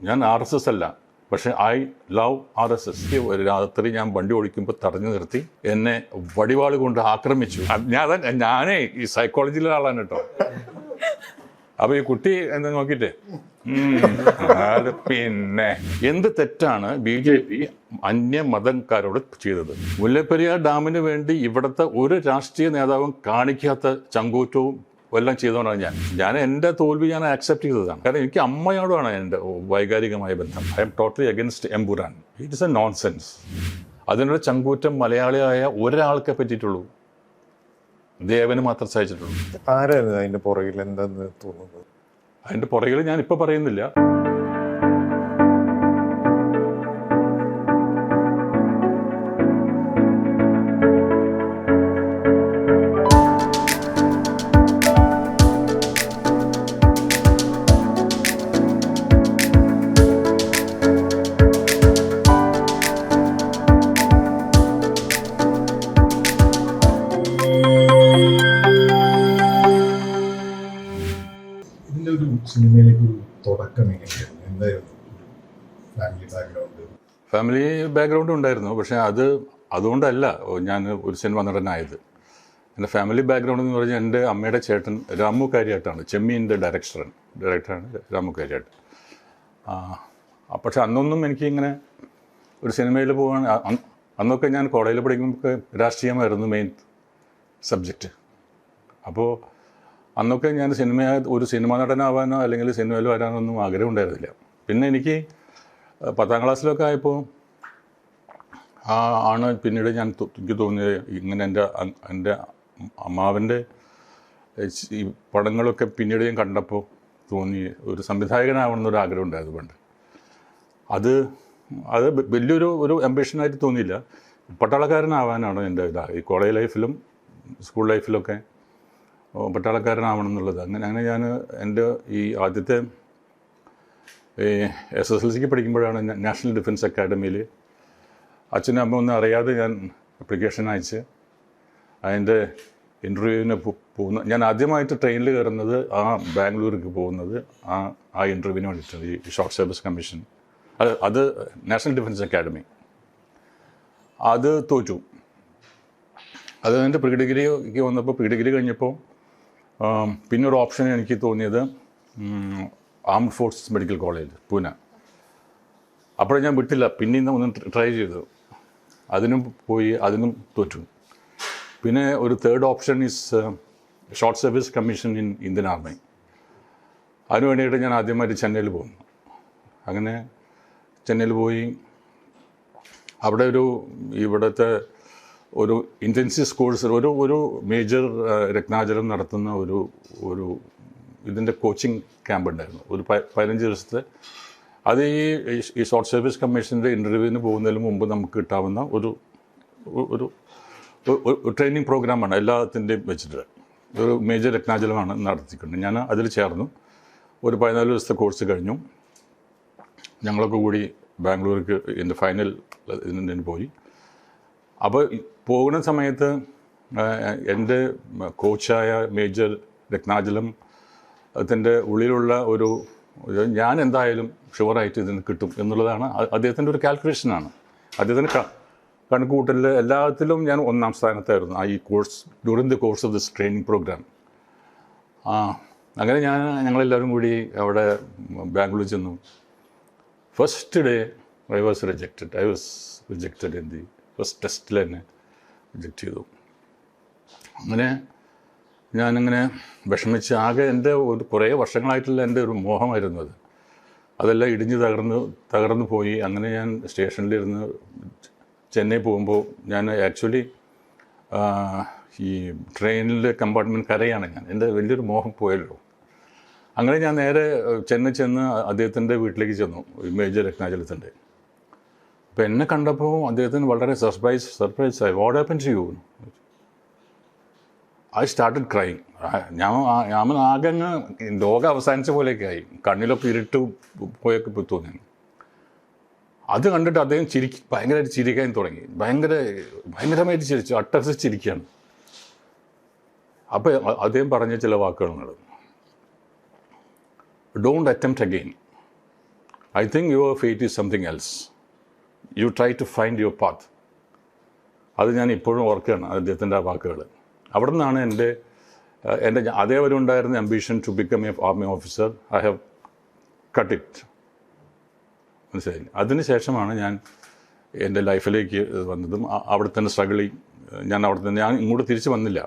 ഞാൻ RSS അല്ല, പക്ഷേ ഐ ലവ് RSS. ഒരു രാത്രി ഞാൻ വണ്ടി ഓടിക്കുമ്പോൾ തടഞ്ഞു നിർത്തി എന്നെ വടിവാൾ കൊണ്ട് ആക്രമിച്ചു. ഞാനേ ഈ സൈക്കോളജിയിലെ ആളാണ് കേട്ടോ. അപ്പോൾ ഈ കുട്ടി എന്താ നോക്കിയിട്ടേ അത് പിന്നെ എന്ത് തെറ്റാണ് BJP അന്യമതക്കാരോട് ചെയ്തത്? മുല്ലപ്പെരിയാർ ഡാമിന് വേണ്ടി ഇവിടുത്തെ ഒരു രാഷ്ട്രീയ നേതാവും കാണിക്കാത്ത ചങ്കൂറ്റവും എല്ലാം ചെയ്തുകൊണ്ടാണ് ഞാൻ എൻ്റെ തോൽവി ഞാൻ ആക്സെപ്റ്റ് ചെയ്തതാണ്. കാരണം എനിക്ക് അമ്മയോടാണ് എൻ്റെ വൈകാരികമായ ബന്ധം. I am totally against Empuraan. It is A nonsense. അതിനുള്ള ചങ്കൂറ്റം മലയാളിയായ ഒരാൾക്കെ പറ്റിയിട്ടുള്ളൂ, ദേവന് മാത്രം സഹിച്ചിട്ടുള്ളൂ. ആരായിരുന്നു അതിൻ്റെ പുറകിൽ എന്താന്ന് തോന്നുന്നത്? അതിൻ്റെ പുറകിൽ ഞാനിപ്പോൾ പറയുന്നില്ല. സിനിമയിലേക്ക് ഒരു തുടക്കം എങ്ങനെയായിരുന്നു? എന്തായിരുന്നു ഫാമിലി ബാക്ക്ഗ്രൗണ്ട്? ഫാമിലി ബാക്ക്ഗ്രൗണ്ട് ഉണ്ടായിരുന്നു, പക്ഷേ അതുകൊണ്ടല്ല ഞാൻ ഒരു സിനിമ നടനായത്. എൻ്റെ ഫാമിലി ബാക്ക്ഗ്രൗണ്ട് എന്ന് പറഞ്ഞാൽ എൻ്റെ അമ്മയുടെ ചേട്ടൻ രാമു കാര്യാട്ടാണ്, ചെമ്മീൻ്റെ ഡയറക്ടറാണ് രാമു കാര്യാട്ട്. പക്ഷെ അന്നൊന്നും എനിക്കിങ്ങനെ ഒരു സിനിമയിൽ പോകാൻ, അന്നൊക്കെ ഞാൻ കോളേജിൽ പഠിക്കുമ്പോൾ രാഷ്ട്രീയമായിരുന്നു മെയിൻ സബ്ജക്റ്റ്. അപ്പോൾ അന്നൊക്കെ ഞാൻ ഒരു സിനിമ നടനാവാനോ അല്ലെങ്കിൽ സിനിമയിൽ വരാനോ ഒന്നും ആഗ്രഹം ഉണ്ടായിരുന്നില്ല. പിന്നെ എനിക്ക് 10ാം ക്ലാസ്സിലൊക്കെ ആയപ്പോൾ ആണ് പിന്നീട് എനിക്ക് തോന്നിയത് ഇങ്ങനെ എൻ്റെ അമ്മാവൻ്റെ ഈ പടങ്ങളൊക്കെ പിന്നീട് ഞാൻ കണ്ടപ്പോൾ തോന്നി ഒരു സംവിധായകനാവണമെന്നൊരു ആഗ്രഹം ഉണ്ടായത് പണ്ട്. അത് വലിയൊരു ആംബിഷനായിട്ട് തോന്നിയില്ല. പട്ടാളക്കാരനാവാനാണ് എൻ്റെ ഈ കോളേജ് ലൈഫിലും സ്കൂൾ ലൈഫിലൊക്കെ പട്ടാളക്കാരനാവണം എന്നുള്ളത്. അങ്ങനെ ഞാൻ എൻ്റെ ഈ ആദ്യത്തെ SSLCക്ക് പഠിക്കുമ്പോഴാണ് നാഷണൽ ഡിഫൻസ് അക്കാഡമിയിൽ അച്ഛനും അമ്മ ഒന്നും അറിയാതെ ഞാൻ അപ്ലിക്കേഷൻ അയച്ച് അതിൻ്റെ ഇൻ്റർവ്യൂവിന് ഞാൻ ആദ്യമായിട്ട് ട്രെയിനിൽ കയറുന്നത് ബാംഗ്ലൂർക്ക് പോകുന്നത് ആ ഇൻ്റർവ്യൂവിന് വേണ്ടിയിട്ടാണ്, ഈ ഷോർട്ട് സർവീസ് കമ്മീഷൻ. അത് നാഷണൽ ഡിഫൻസ് അക്കാഡമി. അത് തോറ്റു. അത് എൻ്റെ പ്രീ ഡിഗ്രിക്ക് വന്നപ്പോൾ, പ്രീ ഡിഗ്രി കഴിഞ്ഞപ്പോൾ പിന്നെ ഒരു ഓപ്ഷൻ എനിക്ക് തോന്നിയത് armed forces medical college Pune. അപ്പോഴും ഞാൻ വിട്ടില്ല, പിന്നെയും ഒന്ന് ട്രൈ ചെയ്തു. അതിനും പോയി, അതിനും തോറ്റു. പിന്നെ ഒരു third option is short service commission in Indian army. അതിനു വേണ്ടിയിട്ട് ഞാൻ ആദ്യമായിട്ട് ചെന്നൈയിൽ പോകുന്നു. അങ്ങനെ ചെന്നൈയിൽ പോയി അവിടെ ഇവിടുത്തെ ഒരു ഇൻറ്റൻസീവ് കോഴ്സ്, ഒരു മേജർ രത്നാചലം നടത്തുന്ന ഒരു ഇതിൻ്റെ കോച്ചിങ് ക്യാമ്പ് ഉണ്ടായിരുന്നു, ഒരു 15 ദിവസത്തെ. അത് ഈ ഷോർട്ട് സർവീസ് കമ്മീഷൻ്റെ ഇൻ്റർവ്യൂവിന് പോകുന്നതിന് മുമ്പ് നമുക്ക് കിട്ടാവുന്ന ഒരു ട്രെയിനിങ് പ്രോഗ്രാമാണ് എല്ലാത്തിൻ്റെയും വെച്ചിട്ട്. ഒരു മേജർ രത്നാചലമാണ് നടത്തിക്കൊണ്ട് ഞാൻ അതിൽ ചേർന്നു. ഒരു 14 ദിവസത്തെ കോഴ്സ് കഴിഞ്ഞു. ഞങ്ങളൊക്കെ കൂടി ബാംഗ്ലൂർക്ക് എൻ്റെ ഫൈനൽ ഇതിന് പോയി. അപ്പോൾ പോകുന്ന സമയത്ത് എൻ്റെ കോച്ചായ മേജർ രത്നാചലം അതിൻ്റെ ഉള്ളിലുള്ള ഞാൻ എന്തായാലും ഷുവറായിട്ട് ഇതിന് കിട്ടും എന്നുള്ളതാണ് അദ്ദേഹത്തിൻ്റെ ഒരു കാൽക്കുലേഷനാണ്. അദ്ദേഹത്തിൻ്റെ കണക്കുകൂട്ടലിൽ എല്ലാത്തിലും ഞാൻ 1ാം സ്ഥാനത്തായിരുന്നു ഈ course, during the course of this training program. അങ്ങനെ ഞങ്ങളെല്ലാവരും കൂടി അവിടെ ബാംഗ്ലൂർ ചെന്നു. First day I was rejected in the first ടെസ്റ്റിൽ തന്നെ റിജക്റ്റ് ചെയ്തു. അങ്ങനെ ഞാനിങ്ങനെ വിഷമിച്ച് ആകെ എൻ്റെ കുറേ വർഷങ്ങളായിട്ടുള്ള എൻ്റെ ഒരു മോഹമായിരുന്നു അതെല്ലാം ഇടിഞ്ഞ് തകർന്നു പോയി. അങ്ങനെ ഞാൻ സ്റ്റേഷനിലിരുന്ന് ചെന്നൈ പോകുമ്പോൾ ഞാൻ ആക്ച്വലി ഈ ട്രെയിനിൽ കമ്പാർട്ട്മെൻറ്റ് കരയാണ് എൻ്റെ വലിയൊരു മോഹം പോയല്ലോ. അങ്ങനെ ഞാൻ നേരെ ചെന്ന് അദ്ദേഹത്തിൻ്റെ വീട്ടിലേക്ക് ചെന്നു, മേജർ രത്നാചലത്തിൻ്റെ. അപ്പോൾ എന്നെ കണ്ടപ്പോൾ അദ്ദേഹത്തിന് വളരെ സർപ്രൈസ് ആയി. What happen to you? I started crying. ഞാൻ ആകെ അങ്ങ് ലോകം അവസാനിച്ച പോലെയൊക്കെ ആയി. കണ്ണിലൊക്കെ ഇരുട്ട് പോയൊക്കെ തോന്നി. അത് കണ്ടിട്ട് അദ്ദേഹം ഭയങ്കരമായിട്ട് ചിരിക്കാൻ തുടങ്ങി. ഭയങ്കരമായിട്ട് ചിരിച്ചു, അട്ടഹസിച്ചിരിക്കുകയാണ്. അപ്പോൾ അദ്ദേഹം പറഞ്ഞ ചില വാക്കുകളുണ്ട്. Don't attempt again, I think your fate is something else. You try to find your path. അത് ഞാൻ ഇപ്പോഴും ഓർക്കുകയാണ് അദ്ദേഹത്തിൻ്റെ ആ വാക്കുകൾ. അവിടെ നിന്നാണ് എൻ്റെ അതേവരെ ഉണ്ടായിരുന്ന ambition to become a army officer. I have cut it. മനസ്സിലായില്ല. അതിന് ശേഷമാണ് ഞാൻ എൻ്റെ ലൈഫിലേക്ക് വന്നതും അവിടെ തന്നെ സ്ട്രഗിളിങ്. ഞാൻ ഇങ്ങോട്ട് തിരിച്ച് വന്നില്ല.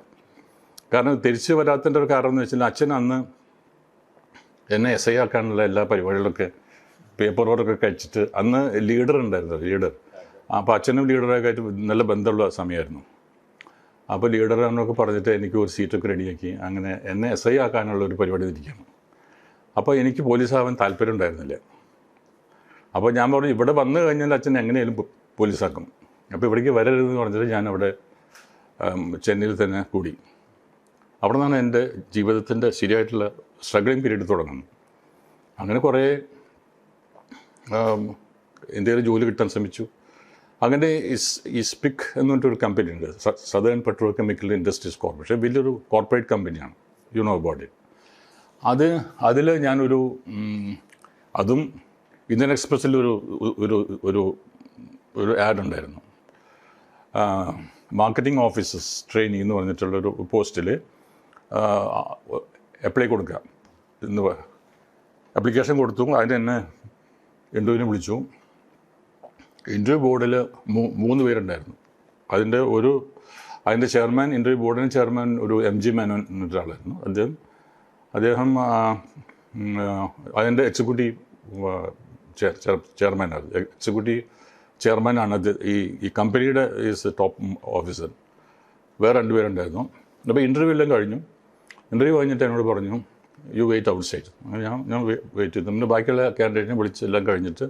കാരണം തിരിച്ച് വരാത്തതിൻ്റെ ഒരു കാരണം എന്ന് വെച്ചാൽ അച്ഛൻ അന്ന് എന്നെ എസ് ഐ ആക്കാനുള്ള എല്ലാ പരിപാടികളൊക്കെ പേപ്പർ വർക്കൊക്കെ കഴിച്ചിട്ട്, അന്ന് ലീഡർ ഉണ്ടായിരുന്നു. അപ്പോൾ അച്ഛനും ലീഡറൊക്കെ ആയിട്ട് നല്ല ബന്ധമുള്ള സമയമായിരുന്നു. അപ്പോൾ ലീഡറാണെന്നൊക്കെ പറഞ്ഞിട്ട് എനിക്ക് ഒരു സീറ്റൊക്കെ റെഡിയാക്കി അങ്ങനെ എന്നെ എസ് ഐ ആക്കാനുള്ള ഒരു പരിപാടി തിരിക്കണം. അപ്പോൾ എനിക്ക് പോലീസാവാൻ താല്പര്യം ഉണ്ടായിരുന്നില്ല. അപ്പോൾ ഞാൻ പറഞ്ഞു ഇവിടെ വന്നു കഴിഞ്ഞാൽ അച്ഛൻ എങ്ങനെയാലും പോലീസാക്കും, അപ്പോൾ ഇവിടേക്ക് വരരുതെന്ന് പറഞ്ഞിട്ട് ഞാൻ അവിടെ ചെന്നൈയിൽ തന്നെ കൂടി. അവിടെ നിന്നാണ് എൻ്റെ ജീവിതത്തിൻ്റെ ശരിയായിട്ടുള്ള സ്ട്രഗ്ലിംഗ് പീരീഡ് തുടങ്ങുന്നത്. അങ്ങനെ കുറേ ഇന്ത്യയിൽ ജോലി കിട്ടാൻ ശ്രമിച്ചു. അങ്ങനെ ഇസ്പിക് എന്ന് പറഞ്ഞിട്ടൊരു കമ്പനി ഉണ്ട്, Southern Petrochemical Industries Corporation. വലിയൊരു കോർപ്പറേറ്റ് കമ്പനിയാണ്, യു നോ അബൌട്ട് ഇറ്റ്. അതിൽ ഞാനൊരു അതും ഇന്ത്യൻ എക്സ്പ്രസ്സിൽ ഒരു ആഡ് ഉണ്ടായിരുന്നു. മാർക്കറ്റിംഗ് ഓഫീസേഴ്സ് ട്രെയിനിങ് എന്ന് പറഞ്ഞിട്ടുള്ളൊരു പോസ്റ്റിൽ അപ്ലൈ കൊടുക്കുക എന്ന് ആപ്ലിക്കേഷൻ കൊടുത്തു. അതിന് എന്നെ ഇൻ്റർവ്യൂവിന് വിളിച്ചു. ഇൻ്റർവ്യൂ ബോർഡിൽ 3 പേരുണ്ടായിരുന്നു. അതിൻ്റെ ചെയർമാൻ, ഇൻ്റർവ്യൂ ബോർഡിൻ്റെ ചെയർമാൻ ഒരു MG മേനോൻ എന്നൊരാളായിരുന്നു. അദ്ദേഹം അതിൻ്റെ എക്സിക്യൂട്ടീവ് ചെയർമാനാണ്. എക്സിക്യൂട്ടീവ് ചെയർമാനാണ് ഈ കമ്പനിയുടെ ഈസ് ടോപ്പ് ഓഫീസർ. വേറെ 2 പേരുണ്ടായിരുന്നു. അപ്പോൾ ഇൻ്റർവ്യൂ എല്ലാം കഴിഞ്ഞു. ഇൻ്റർവ്യൂ കഴിഞ്ഞിട്ട് എന്നോട് പറഞ്ഞു യു വെയിറ്റ് ഔട്ട് സൈഡ്. അങ്ങനെ ഞാൻ വെയിറ്റ് ചെയ്തു. പിന്നെ ബാക്കിയുള്ള കാൻഡിഡേറ്റിനെ വിളിച്ച് എല്ലാം കഴിഞ്ഞിട്ട്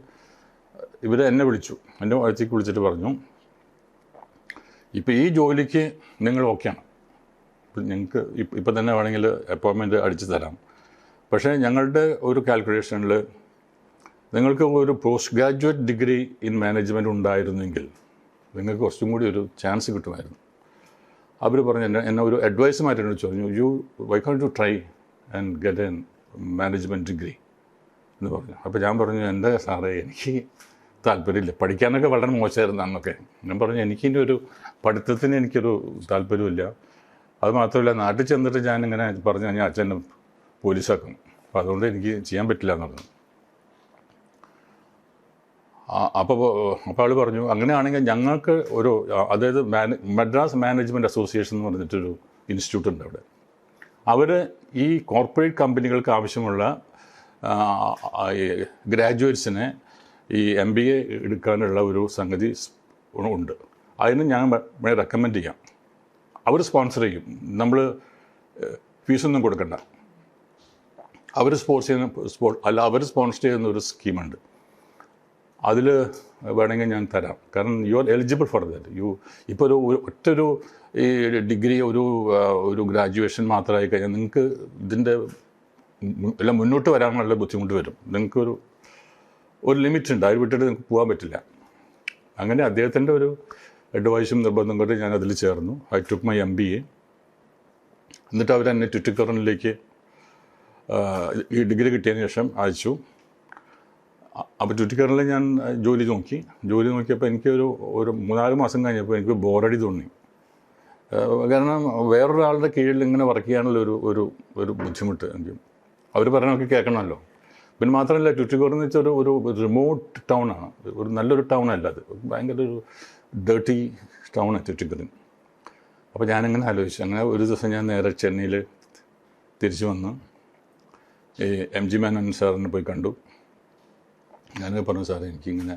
ഇവർ എന്നെ വിളിച്ചു. എൻ്റെ അടുത്തേക്ക് വിളിച്ചിട്ട് പറഞ്ഞു, ഇപ്പോൾ ഈ ജോലിക്ക് നിങ്ങൾ ഓക്കെയാണ്, ഞങ്ങൾക്ക് ഇപ്പം തന്നെ വേണമെങ്കിൽ അപ്പോയിൻമെൻറ്റ് അടിച്ചു തരാം. പക്ഷേ ഞങ്ങളുടെ ഒരു കാൽക്കുലേഷനിൽ നിങ്ങൾക്ക് ഒരു post graduate degree in management ഉണ്ടായിരുന്നെങ്കിൽ നിങ്ങൾക്ക് കുറച്ചും കൂടി ഒരു ചാൻസ് കിട്ടുമായിരുന്നു. അവർ പറഞ്ഞു, എന്നെ ഒരു അഡ്വൈസുമായിട്ട് എന്നോട് ചോദിച്ചു, വൈ കാണ്ട് you try and get an management degree എന്ന് പറഞ്ഞു. അപ്പോൾ ഞാൻ പറഞ്ഞു, എൻ്റെ സാറേ എനിക്ക് താല്പര്യമില്ല, പഠിക്കാനൊക്കെ വളരെ മോശമായിരുന്നു അന്നൊക്കെ. ഞാൻ പറഞ്ഞു എനിക്കിൻ്റെ ഒരു പഠിത്തത്തിന് എനിക്കൊരു താല്പര്യമില്ല. അത് മാത്രമല്ല നാട്ടിൽ ചെന്നിട്ട് ഞാനിങ്ങനെ പറഞ്ഞു ഞാൻ അച്ഛനെ പോലീസാക്കും, അപ്പോൾ അതുകൊണ്ട് എനിക്ക് ചെയ്യാൻ പറ്റില്ല എന്ന് പറഞ്ഞു. അപ്പോൾ ആൾ പറഞ്ഞു അങ്ങനെയാണെങ്കിൽ ഞങ്ങൾക്ക് അതായത് മദ്രാസ് മാനേജ്മെൻറ്റ് അസോസിയേഷൻ എന്ന് പറഞ്ഞിട്ടൊരു ഇൻസ്റ്റിറ്റ്യൂട്ട് ഉണ്ട് അവിടെ. അവർ ഈ കോർപ്പറേറ്റ് കമ്പനികൾക്ക് ആവശ്യമുള്ള ഗ്രാജുവേറ്റ്സിനെ ഈ MBA എടുക്കാനുള്ള ഒരു സംഗതി ഉണ്ട്. അതിന് ഞാൻ റെക്കമെൻഡ് ചെയ്യാം. അവർ സ്പോൺസർ ചെയ്യും, നമ്മൾ ഫീസൊന്നും കൊടുക്കണ്ട. അവർ അവർ സ്പോൺസർ ചെയ്യുന്ന ഒരു സ്കീമുണ്ട്. അതിൽ വേണമെങ്കിൽ ഞാൻ തരാം, കാരണം you are eligible for that. ഇപ്പോൾ ഒറ്റൊരു ഈ ഡിഗ്രി ഒരു ഗ്രാജുവേഷൻ മാത്രമായി കഴിഞ്ഞാൽ നിങ്ങൾക്ക് ഇതിൻ്റെ എല്ലാം മുന്നോട്ട് വരാനുള്ള ബുദ്ധിമുട്ട് വരും. നിങ്ങൾക്കൊരു ലിമിറ്റ് ഉണ്ട്, അത് വിട്ടിട്ട് നിങ്ങൾക്ക് പോകാൻ പറ്റില്ല. അങ്ങനെ അദ്ദേഹത്തിൻ്റെ ഒരു അഡ്വൈസും നിർബന്ധം കൊണ്ട് ഞാൻ അതിൽ ചേർന്നു. I took my MBA. എന്നിട്ട് അവരെന്നെ ട്യൂറ്റോറിയലിലേക്ക് ഈ ഡിഗ്രി കിട്ടിയതിന് ശേഷം അയച്ചു. അപ്പോൾ ട്യൂറ്റോറിയലിൽ ഞാൻ ജോലി നോക്കിയപ്പോൾ എനിക്ക് ഒരു 3-4 മാസം കഴിഞ്ഞപ്പോൾ എനിക്ക് ബോറടി തോന്നി. കാരണം വേറൊരാളുടെ കീഴിൽ ഇങ്ങനെ വർക്ക് ചെയ്യാനുള്ള ഒരു ബുദ്ധിമുട്ട് എനിക്ക്. അവർ പറയണമൊക്കെ കേൾക്കണമല്ലോ. പിന്നെ മാത്രമല്ല ട്യൂറ്റിക്കോർ എന്ന് വെച്ചാൽ ഒരു റിമോട്ട് ടൗണാണ്, ഒരു നല്ലൊരു ടൗണല്ല, അത് ഭയങ്കര ഒരു ഡേർട്ടി ടൗണാണ് ട്യൂറ്റിക്കോറിൻ. അപ്പോൾ ഞാനിങ്ങനെ ആലോചിച്ചു. അങ്ങനെ ഒരു ദിവസം ഞാൻ നേരെ ചെന്നൈയിൽ തിരിച്ചു വന്ന് ഈ MG മേനോൻ സാറിനെ പോയി കണ്ടു. ഞാനത് പറഞ്ഞു, സാറേ എനിക്കിങ്ങനെ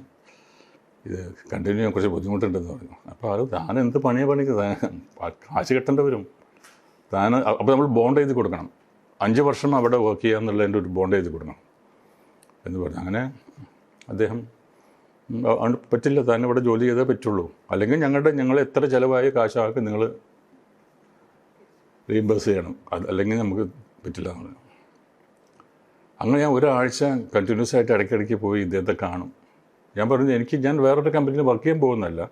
ഇത് കണ്ടിന്യൂ ചെയ്യാൻ കുറച്ച് ബുദ്ധിമുട്ടുണ്ടെന്ന് പറഞ്ഞു. അപ്പോൾ താൻ എന്ത് പണിക്കുന്നത്, കാശ് കെട്ടേണ്ടി വരും അപ്പോൾ നമ്മൾ ബോണ്ട് എഴുതി കൊടുക്കണം, 5 വർഷം അവിടെ വർക്ക് ചെയ്യാന്നുള്ളതിൻ്റെ ഒരു ബോണ്ട് എഴുതി കൊടുക്കണം എന്ന് പറഞ്ഞു. അങ്ങനെ അദ്ദേഹം പറ്റില്ല, താൻ ഇവിടെ ജോലി ചെയ്തേ പറ്റുള്ളൂ, അല്ലെങ്കിൽ ഞങ്ങൾ എത്ര ചിലവായ കാശാക്കി നിങ്ങൾ റീഇംബേഴ്സ് ചെയ്യണം, അല്ലെങ്കിൽ നമുക്ക് പറ്റില്ല എന്ന് പറഞ്ഞു. അങ്ങനെ ഞാൻ ഒരാഴ്ച കണ്ടിന്യൂസ് ആയിട്ട് ഇടയ്ക്കിടയ്ക്ക് പോയി ഇദ്ദേഹത്തെ കാണും. ഞാൻ പറഞ്ഞു ഞാൻ വേറൊരു കമ്പനിയിൽ വർക്ക് ചെയ്യാൻ പോകുന്നതല്ല,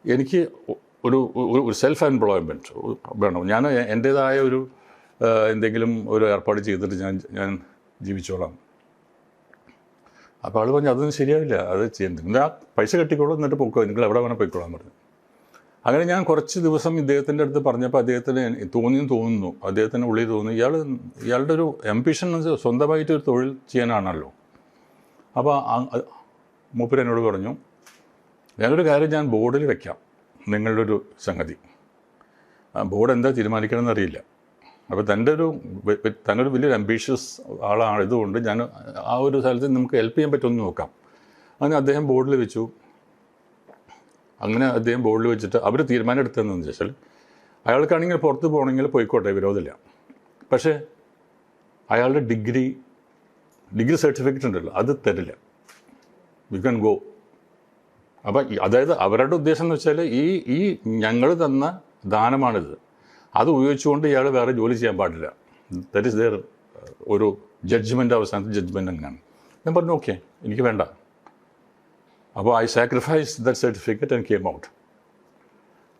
എനിക്ക് ഒരു സെൽഫ് എംപ്ലോയ്മെൻറ്റ് വേണം, ഞാൻ എൻ്റേതായ എന്തെങ്കിലും ഒരു ഏർപ്പാട് ചെയ്തിട്ട് ഞാൻ ജീവിച്ചോളാം. അപ്പോൾ ആൾ പറഞ്ഞു അതൊന്നും ശരിയാവില്ല, അത് ചെയ്യുന്നത് നിങ്ങൾ ആ പൈസ കെട്ടിക്കോളൂ എന്നിട്ട് പോയിക്കോ, നിങ്ങൾ എവിടെ വേണം പോയിക്കോളാൻ പറഞ്ഞു. അങ്ങനെ ഞാൻ കുറച്ച് ദിവസം ഇദ്ദേഹത്തിൻ്റെ അടുത്ത് പറഞ്ഞപ്പോൾ അദ്ദേഹത്തിന് തോന്നുന്നു അദ്ദേഹത്തിൻ്റെ ഉള്ളിൽ തോന്നുന്നു ഇയാളുടെ ഒരു ആംബിഷൻ സ്വന്തമായിട്ട് ഒരു തൊഴിൽ ചെയ്യാനാണല്ലോ. അപ്പോൾ മൂപ്പര് എന്നോട് പറഞ്ഞു ഞാനൊരു കാര്യം ഞാൻ ബോർഡിൽ വെക്കാം നിങ്ങളുടെ ഒരു സംഗതി. ബോർഡ് എന്താ തീരുമാനിക്കണമെന്ന് അറിയില്ല. അപ്പോൾ തന്നൊരു വലിയൊരു അംബീഷ്യസ് ആളായതുകൊണ്ട് ഞാൻ ആ ഒരു സ്ഥലത്ത് നമുക്ക് ഹെൽപ്പ് ചെയ്യാൻ പറ്റുമെന്ന് നോക്കാം. അങ്ങനെ അദ്ദേഹം ബോർഡിൽ വെച്ചു. അങ്ങനെ അദ്ദേഹം ബോർഡിൽ വെച്ചിട്ട് അവർ തീരുമാനം എടുത്തതെന്ന് വെച്ചാൽ അയാൾക്കാണെങ്കിൽ പുറത്ത് പോകണമെങ്കിൽ പോയിക്കോട്ടെ, വിരോധമില്ല. പക്ഷേ അയാളുടെ ഡിഗ്രി സർട്ടിഫിക്കറ്റ് ഉണ്ടല്ലോ അത് തരില്ല, യു ക്യാൻ ഗോ. അപ്പം അതായത് അവരുടെ ഉദ്ദേശം എന്ന് വെച്ചാൽ ഈ ഞങ്ങൾ തന്ന ദാനമാണിത്, അത് ഉപയോഗിച്ചുകൊണ്ട് ഇയാൾ വേറെ ജോലി ചെയ്യാൻ പാടില്ല. ദാറ്റ് ഈസ് ദെയർ ഒരു ജഡ്ജ്മെൻ്റ്, അവസാനത്തെ ജഡ്ജ്മെൻ്റ് അങ്ങനെയാണ്. ഞാൻ പറഞ്ഞു ഓക്കെ എനിക്ക് വേണ്ട. അപ്പോൾ I sacrifice that certificate and came out.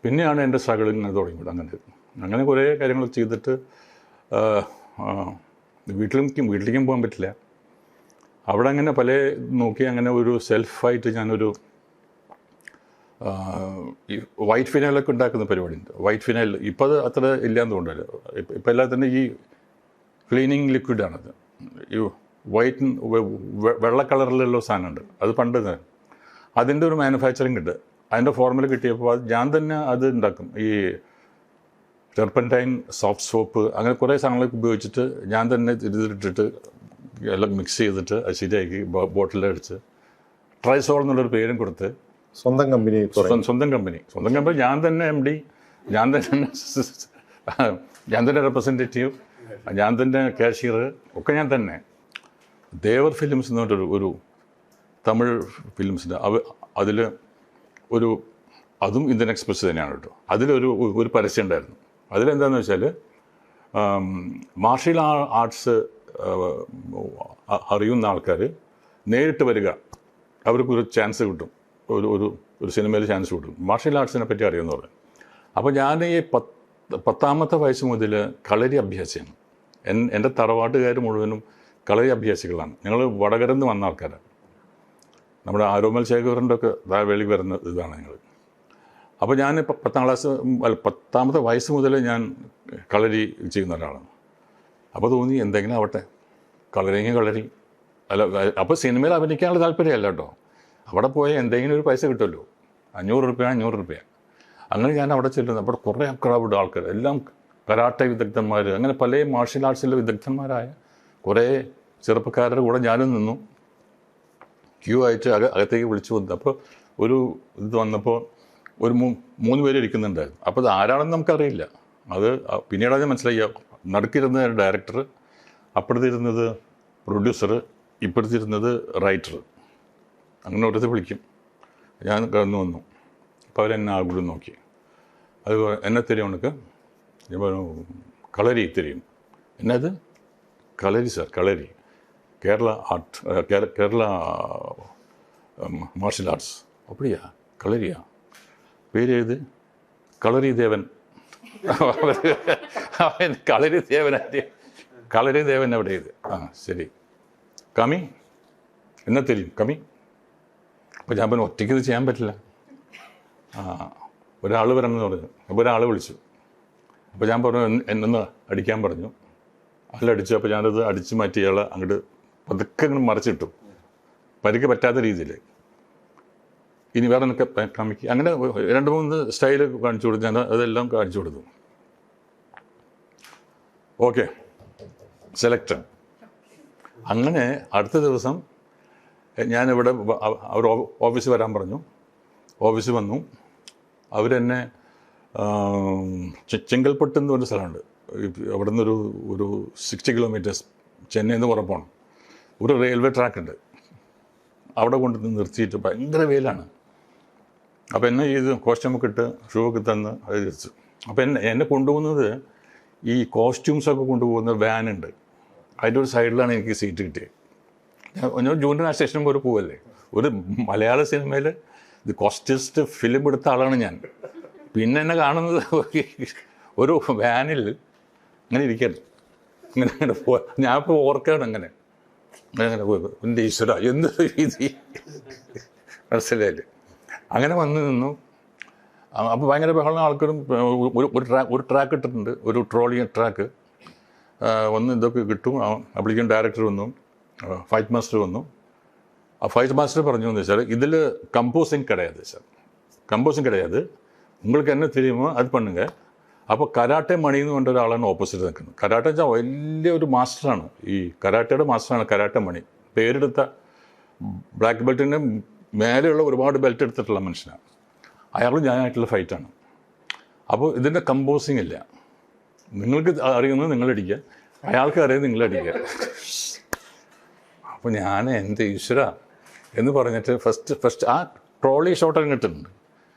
പിന്നെയാണ് എൻ്റെ സ്ട്രഗിളിങ് ഇങ്ങനെ തുടങ്ങിയത്. അങ്ങനെ കുറേ കാര്യങ്ങൾ ചെയ്തിട്ട് വീട്ടിലേക്കും പോകാൻ പറ്റില്ല. അവിടെ അങ്ങനെ പല നോക്കി അങ്ങനെ ഒരു സെൽഫായിട്ട് ഞാനൊരു ഈ വൈറ്റ് ഫിനൈലൊക്കെ ഉണ്ടാക്കുന്ന പരിപാടിയുണ്ട്. വൈറ്റ് ഫിനൈൽ ഇപ്പോൾ അത് അത്ര ഇല്ലയെന്ന് തോന്നുന്നില്ല. ഇപ്പം എല്ലാത്തിനും ഈ ക്ലീനിങ് ലിക്വിഡാണത്. ഈ വൈറ്റ് വെള്ള കളറിലുള്ള സാധനമുണ്ട്, അത് പണ്ട് അതിൻ്റെ ഒരു മാനുഫാക്ചറിങ് ഉണ്ട്. അതിൻ്റെ ഫോർമുല കിട്ടിയപ്പോൾ ഞാൻ തന്നെ അത് ഉണ്ടാക്കും. ഈ ടെർപ്പൻറ്റൈൻ, സോഫ്റ്റ് സോപ്പ്, അങ്ങനെ കുറേ സാധനങ്ങളൊക്കെ ഉപയോഗിച്ചിട്ട് ഞാൻ തന്നെ ഇതിലിട്ടിട്ട് എല്ലാം മിക്സ് ചെയ്തിട്ട് അത് ശരിയാക്കി ബോട്ടിലടിച്ച് ട്രൈസോൾ എന്നുള്ളൊരു പേരും കൊടുത്ത് സ്വന്തം കമ്പനി ഞാൻ തന്നെ MD, ഞാൻ തന്നെ റെപ്രസെൻറ്റേറ്റീവ്, ഞാൻ തന്നെ കാഷ്യർ ഒക്കെ ഞാൻ തന്നെ. ദേവർ ഫിലിംസ് എന്ന് പറഞ്ഞിട്ടൊരു ഒരു തമിഴ് ഫിലിംസിൻ്റെ അതിൽ അതും ഇന്ത്യൻ എക്സ്പ്രസ് തന്നെയാണ് കേട്ടോ. അതിലൊരു പരസ്യം ഉണ്ടായിരുന്നു. അതിലെന്താണെന്ന് വെച്ചാൽ മാർഷ്യൽ ആർട്സ് അറിയുന്ന ആൾക്കാർ നേരിട്ട് വരിക, അവർക്കൊരു ചാൻസ് കിട്ടും, ഒരു സിനിമയിൽ ചാൻസ് കിട്ടും, മാർഷ്യൽ ആർട്സിനെ പറ്റി അറിയുമെന്ന് പറഞ്ഞു. അപ്പോൾ ഞാൻ ഈ 10ാമത്തെ വയസ്സ് മുതൽ കളരി അഭ്യാസിയാണ്. എൻ്റെ തറവാട്ടുകാർ മുഴുവനും കളരി അഭ്യാസികളാണ്. ഞങ്ങൾ വടകരന്ന് വന്ന ആൾക്കാരാണ്. നമ്മുടെ ആരോമൽ ശേഖരൻ്റെ ഒക്കെ വേളി വരുന്ന ഇതാണ് ഞങ്ങൾ. അപ്പോൾ ഞാൻ 10ാമത്തെ വയസ്സ് മുതൽ ഞാൻ കളരി ചെയ്യുന്ന ഒരാളാണ്. അപ്പോൾ തോന്നി എന്തെങ്കിലും ആവട്ടെ, കളരി അല്ല. അപ്പോൾ സിനിമയിൽ അഭിനയിക്കാനുള്ള താല്പര്യമല്ല കേട്ടോ. അവിടെ പോയാൽ എന്തെങ്കിലും ഒരു പൈസ കിട്ടുമല്ലോ, 500 രൂപ. അങ്ങനെ ഞാൻ അവിടെ ചെല്ലുന്നു. അവിടെ കുറേ ക്രൗഡ് ആൾക്കാർ, എല്ലാം കരാട്ടെ വിദഗ്ധന്മാർ, അങ്ങനെ പല മാർഷ്യൽ ആർട്സിലെ വിദഗ്ധന്മാരായ കുറേ ചെറുപ്പക്കാരുടെ കൂടെ ഞാനും നിന്നു. ക്യൂ ആയിട്ട് അകത്തേക്ക് വിളിച്ചു വന്നു. അപ്പോൾ ഒരു ഇത് വന്നപ്പോൾ ഒരു 3 പേര് ഇരിക്കുന്നുണ്ടായിരുന്നു. അപ്പോൾ അത് ആരാണെന്ന് നമുക്കറിയില്ല. അത് പിന്നീട് മനസ്സിലായി. നടുക്കിരുന്ന ഡയറക്ടർ, അപ്പുറത്തിരുന്നത് പ്രൊഡ്യൂസർ, ഇപ്പുറത്തിരുന്നത് റൈറ്റർ. അങ്ങനെ ഓരോരുത്തർ വിളിക്കും. ഞാൻ കടന്നു വന്നു. അപ്പോൾ അവരെന്നെ ആകൂടെ നോക്കി. അത് എന്നെ തരും ഉണക്ക്. ഞാൻ പറഞ്ഞു കളരി തരും. എന്നത് കളരി സാർ, കളരി, കേരള മാർഷ്യൽ ആർട്സ്. அப்படியா, കളരിയാ, പേര് എഴുത്, കളരി ദേവൻ. അവൻ കളരി ദേവൻ അവിടെ എഴുത്. ശരി, കമി എന്നാ തരും, കമി. അപ്പോൾ ഞാൻ പറഞ്ഞു ഒറ്റയ്ക്ക് ഇത് ചെയ്യാൻ പറ്റില്ല, ഒരാൾ വരണമെന്ന് പറഞ്ഞു. അപ്പോൾ ഒരാൾ വിളിച്ചു. അപ്പോൾ ഞാൻ പറഞ്ഞു എന്നൊന്ന് അടിക്കാൻ പറഞ്ഞു. അടിച്ചു. അപ്പോൾ ഞാനത് അടിച്ചു മാറ്റി ഇയാളെ അങ്ങോട്ട് പതുക്കെ അങ്ങോട്ട് മറിച്ചിട്ടു, പരിക്ക് പറ്റാത്ത രീതിയിൽ. ഇനി വേറെ എന്നൊക്കെ കമ്മിക്ക് അങ്ങനെ 2-3 സ്റ്റൈൽ കാണിച്ചു കൊടുത്തു. ഞാൻ അതെല്ലാം കാണിച്ചു കൊടുത്തു. Okay, select. അങ്ങനെ അടുത്ത ദിവസം ഞാനിവിടെ അവർ ഓഫീസിൽ വരാൻ പറഞ്ഞു. ഓഫീസിൽ വന്നു. അവരെന്നെ ചെങ്കൽപ്പെട്ട് എന്ന് പറഞ്ഞ സ്ഥലമുണ്ട്, അവിടെ നിന്നൊരു 60 കിലോമീറ്റേഴ്സ് ചെന്നൈയിൽ നിന്ന് പുറത്ത് പോകണം. ഒരു റെയിൽവേ ട്രാക്ക് ഉണ്ട്, അവിടെ കൊണ്ട് നിർത്തിയിട്ട് ഭയങ്കര വെയിലാണ്. അപ്പോൾ എന്നെ ചെയ്ത് കോസ്റ്റ്യൂമൊക്കെ ഇട്ട് ഷൂ ഒക്കെ തന്ന് അത് തിരിച്ചു. അപ്പോൾ എന്നെ കൊണ്ടുപോകുന്നത് ഈ കോസ്റ്റ്യൂംസൊക്കെ കൊണ്ടുപോകുന്ന വാനുണ്ട്, അതിൻ്റെ ഒരു സൈഡിലാണ് എനിക്ക് സീറ്റ് കിട്ടിയത്. ഞാൻ ജൂനിയർ സ്റ്റേഷനും ഒരു പോവല്ലേ, ഒരു മലയാള സിനിമയിൽ ഇത് കോസ്റ്റ്യൂസ്റ്റ് ഫിലിം എടുത്ത ആളാണ് ഞാൻ. പിന്നെ എന്നെ കാണുന്നത് ഒരു വാനിൽ ഇങ്ങനെ ഇരിക്കരുത്, ഇങ്ങനെ പോവാ. ഞാനിപ്പോൾ ഓർക്കുകയാണ് അങ്ങനെ. അങ്ങനെ എൻ്റെ ഈശ്വര എന്ത് രീതി മനസ്സിലായില്ല. അങ്ങനെ വന്നു നിന്നു. അപ്പോൾ ഭയങ്കര ബഹളം. ആൾക്കാരും ഒരു ട്രാക്ക് ഇട്ടിട്ടുണ്ട്, ഒരു ട്രോളി ട്രാക്ക് വന്ന് ഇതൊക്കെ കിട്ടും. അപ്പോഴേക്കും ഡയറക്ടർ വന്നു, ഫൈറ്റ് മാസ്റ്റർ വന്നു. ആ ഫൈറ്റ് മാസ്റ്റർ പറഞ്ഞു എന്ന് വെച്ചാൽ ഇതിൽ കമ്പോസിങ് கிடையாது சார், കമ്പോസിങ് கிடையாது, உங்களுக்கு என்ன தெரியுமோ അത് பண்ணுங்க. അപ്പോൾ കരാട്ടെ മണി എന്ന് പറഞ്ഞ ഒരാളാണ് ഓപ്പോസിറ്റ് നിൽക്കുന്നത്. കരാട്ടെ വെച്ചാൽ വലിയൊരു മാസ്റ്ററാണ്, ഈ കരാട്ടയുടെ മാസ്റ്ററാണ് കരാട്ടെ മണി. പേരെടുത്ത ബ്ലാക്ക് ബെൽറ്റിൻ്റെ മേലെയുള്ള ഒരുപാട് ബെൽറ്റ് എടുത്തിട്ടുള്ള മനുഷ്യനാണ്. അയാളും ഞാനായിട്ടുള്ള ഫൈറ്റാണ്. അപ്പോൾ ഇതിൻ്റെ കമ്പോസിങ് ഇല്ല. നിങ്ങൾക്ക് അറിയുന്നത് നിങ്ങളടിക്കുക, അയാൾക്ക് അറിയുന്നത് നിങ്ങളടിക്കുക. അപ്പോൾ ഞാൻ എൻ്റെ ഈശ്വര എന്ന് പറഞ്ഞിട്ട് ഫസ്റ്റ് ആ ട്രോളി ഷോട്ട് ഇങ്ങിട്ടുണ്ട്.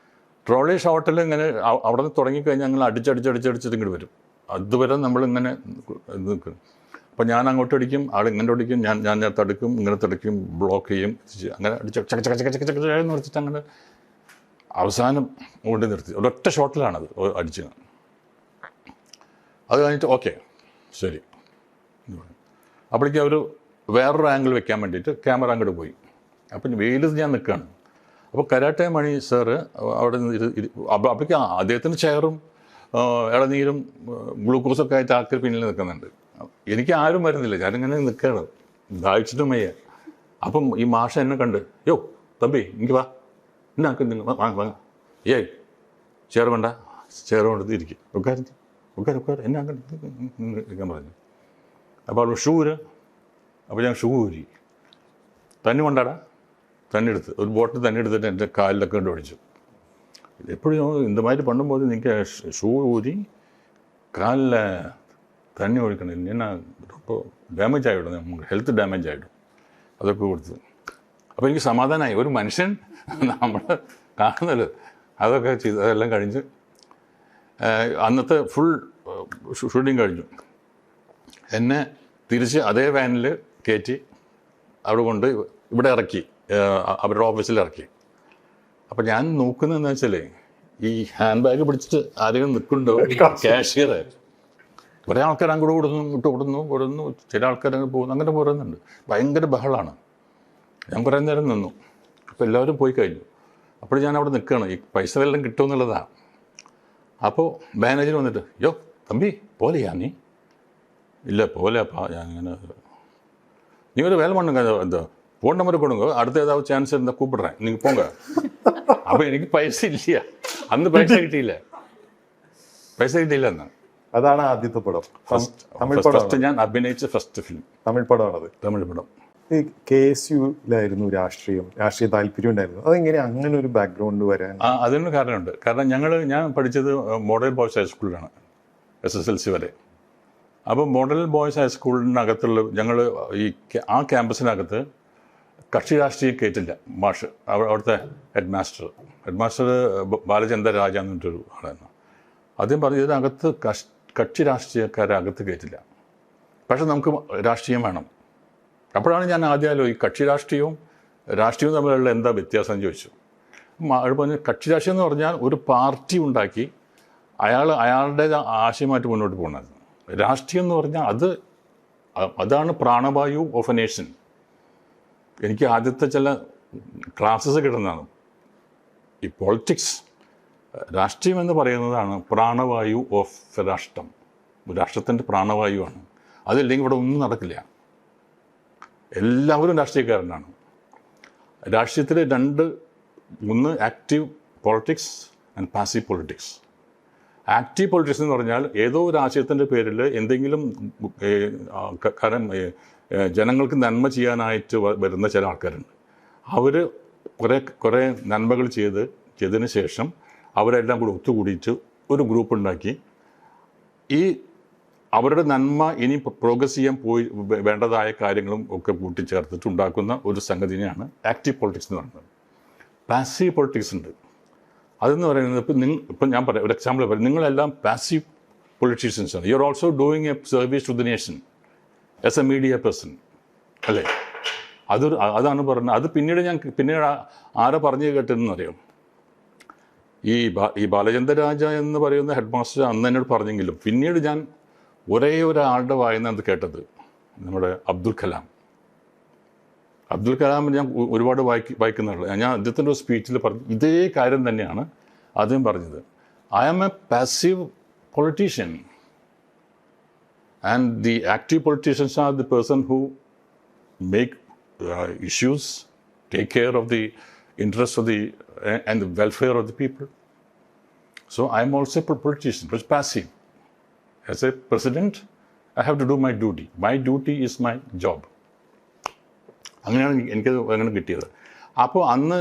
ട്രോളി ഷോട്ടിൽ ഇങ്ങനെ അവിടെ നിന്ന് തുടങ്ങിക്കഴിഞ്ഞാൽ ഞങ്ങൾ അടിച്ചടിച്ചടിച്ചടിച്ചിട്ട് ഇങ്ങോട്ട് വരും. അതുവരെ നമ്മളിങ്ങനെ നിൽക്കും. അപ്പോൾ ഞാൻ അങ്ങോട്ട് അടിക്കും, ആൾ ഇങ്ങനെ അടിക്കും, ഞാൻ തടുക്കും, ഇങ്ങനെ തടുക്കും, ബ്ലോക്ക് ചെയ്യും, അങ്ങനെ അടിച്ച് ചക്ക ചക്ക ചക്ക ചക്ക ചക്ക എന്ന് വെച്ചിട്ട് അങ്ങനെ അവസാനം കൊണ്ട് നിർത്തി. ഒരൊറ്റ ഷോട്ടിലാണത് അടിച്ചത്. അത് കഴിഞ്ഞിട്ട് ഓക്കെ ശരി. അപ്പോഴേക്കും അവർ വേറൊരു ആംഗിൾ വെക്കാൻ വേണ്ടിയിട്ട് ക്യാമറ അങ്ങോട്ട് പോയി. അപ്പം വെയിലത്ത് ഞാൻ നിൽക്കുകയാണ്. അപ്പോൾ കരാട്ടെ മണി സാറ് അവിടെ അപ്പോഴേക്കും അദ്ദേഹത്തിന് ചെയറും ഇളനീരും ഗ്ലൂക്കോസൊക്കെ ആയിട്ട് ആൾക്കാർ പിന്നിൽ നിൽക്കുന്നുണ്ട്. എനിക്ക് ആരും വരുന്നില്ല, ഞാനിങ്ങനെ നിൽക്കുകയാണ്, ദാഹിച്ചിട്ടും വയ്യ. അപ്പം ഈ മാഷ എന്നെ കണ്ട്, യോ തമ്പി ഇങ്ങ് വാ, എന്നാക്ക് നിങ്ങൾ വാങ്ങ ഏയ് ചെയർ വേണ്ട, ചെയർ കൊണ്ടത് ഇരിക്കും, ഉക്കാർ എന്നാ ഇരിക്കാൻ പറഞ്ഞു. അപ്പോൾ അവൾ ഷൂര്, അപ്പോൾ ഞാൻ ഷൂ ഊരി, തന്നെ കൊണ്ടാടാ, തന്നെ എടുത്ത് ഒരു ബോട്ടിൽ തന്നെ എടുത്തിട്ട് എൻ്റെ കാലിലൊക്കെ കൊണ്ട് ഒഴിച്ചു. എപ്പോഴും இந்த மாதிரி பண்ணும்போது நீங்கள் ஷூ ஊறி காலில் தண்ணி ஒழிக்கணும், இல்லைன்னா ரொம்ப ഡാമേജ് ആയിടും, നമുക്ക് ഹെൽത്ത് ഡാമേജ് ആയിടും. അതൊക്കെ കൊടുത്തു. അപ്പോൾ എനിക്ക് സമാധാനമായി, ഒരു മനുഷ്യൻ നമ്മൾ കാണുന്നല്ലോ. അതൊക്കെ ചെയ്ത് അതെല്ലാം കഴിഞ്ഞ് അന്നത്തെ ഫുൾ ഷൂട്ടിങ് കഴിഞ്ഞു. എന്നെ തിരിച്ച് അതേ വാനിൽ കയറ്റി അവിടെ കൊണ്ട് ഇവിടെ ഇറക്കി, അവരുടെ ഓഫീസിൽ ഇറക്കി. അപ്പം ഞാൻ നോക്കുന്നതെന്ന് വെച്ചാൽ ഈ ഹാൻഡ് ബാഗ് പിടിച്ചിട്ട് ആരെങ്കിലും നിൽക്കുന്നുണ്ടോ, ക്യാഷ്യർ. കുറേ ആൾക്കാർ അങ്ങോട്ട് ഓടുന്നു, ചില ആൾക്കാർ അങ്ങ് പോകുന്നു, അങ്ങനെ പറയുന്നുണ്ട്. ഭയങ്കര ബഹളമാണ്. ഞാൻ കുറേ നേരം നിന്നു. അപ്പോൾ എല്ലാവരും പോയി കഴിഞ്ഞു. അപ്പോൾ ഞാൻ അവിടെ നിൽക്കുകയാണ്, ഈ പൈസ വല്ലതും കിട്ടുമെന്നുള്ളതാണ്. അപ്പോൾ മാനേജർ വന്നിട്ട്, യോ തമ്പി പോലെയാ നീ? ഇല്ല പോലെപ്പാ, ഞാൻ അങ്ങനെ നീ ഒരു വേല பண்ணுங்க, എന്താ ഫോൺ നമ്പർ കൊടുങ്ങോ, അടുത്ത ഏതാവും ചാൻസ് இருந்தாൽ കൂപ്പിടുறேன், നിങ്ങൾ പോങ്ക. അപ്പോൾ എനിക്ക് പൈസ ഇല്ല, അന്ന് പൈസ കിട്ടിയില്ല അന്ന്. അതാണ് ആദ്യത്തെ പടം, ഫസ്റ്റ് ഞാൻ അഭിനയിച്ച ഫസ്റ്റ് ഫിലിം തമിഴ് പടമാണത്. തമിഴ് പടം. ഈ KSUലായിരുന്നു രാഷ്ട്രീയ താല്പര്യം ഉണ്ടായിരുന്നു. അതെങ്ങനെ അങ്ങനെ ഒരു ബാക്ക്ഗ്രൗണ്ട് വരാൻ? അതിനൊരു കാരണമുണ്ട്. കാരണം ഞാൻ പഠിച്ചത് മോഡൽ ബോയ്സ് ഹൈസ്കൂളിലാണ്, SSLC വരെ. അപ്പോൾ മോഡൽ ബോയ്സ് ഹൈസ്കൂളിനകത്തുള്ള ഞങ്ങൾ ആ ക്യാമ്പസിനകത്ത് കക്ഷി രാഷ്ട്രീയം കയറ്റില്ല. മാഷ് അവിടുത്തെ ഹെഡ് മാസ്റ്റർ ബാലചന്ദ്ര രാജ എന്നിട്ടൊരു ആളായിരുന്നു. അദ്ദേഹം പറഞ്ഞു, ഇതിനകത്ത് കക്ഷി രാഷ്ട്രീയക്കാരെ അകത്ത് കയറ്റില്ല, പക്ഷെ നമുക്ക് രാഷ്ട്രീയം വേണം. അപ്പോഴാണ് ഞാൻ ആദ്യമല്ലോ ഈ കക്ഷി രാഷ്ട്രീയവും തമ്മിലുള്ള എന്താ വ്യത്യാസം എന്ന് ചോദിച്ചു. പറഞ്ഞു, കക്ഷി രാഷ്ട്രീയം എന്ന് പറഞ്ഞാൽ ഒരു പാർട്ടി ഉണ്ടാക്കി അയാളുടെ ആശയമായിട്ട് മുന്നോട്ട് പോകുന്നത്. രാഷ്ട്രീയം എന്ന് പറഞ്ഞാൽ അതാണ് പ്രാണവായു ഓഫ് എ നേഷൻ. എനിക്ക് ആദ്യത്തെ ചില ക്ലാസ്സസ് കിട്ടുന്നതാണ്. ഈ പൊളിറ്റിക്സ്, രാഷ്ട്രീയം എന്ന് പറയുന്നതാണ് പ്രാണവായു ഓഫ് എ രാഷ്ട്രം. രാഷ്ട്രത്തിൻ്റെ പ്രാണവായുവാണ്. അതില്ലെങ്കിൽ ഇവിടെ ഒന്നും നടക്കില്ല. എല്ലാവരും രാഷ്ട്രീയക്കാരനാണ്. രാഷ്ട്രീയത്തിൽ ഒന്ന് active politics and passive politics. Active politics എന്ന് പറഞ്ഞാൽ ഏതോ ഒരു ആശയത്തിൻ്റെ പേരിൽ എന്തെങ്കിലും ജനങ്ങൾക്ക് നന്മ ചെയ്യാനായിട്ട് വരുന്ന ചില ആൾക്കാരുണ്ട്. അവർ കുറേ നന്മകൾ ചെയ്തതിന് ശേഷം അവരെല്ലാം കൂടി ഒത്തുകൂടിയിട്ട് ഒരു ഗ്രൂപ്പ് ഉണ്ടാക്കി ഈ അവരുടെ നന്മ ഇനി പ്രോഗ്രസ് ചെയ്യാൻ വേണ്ടതായ കാര്യങ്ങളും ഒക്കെ കൂട്ടിച്ചേർത്തിട്ട് ഉണ്ടാക്കുന്ന ഒരു സംഗതിനെയാണ് ആക്റ്റീവ് പൊളിറ്റിക്സ് എന്ന് പറയുന്നത്. പാസീവ് പൊളിറ്റിക്സ് ഉണ്ട്. അതെന്ന് പറയുന്നത് ഇപ്പം ഞാൻ പറയാം, ഒരു എക്സാമ്പിൾ പറയാം. നിങ്ങളെല്ലാം പാസീവ് പൊളിറ്റീഷ്യൻസ് ആണ്. You are also doing a service to the nation as a media person, അല്ലേ? അതാണ് പറഞ്ഞത്. അത് പിന്നീട് ആരാ പറഞ്ഞു കേട്ടതെന്ന് അറിയാം. ഈ ബാലചന്ദ്ര രാജ എന്ന് പറയുന്ന ഹെഡ് മാസ്റ്റർ അന്ന് എന്നോട് പറഞ്ഞെങ്കിലും പിന്നീട് ഞാൻ ഒരേ ഒരാളുടെ വായന അത് കേട്ടത് നമ്മുടെ അബ്ദുൽ കലാം. അബ്ദുൽ കലാം ഞാൻ ഒരുപാട് വായിക്കുന്നുള്ളൂ. ഞാൻ അദ്ദേഹത്തിൻ്റെ ഒരു സ്പീച്ചിൽ പറഞ്ഞു ഇതേ കാര്യം തന്നെയാണ് അദ്ദേഹം പറഞ്ഞത്. I am a passive politician and the active politicians are the person who make issues, take care of the interests of the and the welfare of the people. So I am also a politician, but passive. As a president, I have to do my duty. My duty is my job. അങ്ങനെയാണ് എനിക്കത് അങ്ങനെ കിട്ടിയത്. അപ്പോൾ അന്ന്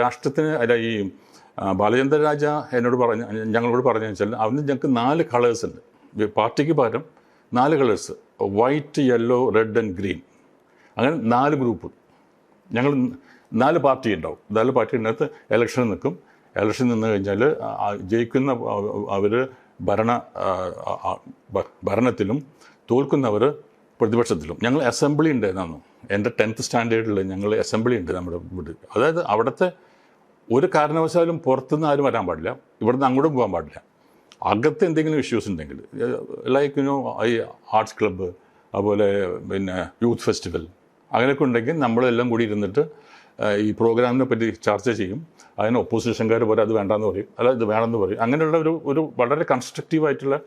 രാഷ്ട്രത്തിന് അല്ല ഈ ബാലചന്ദ്ര രാജ ഞങ്ങളോട് പറഞ്ഞു വെച്ചാൽ അന്ന് ഞങ്ങൾക്ക് 4 കളേഴ്സ് ഉണ്ട്. പാർട്ടിക്ക് പകരം 4 colours, white, yellow, red and green. അങ്ങനെ 4 ഗ്രൂപ്പ്. ഞങ്ങൾ 4 പാർട്ടി ഉണ്ടാവും. 4 പാർട്ടി ഉണ്ടാകത്ത് ഇലക്ഷൻ നിൽക്കും. ഇലക്ഷൻ നിന്ന് കഴിഞ്ഞാൽ ജയിക്കുന്ന അവർ ഭരണത്തിലും തോൽക്കുന്നവർ പ്രതിപക്ഷത്തിലും. ഞങ്ങൾ അസംബ്ലി ഉണ്ടായിരുന്നു. എൻ്റെ 10th സ്റ്റാൻഡേർഡിൽ ഞങ്ങൾ അസംബ്ലി ഉണ്ട് നമ്മുടെ വീട്ടിൽ. അതായത് അവിടുത്തെ ഒരു കാരണവശാലും പുറത്തുനിന്ന് ആരും വരാൻ പാടില്ല, ഇവിടുന്ന് അങ്ങോട്ടും പോകാൻ പാടില്ല. അകത്ത് എന്തെങ്കിലും ഇഷ്യൂസ് ഉണ്ടെങ്കിൽ ലൈക്ക് ഈ ആർട്സ് ക്ലബ്ബ്, അതുപോലെ പിന്നെ യൂത്ത് ഫെസ്റ്റിവൽ അങ്ങനെയൊക്കെ ഉണ്ടെങ്കിൽ നമ്മളെല്ലാം കൂടി ഇരുന്നിട്ട് ഈ പ്രോഗ്രാമിനെ പറ്റി ചർച്ച ചെയ്യും. അതിന് ഒപ്പോസിഷൻകാർ പോലെ അത് വേണ്ടാന്ന് പറയും, അല്ല ഇത് വേണമെന്ന് പറയും. അങ്ങനെയുള്ള ഒരു വളരെ കൺസ്ട്രക്റ്റീവായിട്ടുള്ള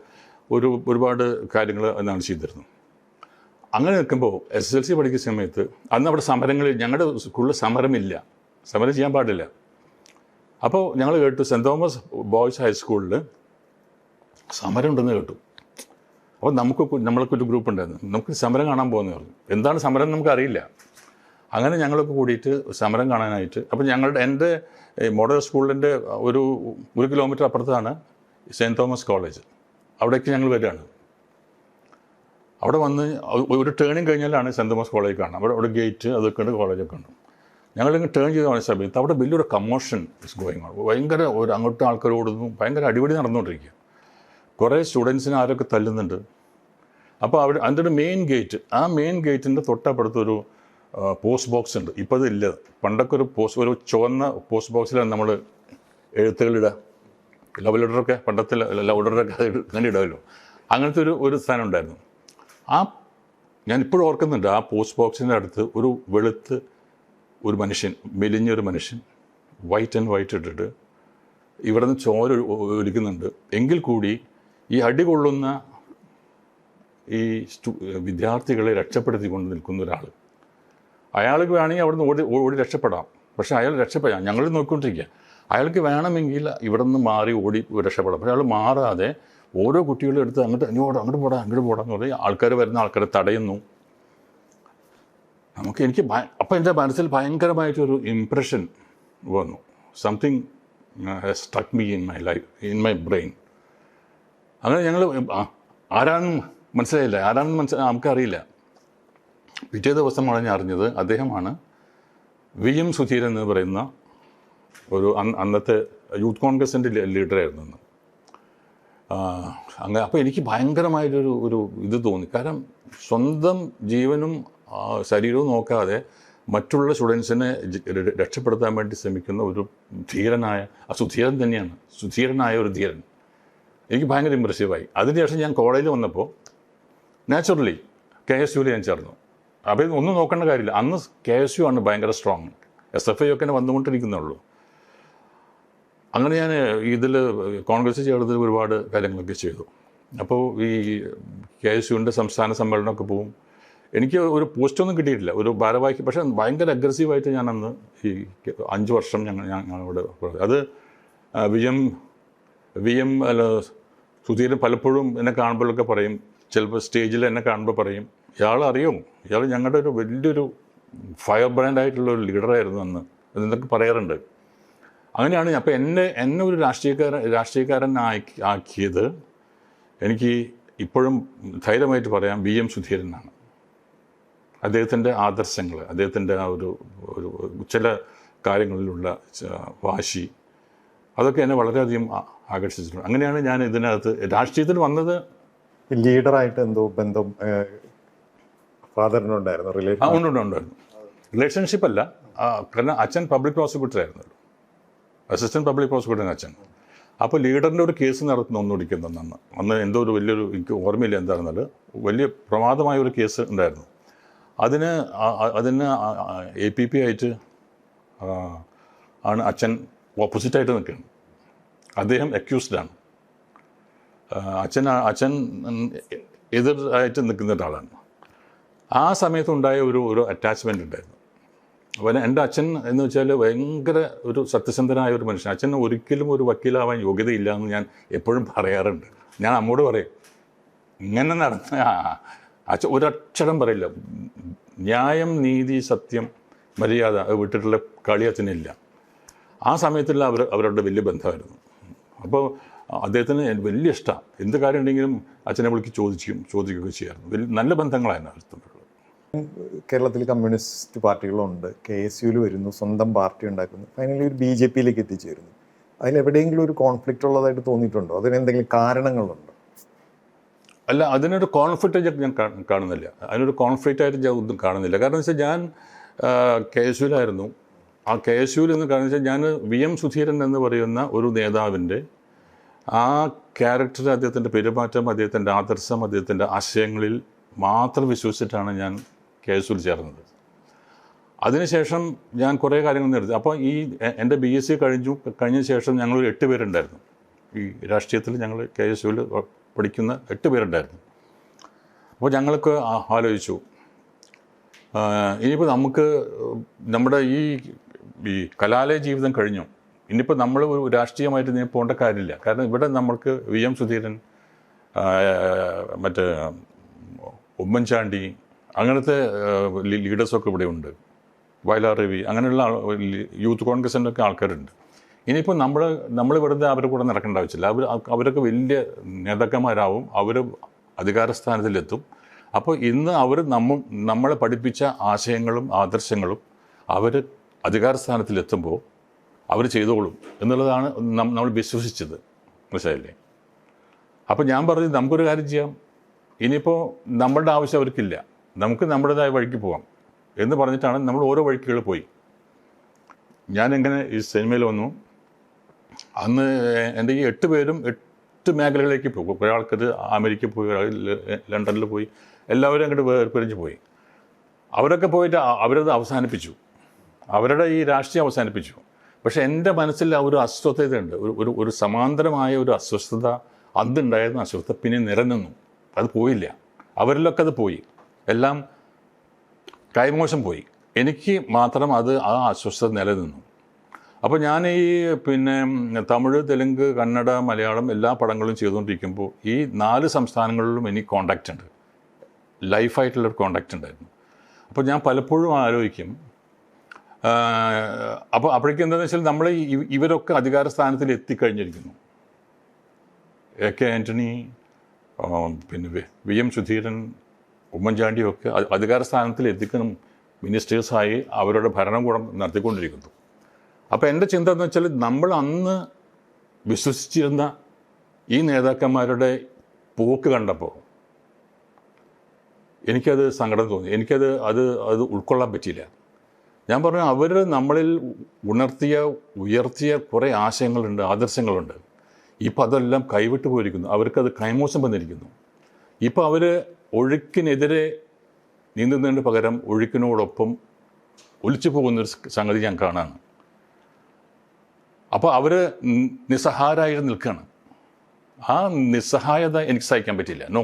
ഒരുപാട് കാര്യങ്ങൾ എന്നാണ് ചെയ്തിരുന്നത്. അങ്ങനെ നിൽക്കുമ്പോൾ SSLC പഠിക്കുന്ന സമയത്ത് അന്ന് അവിടെ സമരങ്ങളിൽ ഞങ്ങളുടെ സ്കൂളിൽ സമരമില്ല, സമരം ചെയ്യാൻ പാടില്ല. അപ്പോൾ ഞങ്ങൾ കേട്ടു സെൻറ്റ് തോമസ് ബോയ്സ് ഹൈസ്കൂളിൽ സമരം ഉണ്ടെന്ന് കേട്ടു. അപ്പോൾ നമ്മൾക്കൊരു ഗ്രൂപ്പ് ഉണ്ടായിരുന്നു, നമുക്ക് സമരം കാണാൻ പോകുന്നത് പറഞ്ഞു. എന്താണ് സമരം നമുക്കറിയില്ല. അങ്ങനെ ഞങ്ങളൊക്കെ കൂടിയിട്ട് സമരം കാണാനായിട്ട്. അപ്പോൾ എൻ്റെ മോഡൽ സ്കൂളിൻ്റെ ഒരു കിലോമീറ്റർ അപ്പുറത്താണ് സെൻറ്റ് തോമസ് കോളേജ്. അവിടേക്ക് ഞങ്ങൾ വരികയാണ്. അവിടെ വന്ന് ഒരു ടേണിങ് കഴിഞ്ഞാലാണ് സെൻറ്റ് തോമസ് കോളേജ് കാണുന്നത്. അവിടെ ഗേറ്റ് അതൊക്കെ ഉണ്ട്, കോളേജൊക്കെ ഉണ്ട്. ഞങ്ങളിങ്ങനെ ടേൺ ചെയ്ത് വന്ന സമയത്ത് അവിടെ വലിയൊരു കമ്മോഷൻ ഇസ് ഗോയിങ് ഓൺ. ഭയങ്കര അങ്ങോട്ട് ആൾക്കാർ ഓടുന്നു, ഭയങ്കര അടിപൊളി നടന്നുകൊണ്ടിരിക്കുക. കുറേ സ്റ്റുഡൻസിനെ ആരൊക്കെ തല്ലുന്നുണ്ട്. അപ്പോൾ അതിൻ്റെ ഒരു മെയിൻ ഗേറ്റ്, ആ മെയിൻ ഗേറ്റിൻ്റെ തൊട്ടപ്പുറത്തൊരു പോസ്റ്റ് ബോക്സ് ഉണ്ട്. ഇപ്പോൾ അതില്ല. പണ്ടൊക്കെ ഒരു ചുവന്ന പോസ്റ്റ് ബോക്സിലാണ് നമ്മൾ എഴുത്തുകളിടുക. ലവ് ലെറ്ററൊക്കെ പണ്ടത്തെ ലവ് ലെറ്ററൊക്കെ അങ്ങനെ ഇടുമല്ലോ. അങ്ങനത്തെ ഒരു സ്ഥാനം ഉണ്ടായിരുന്നു. ഞാനിപ്പോഴും ഓർക്കുന്നുണ്ട്, ആ പോസ്റ്റ് ബോക്സിൻ്റെ അടുത്ത് ഒരു വെളുത്ത് ഒരു മനുഷ്യൻ, മെലിഞ്ഞൊരു മനുഷ്യൻ, വൈറ്റ് ആൻഡ് വൈറ്റ് ഇട്ടിട്ട് ഇവിടെ നിന്ന് ചോര ഒലിക്കുന്നുണ്ട്. എങ്കിൽ കൂടി ഈ അടി കൊള്ളുന്ന ഈ വിദ്യാർത്ഥികളെ രക്ഷപ്പെടുത്തിക്കൊണ്ട് നിൽക്കുന്ന ഒരാൾ, അയാൾക്ക് വേണമെങ്കിൽ അവിടെ നിന്ന് ഓടി രക്ഷപ്പെടാം. പക്ഷേ അയാൾ രക്ഷപ്പെടാം, ഞങ്ങൾ നോക്കിക്കൊണ്ടിരിക്കുക. അയാൾക്ക് വേണമെങ്കിൽ ഇവിടെ നിന്ന് മാറി ഓടി രക്ഷപ്പെടാം. പക്ഷേ അയാൾ മാറാതെ ഓരോ കുട്ടികളും എടുത്ത് അങ്ങോട്ട് പോടാന്ന് പറഞ്ഞ് വരുന്ന ആൾക്കാരെ തടയുന്നു. എനിക്ക് അപ്പം എൻ്റെ മനസ്സിൽ ഭയങ്കരമായിട്ടൊരു ഇംപ്രഷൻ വന്നു. Something സ്ട്രക്ക് me in my life, in my brain. അങ്ങനെ ഞങ്ങൾ ആരാണെന്ന് മനസ്സിലായില്ല, നമുക്കറിയില്ല. പിറ്റേ ദിവസമാണ് ഞാൻ അറിഞ്ഞത് അദ്ദേഹമാണ് VM സുധീരൻ എന്ന് പറയുന്ന ഒരു അന്നത്തെ യൂത്ത് കോൺഗ്രസിൻ്റെ ലീഡറായിരുന്നു. അങ്ങനെ അപ്പോൾ എനിക്ക് ഭയങ്കരമായിട്ടൊരു ഇത് തോന്നി. കാരണം സ്വന്തം ജീവനും ശരീരവും നോക്കാതെ മറ്റുള്ള സ്റ്റുഡൻസിനെ രക്ഷപ്പെടുത്താൻ വേണ്ടി ശ്രമിക്കുന്ന ഒരു സുധീരൻ തന്നെയാണ്, സുധീരനായ ഒരു ധീരൻ. എനിക്ക് ഭയങ്കര ഇമ്പ്രസീവായി. അതിനുശേഷം ഞാൻ കോളേജിൽ വന്നപ്പോൾ നാച്ചുറലി KSUവിൽ ഞാൻ ചേർന്നു. അപ്പോൾ ഒന്നും നോക്കേണ്ട കാര്യമില്ല. അന്ന് KSU ആണ് ഭയങ്കര സ്ട്രോങ്. SFI ഒക്കെ വന്നുകൊണ്ടിരിക്കുന്നുള്ളൂ. അങ്ങനെ ഞാൻ ഇതിൽ കോൺഗ്രസ് ചേർന്നതിൽ ഒരുപാട് കാര്യങ്ങളൊക്കെ ചെയ്തു. അപ്പോൾ ഈ KSUവിൻ്റെ സംസ്ഥാന സമ്മേളനമൊക്കെ പോവും. എനിക്ക് ഒരു പോസ്റ്റൊന്നും കിട്ടിയിട്ടില്ല, ഒരു ഭാരവാഹിക്ക്. പക്ഷേ ഭയങ്കര അഗ്രസീവായിട്ട് ഞാൻ അന്ന് ഈ 5 വർഷം ഞങ്ങളോട് അത് VM സുധീരൻ പലപ്പോഴും എന്നെ കാണുമ്പോഴൊക്കെ പറയും, ചിലപ്പോൾ സ്റ്റേജിൽ എന്നെ കാണുമ്പോൾ പറയും, ഇയാൾ ഞങ്ങളുടെ ഒരു വലിയൊരു ഫയർ ബ്രാൻഡായിട്ടുള്ള ഒരു ലീഡറായിരുന്നു അന്ന് എന്നൊക്കെ പറയാറുണ്ട്. അങ്ങനെയാണ്. അപ്പോൾ എന്നെ ഒരു രാഷ്ട്രീയക്കാരൻ ആക്കിയത് എനിക്ക് ഇപ്പോഴും ധൈര്യമായിട്ട് പറയാം VM സുധീരനാണ്. അദ്ദേഹത്തിൻ്റെ ആദർശങ്ങൾ, അദ്ദേഹത്തിൻ്റെ ആ ഒരു ചില കാര്യങ്ങളിലുള്ള വാശി, അതൊക്കെ എന്നെ വളരെയധികം ആകർഷിച്ചിട്ടുണ്ട്. അങ്ങനെയാണ് ഞാൻ ഇതിനകത്ത് രാഷ്ട്രീയത്തിൽ വന്നത്. ലീഡറായിട്ട് എന്തോ ബന്ധം ഫാദറിനുണ്ടായിരുന്നു? ഉണ്ടായിരുന്നു. റിലേഷൻഷിപ്പ് അല്ല, കാരണം അച്ഛൻ പബ്ലിക് പ്രോസിക്യൂട്ടർ ആയിരുന്നല്ലോ, അസിസ്റ്റൻറ്റ് പബ്ലിക് പ്രോസിക്യൂട്ടർ അച്ഛൻ. അപ്പോൾ ലീഡറിൻ്റെ ഒരു കേസ് ഒന്നുകൂടിക്കുന്നതെന്ന് അന്ന് എന്തോ വലിയൊരു എനിക്ക് ഓർമ്മയില്ല എന്താണെന്നാൽ വലിയ പ്രമാദമായ ഒരു കേസ് ഉണ്ടായിരുന്നു. അതിന് APP ആയിട്ട് ആണ് അച്ഛൻ ഓപ്പോസിറ്റായിട്ട് നിൽക്കുന്നത്. അദ്ദേഹം അക്യൂസ്ഡാണ്. അച്ഛൻ എതിരായിട്ട് നിൽക്കുന്ന ഒരാളാണ്. ആ സമയത്തുണ്ടായ ഒരു അറ്റാച്ച്മെൻ്റ് ഉണ്ടായിരുന്നു. അപ്പോൾ എൻ്റെ അച്ഛൻ എന്ന് വെച്ചാൽ ഭയങ്കര ഒരു സത്യസന്ധനായ ഒരു മനുഷ്യൻ. അച്ഛന് ഒരിക്കലും ഒരു വക്കീലാവാൻ യോഗ്യതയില്ല എന്ന് ഞാൻ എപ്പോഴും പറയാറുണ്ട്. ഞാൻ അമ്മോട് പറയും, ഇങ്ങനെ നടന്ന അച്ഛൻ ഒരക്ഷരം പറയില്ല. ന്യായം, നീതി, സത്യം, മര്യാദ വിട്ടിട്ടുള്ള കളി അച്ഛനില്ല. ആ സമയത്തുള്ള അവരുടെ വലിയ ബന്ധമായിരുന്നു. അപ്പോൾ അദ്ദേഹത്തിന് വലിയ ഇഷ്ടമാണ്. എന്ത് കാര്യം ഉണ്ടെങ്കിലും അച്ഛനെ വിളിക്ക് ചോദിക്കുകയൊക്കെ ചെയ്യായിരുന്നു. വലിയ നല്ല ബന്ധങ്ങളായിരുന്നു അവർ തമ്മിലുള്ളത്. കേരളത്തിൽ കമ്മ്യൂണിസ്റ്റ് പാർട്ടികളുണ്ട്, KSUവിൽ വരുന്നു, സ്വന്തം പാർട്ടി ഉണ്ടാക്കുന്നു, ഫൈനലി ഒരു BJPയിലേക്ക് എത്തിച്ചേരുന്നു. അതിലെവിടെയെങ്കിലും ഒരു കോൺഫ്ലിക്റ്റ് ഉള്ളതായിട്ട് തോന്നിയിട്ടുണ്ടോ? അതിനെന്തെങ്കിലും കാരണങ്ങളുണ്ടോ? അല്ല, അതിനൊരു കോൺഫ്ലിക്റ്റ് ഞാൻ കാണുന്നില്ല. അതിനൊരു കോൺഫ്ലിക്റ്റ് ആയിട്ട് ഞാൻ ഒന്നും കാണുന്നില്ല. കാരണം വെച്ചാൽ ഞാൻ KSUവിലായിരുന്നു. ആ KSUവിൽ എന്ന് കാരണം വെച്ചാൽ ഞാൻ VM സുധീരൻ എന്ന് പറയുന്ന ഒരു നേതാവിൻ്റെ ആ ക്യാരക്ടർ, അദ്ദേഹത്തിൻ്റെ പെരുമാറ്റം, അദ്ദേഹത്തിൻ്റെ ആദർശം, അദ്ദേഹത്തിൻ്റെ ആശയങ്ങളിൽ മാത്രം വിശ്വസിച്ചിട്ടാണ് ഞാൻ KSUവിൽ ചേർന്നത്. അതിനുശേഷം ഞാൻ കുറേ കാര്യങ്ങൾ നിർത്തി. അപ്പോൾ എൻ്റെ BSc കഴിഞ്ഞ ശേഷം ഞങ്ങളൊരു 8 പേരുണ്ടായിരുന്നു. ഈ രാഷ്ട്രീയത്തിൽ ഞങ്ങൾ KSUവിൽ പഠിക്കുന്ന 8 പേരുണ്ടായിരുന്നു. അപ്പോൾ ഞങ്ങൾക്ക് ആലോചിച്ചു, ഇനിയിപ്പോൾ നമുക്ക് നമ്മുടെ ഈ കലാലയ ജീവിതം കഴിഞ്ഞു, ഇനിയിപ്പോൾ നമ്മൾ ഒരു രാഷ്ട്രീയമായിട്ട് ഇനി പോകേണ്ട കാര്യമില്ല. കാരണം ഇവിടെ നമ്മൾക്ക് VM സുധീരൻ, മറ്റേ ഉമ്മൻചാണ്ടി, അങ്ങനത്തെ ലീഡേഴ്സൊക്കെ ഇവിടെ ഉണ്ട്, വയലാർ രവി, അങ്ങനെയുള്ള യൂത്ത് കോൺഗ്രസിൻ്റെ ഒക്കെ ആൾക്കാരുണ്ട്. ഇനിയിപ്പോൾ നമ്മൾ വെറുതെ അവരുടെ കൂടെ നടക്കേണ്ട ആവശ്യമില്ല. അവരൊക്കെ വലിയ നേതാക്കന്മാരാവും, അവർ അധികാരസ്ഥാനത്തിലെത്തും. അപ്പോൾ ഇന്ന് അവർ നമ്മളെ പഠിപ്പിച്ച ആശയങ്ങളും ആദർശങ്ങളും അവർ അധികാരസ്ഥാനത്തിലെത്തുമ്പോൾ അവർ ചെയ്തോളും എന്നുള്ളതാണ് നമ്മൾ വിശ്വസിച്ചത്. മനസ്സിലായില്ലേ? അപ്പോൾ ഞാൻ പറഞ്ഞു, നമുക്കൊരു കാര്യം ചെയ്യാം, ഇനിയിപ്പോൾ നമ്മളുടെ ആവശ്യം അവർക്കില്ല, നമുക്ക് നമ്മുടേതായ വഴിക്ക് പോകാം എന്ന് പറഞ്ഞിട്ടാണ് നമ്മൾ ഓരോ വഴിക്കുകൾ പോയി. ഞാനെങ്ങനെ ഈ സിനിമയിൽ വന്നു, അന്ന് എൻ്റെ ഈ 8 പേരും 8 മേഖലകളിലേക്ക് പോകും. ഒരാൾക്കത് അമേരിക്കയിൽ പോയി, ലണ്ടനിൽ പോയി, എല്ലാവരും അങ്ങോട്ട് വേർപിരിഞ്ഞ് പോയി. അവരൊക്കെ പോയിട്ട് അവരത് അവസാനിപ്പിച്ചു, അവരുടെ ഈ രാഷ്ട്രീയം അവസാനിപ്പിച്ചു. പക്ഷേ എൻ്റെ മനസ്സിൽ ഒരു അസ്വസ്ഥതയുണ്ട്, ഒരു സമാന്തരമായ ഒരു അസ്വസ്ഥത. അന്നുണ്ടായിരുന്ന അസ്വസ്ഥത പിന്നെ നിലനിന്നു, അത് പോയില്ല. അവരിലൊക്കെ അത് പോയി, എല്ലാം കൈമോശം പോയി. എനിക്ക് മാത്രം ആ അസ്വസ്ഥത നിലനിന്നു. അപ്പോൾ ഞാൻ പിന്നെ തമിഴ്, തെലുങ്ക്, കന്നഡ, മലയാളം എല്ലാ പടങ്ങളും ചെയ്തുകൊണ്ടിരിക്കുമ്പോൾ ഈ 4 സംസ്ഥാനങ്ങളിലും എനിക്ക് കോണ്ടാക്റ്റ് ഉണ്ട്, ലൈഫായിട്ടുള്ളൊരു കോണ്ടാക്റ്റ് ഉണ്ടായിരുന്നു. അപ്പോൾ ഞാൻ പലപ്പോഴും ആലോചിക്കും, അപ്പോൾ അപ്പോഴേക്കും എന്താണെന്ന് വെച്ചാൽ നമ്മൾ ഇവരൊക്കെ അധികാര സ്ഥാനത്തിൽ എത്തിക്കഴിഞ്ഞിരിക്കുന്നു. AK ആൻ്റണി, പിന്നെ VM സുധീരൻ, ഉമ്മൻചാണ്ടിയൊക്കെ അധികാര സ്ഥാനത്തിൽ എത്തിക്കണം, മിനിസ്റ്റേഴ്സായി അവരുടെ ഭരണകൂടം നടത്തിക്കൊണ്ടിരിക്കുന്നു. അപ്പോൾ എൻ്റെ ചിന്ത എന്ന് വെച്ചാൽ, നമ്മൾ അന്ന് വിശ്വസിച്ചിരുന്ന ഈ നേതാക്കന്മാരുടെ പോക്ക് കണ്ടപ്പോൾ എനിക്കത് സങ്കടം തോന്നി. അത് ഉൾക്കൊള്ളാൻ പറ്റിയില്ല. ഞാൻ പറഞ്ഞു, അവർ നമ്മളിൽ ഉയർത്തിയ കുറേ ആശയങ്ങളുണ്ട്, ആദർശങ്ങളുണ്ട്. ഇപ്പോൾ അതെല്ലാം കൈവിട്ട് പോയിരിക്കുന്നു, അവർക്കത് കൈമോശം വന്നിരിക്കുന്നു. ഇപ്പോൾ അവർ ഒഴുക്കിനെതിരെ നീന്തുന്നതിന് പകരം ഒഴുക്കിനോടൊപ്പം ഒലിച്ചു പോകുന്നൊരു സംഗതി ഞാൻ കാണാണ്. അപ്പോൾ അവർ നിസ്സഹായരായിട്ട് നിൽക്കുകയാണ്. ആ നിസ്സഹായത എനിക്ക് സഹിക്കാൻ പറ്റില്ല. നോ,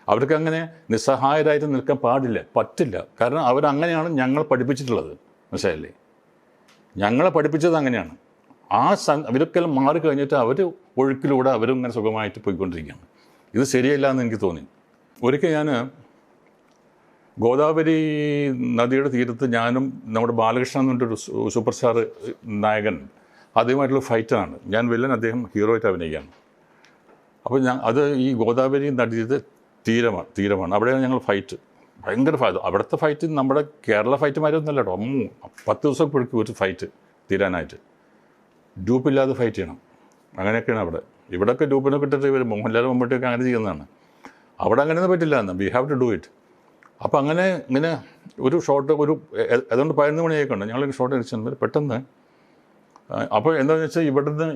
അവർക്ക് അങ്ങനെ നിസ്സഹായരായിട്ട് നിൽക്കാൻ പറ്റില്ല. കാരണം അവരങ്ങനെയാണ് ഞങ്ങൾ പഠിപ്പിച്ചിട്ടുള്ളത്. മനസ്സിലായില്ലേ? ഞങ്ങളെ പഠിപ്പിച്ചത് അങ്ങനെയാണ്. അവരൊക്കെല്ലാം മാറിക്കഴിഞ്ഞിട്ട് അവർ ഒഴുക്കിലൂടെ അവരും ഇങ്ങനെ സുഖമായിട്ട് പോയിക്കൊണ്ടിരിക്കുകയാണ്. ഇത് ശരിയല്ല എന്ന് എനിക്ക് തോന്നി. ഒരിക്കൽ ഞാൻ ഗോദാവരി നദിയുടെ തീരത്ത് ഞാനും നമ്മുടെ ബാലകൃഷ്ണൻ എന്ന് പറഞ്ഞൊരു സൂപ്പർ സ്റ്റാർ നായകൻ, അദ്ദേഹമായിട്ടുള്ള ഫൈറ്റാണ്. ഞാൻ വില്ലൻ, അദ്ദേഹം ഹീറോ ആയിട്ട് അഭിനയിക്കുകയാണ്. അപ്പോൾ അത് ഈ ഗോദാവരി നദിയുടെ തീരമാണ്. അവിടെയാണ് ഞങ്ങൾ ഫൈറ്റ്, ഭയങ്കര ഫൈറ്റ്. അവിടുത്തെ ഫൈറ്റ് നമ്മുടെ കേരള ഫൈറ്റുമാരൊന്നുമല്ല കേട്ടോ. 10 ദിവസം പിടിക്കും ഒരു ഫൈറ്റ് തീരാനായിട്ട്. ഡ്യൂപ്പില്ലാതെ ഫൈറ്റ് ചെയ്യണം, അങ്ങനെയൊക്കെയാണ് അവിടെ. ഇവിടെയൊക്കെ ഡ്യൂപ്പിനൊക്കെ ഇട്ടിട്ട് ഇവർ മോഹൻലാൽ മമ്മൂട്ടിയൊക്കെ അങ്ങനെ ചെയ്യുന്നതാണ്. അവിടെ അങ്ങനെയൊന്നും പറ്റില്ല എന്ന്, we have to do it. അപ്പോൾ ഇങ്ങനെ ഒരു ഷോട്ട് അതുകൊണ്ട് 11 മണിയൊക്കെയുണ്ട് ഞങ്ങൾ ഷോട്ട് അടിച്ചത് പെട്ടെന്ന്. അപ്പോൾ എന്താണെന്ന് വെച്ചാൽ ഇവിടുന്ന്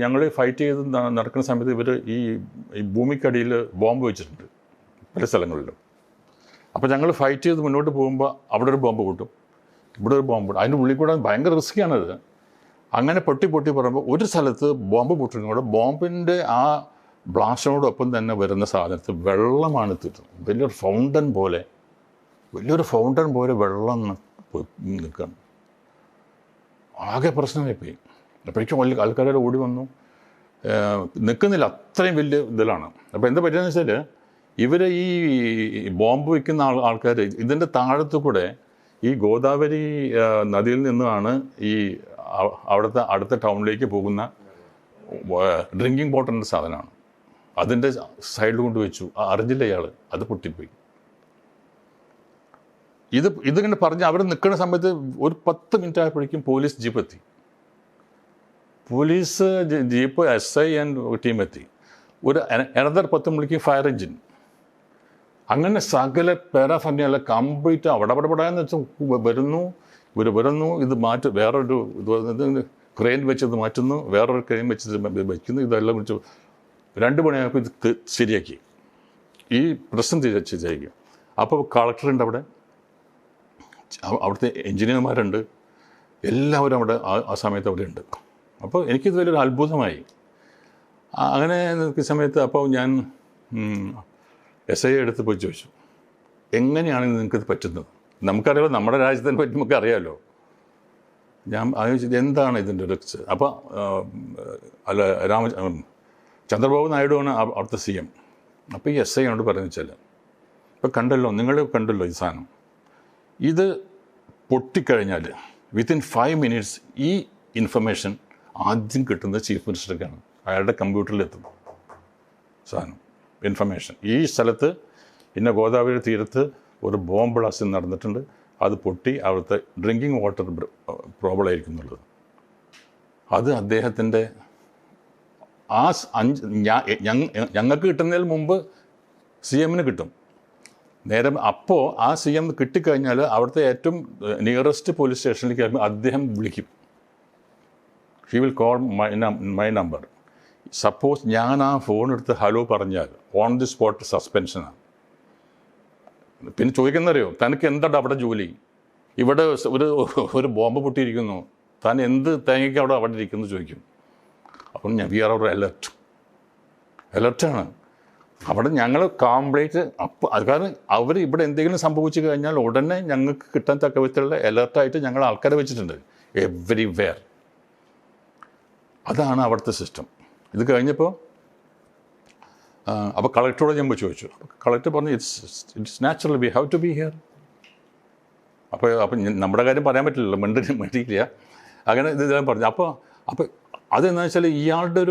ഞങ്ങൾ ഫൈറ്റ് ചെയ്ത് നടക്കുന്ന സമയത്ത് ഇവർ ഈ ഭൂമിക്കടിയിൽ ബോംബ് വെച്ചിട്ടുണ്ട് പല സ്ഥലങ്ങളിലും. അപ്പോൾ ഞങ്ങൾ ഫൈറ്റ് ചെയ്ത് മുന്നോട്ട് പോകുമ്പോൾ അവിടെ ഒരു ബോംബ് പൊട്ടും, ഇവിടെ ഒരു ബോംബ് പൊട്ടും. അതിൻ്റെ ഉള്ളിൽ കൂടെ ഭയങ്കര റിസ്ക്കിയാണത്. അങ്ങനെ പൊട്ടി പറയുമ്പോൾ ഒരു സ്ഥലത്ത് ബോംബ് പൊട്ടുന്നതോടെ ബോംബിൻ്റെ ആ ബ്ലാസ്റ്റിനോടൊപ്പം തന്നെ വരുന്ന സാധനത്ത് വെള്ളമാണ് തീർന്നത്. വലിയൊരു ഫൗണ്ടൻ പോലെ വെള്ളം നിൽക്കണം. ആകെ പ്രശ്നമായിപ്പോയി. അപ്പോഴേക്കും വലിയ ആൾക്കാരെ ഓടി വന്നു, നിൽക്കുന്നില്ല, അത്രയും വലിയ ഇതിലാണ്. അപ്പോൾ എന്താ പറ്റുകയെന്ന് വെച്ചാൽ ഇവർ ഈ ബോംബ് വയ്ക്കുന്ന ആൾക്കാർ ഇതിൻ്റെ താഴത്തു കൂടെ ഈ ഗോദാവരി നദിയിൽ നിന്നാണ് ഈ അവിടുത്തെ അടുത്ത ടൗണിലേക്ക് പോകുന്ന ഡ്രിങ്കിങ് വാട്ടറിൻ്റെ സാധനമാണ്. അതിൻ്റെ സൈഡിൽ കൊണ്ട് വെച്ചു, അറിഞ്ഞില്ല ഇയാൾ, അത് പൊട്ടിപ്പോയി. ഇതിങ്ങനെ പറഞ്ഞ് അവർ നിൽക്കുന്ന സമയത്ത് ഒരു 10 മിനിറ്റ് ആയപ്പോഴേക്കും പോലീസ് ജീപ്പ് എത്തി. Police jeep SI and team എത്തി. ഒരു അനദർ 10 മണിക്ക് ഫയർ എഞ്ചിൻ. അങ്ങനെ സകല പാരാഫർണിയല്ല കംപ്ലീറ്റ് അവിടെ വെച്ചാൽ വരുന്നു, ഇത് വേറൊരു ക്രെയിൻ വെച്ച് ഇത് മാറ്റുന്നു, വേറൊരു ക്രെയിൻ വെച്ച് വയ്ക്കുന്നു, ഇതെല്ലാം വെച്ച് 2 മണിയായപ്പോൾ ഇത് ശരിയാക്കി. ഈ പ്രശ്നം ശരിയാക്കി. അപ്പോൾ കളക്ടറുണ്ട് അവിടെ, അവിടുത്തെ എൻജിനീയർമാരുണ്ട്, എല്ലാവരും അവിടെ ആ സമയത്ത് അവിടെ ഉണ്ട്. അപ്പോൾ എനിക്കിത് വലിയൊരു അത്ഭുതമായി. അങ്ങനെ നിൽക്കുന്ന സമയത്ത് അപ്പോൾ ഞാൻ SI എടുത്ത് പോയി ചോദിച്ചു, എങ്ങനെയാണ് നിങ്ങൾക്കിത് പറ്റുന്നത്? നമുക്കറിയാമല്ലോ, നമ്മുടെ രാജ്യത്തിനെ പറ്റി നമുക്ക് അറിയാമല്ലോ. ഞാൻ ആലോചിച്ചത് എന്താണ് ഇതിൻ്റെ റിസ്ക്. അപ്പോൾ ചന്ദ്രബാബു നായിഡുവാണ് അവിടുത്തെ CM. അപ്പോൾ ഈ SI യോട് പറഞ്ഞു വെച്ചാൽ, ഇപ്പോൾ നിങ്ങൾ കണ്ടല്ലോ ഈ സാധനം, ഇത് പൊട്ടിക്കഴിഞ്ഞാൽ വിത്തിൻ 5 മിനിറ്റ്സ് ഈ ഇൻഫർമേഷൻ ആദ്യം കിട്ടുന്നത് ചീഫ് മിനിസ്റ്റർക്കാണ്. അയാളുടെ കമ്പ്യൂട്ടറിലെത്തും സാധനം, ഇൻഫർമേഷൻ. ഈ സ്ഥലത്ത് ഇന്ന ഗോദാവരി തീരത്ത് ഒരു ബോംബ് ബ്ലാസ്റ്റ് നടന്നിട്ടുണ്ട്, അത് പൊട്ടി അവിടുത്തെ ഡ്രിങ്കിങ് വാട്ടർ പ്രോബ്ലം ആയിരിക്കും എന്നുള്ളത്. അത് അദ്ദേഹത്തിൻ്റെ ഞങ്ങൾക്ക് കിട്ടുന്നതിന് മുമ്പ് CMന് കിട്ടും. നേരെ അപ്പോൾ ആ CM കിട്ടിക്കഴിഞ്ഞാൽ അവിടുത്തെ ഏറ്റവും നിയറസ്റ്റ് പോലീസ് സ്റ്റേഷനിലേക്ക് അദ്ദേഹം വിളിക്കും. He will call my number. Suppose ഞാൻ ആ ഫോൺ എടുത്ത് ഹലോ പറഞ്ഞാൽ ഓൺ ദി സ്പോട്ട് സസ്പെൻഷനാണ്. പിന്നെ ചോദിക്കുന്നറിയോ, തനിക്ക് എന്താണ് അവിടെ ജോലി? ഇവിടെ ഒരു ബോംബ് പൊട്ടിയിരിക്കുന്നു, താൻ എന്ത് തേങ്ങയ്ക്ക് അവിടെ ഇരിക്കുന്നു ചോദിക്കും. അപ്പം വി ആർ അവർ അലർട്ടാണ് അവിടെ. ഞങ്ങൾ കംപ്ലീറ്റ് അപ്പോൾ അത് കാരണം അവർ ഇവിടെ എന്തെങ്കിലും സംഭവിച്ചു കഴിഞ്ഞാൽ ഉടനെ ഞങ്ങൾക്ക് കിട്ടാൻ തക്ക വിധത്തിലുള്ള അലർട്ടായിട്ട് ഞങ്ങൾ ആൾക്കാരെ വെച്ചിട്ടുണ്ട് എവരിവെയർ. അതാണ് അവിടുത്തെ സിസ്റ്റം. ഇത് കഴിഞ്ഞപ്പോൾ അപ്പോൾ കളക്ടറോട് ഞാൻ പോയി ചോദിച്ചു. അപ്പോൾ കളക്ടർ പറഞ്ഞു, it's natural, we have to be here. അപ്പോൾ നമ്മുടെ കാര്യം പറയാൻ പറ്റില്ലല്ലോ, മിണ്ടിയില്ല. അങ്ങനെ ഇതെല്ലാം പറഞ്ഞു. അപ്പോൾ അതെന്താ വെച്ചാൽ ഇയാളുടെ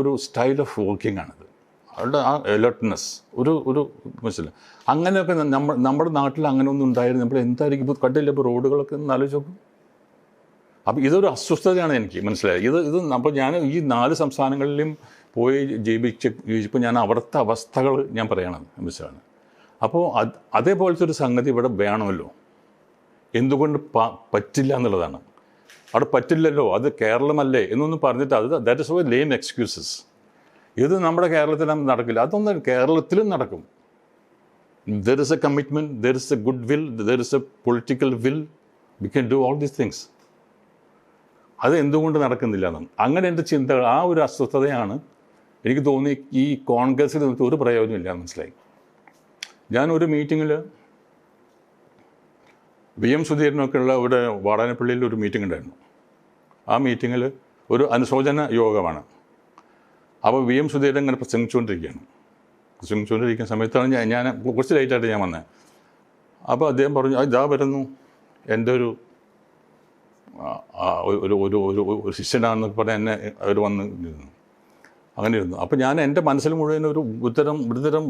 ഒരു സ്റ്റൈൽ ഓഫ് വർക്കിംഗ് ആണിത്. അവരുടെ ആ അലർട്ട്നെസ് ഒരു മനസ്സിലായി. അങ്ങനെയൊക്കെ നമ്മുടെ നാട്ടിൽ അങ്ങനെ ഒന്നും ഉണ്ടായിരുന്നു. നമ്മൾ എന്തായിരിക്കും ഇപ്പോൾ കണ്ടില്ല, ഇപ്പോൾ റോഡുകളൊക്കെ ഒന്ന് ആലോചിച്ച് നോക്കും. അപ്പോൾ ഇതൊരു അസ്വസ്ഥതയാണ് എനിക്ക് മനസ്സിലായത്. ഇത് അപ്പോൾ ഞാൻ ഈ 4 സംസ്ഥാനങ്ങളിലും പോയി ജീവിച്ചപ്പോൾ ഞാൻ അവിടുത്തെ അവസ്ഥകൾ ഞാൻ പറയണം മനസ്സിലാണ്. അപ്പോൾ അതേപോലത്തെ ഒരു സംഗതി ഇവിടെ വേണമല്ലോ. എന്തുകൊണ്ട് പറ്റില്ല എന്നുള്ളതാണ്. അവിടെ പറ്റില്ലല്ലോ, അത് കേരളമല്ലേ എന്നൊന്നും പറഞ്ഞിട്ട് that is why lame excuses. ഇത് നമ്മുടെ കേരളത്തിലും നടക്കില്ല, അതൊന്നും കേരളത്തിലും നടക്കും. There is a commitment, there is a good will, there is a political will, we can do all these things. അത് എന്തുകൊണ്ട് നടക്കുന്നില്ല എന്നാണ്. അങ്ങനെ എൻ്റെ ചിന്ത, ആ ഒരു അസ്വസ്ഥതയാണ് എനിക്ക് തോന്നി. ഈ കോൺഗ്രസ്സിൽ നിന്നിട്ട് ഒരു പ്രയോജനമില്ല മനസ്സിലായി. ഞാനൊരു മീറ്റിങ്ങിൽ VM സുധീരനൊക്കെ ഉള്ള ഇവിടെ വാടാനപ്പള്ളിയിൽ ഒരു മീറ്റിംഗ് ഉണ്ടായിരുന്നു. ആ മീറ്റിങ്ങിൽ ഒരു അനുശോചന യോഗമാണ്. അപ്പോൾ VM സുധീരൻ ഇങ്ങനെ പ്രസംഗിച്ചുകൊണ്ടിരിക്കുന്ന സമയത്താണ് ഞാൻ കുറച്ച് ലേറ്റായിട്ട് ഞാൻ വന്നത്. അപ്പോൾ അദ്ദേഹം പറഞ്ഞു, ഇതാ വരുന്നു എൻ്റെ ഒരു ശിഷ്യനാണെന്നൊക്കെ പറഞ്ഞ് എന്നെ അവർ വന്ന് ഇരുന്നു. അങ്ങനെ ഇരുന്നു. അപ്പോൾ ഞാൻ എൻ്റെ മനസ്സിൽ മുഴുവൻ ഒരു ഒരുതരം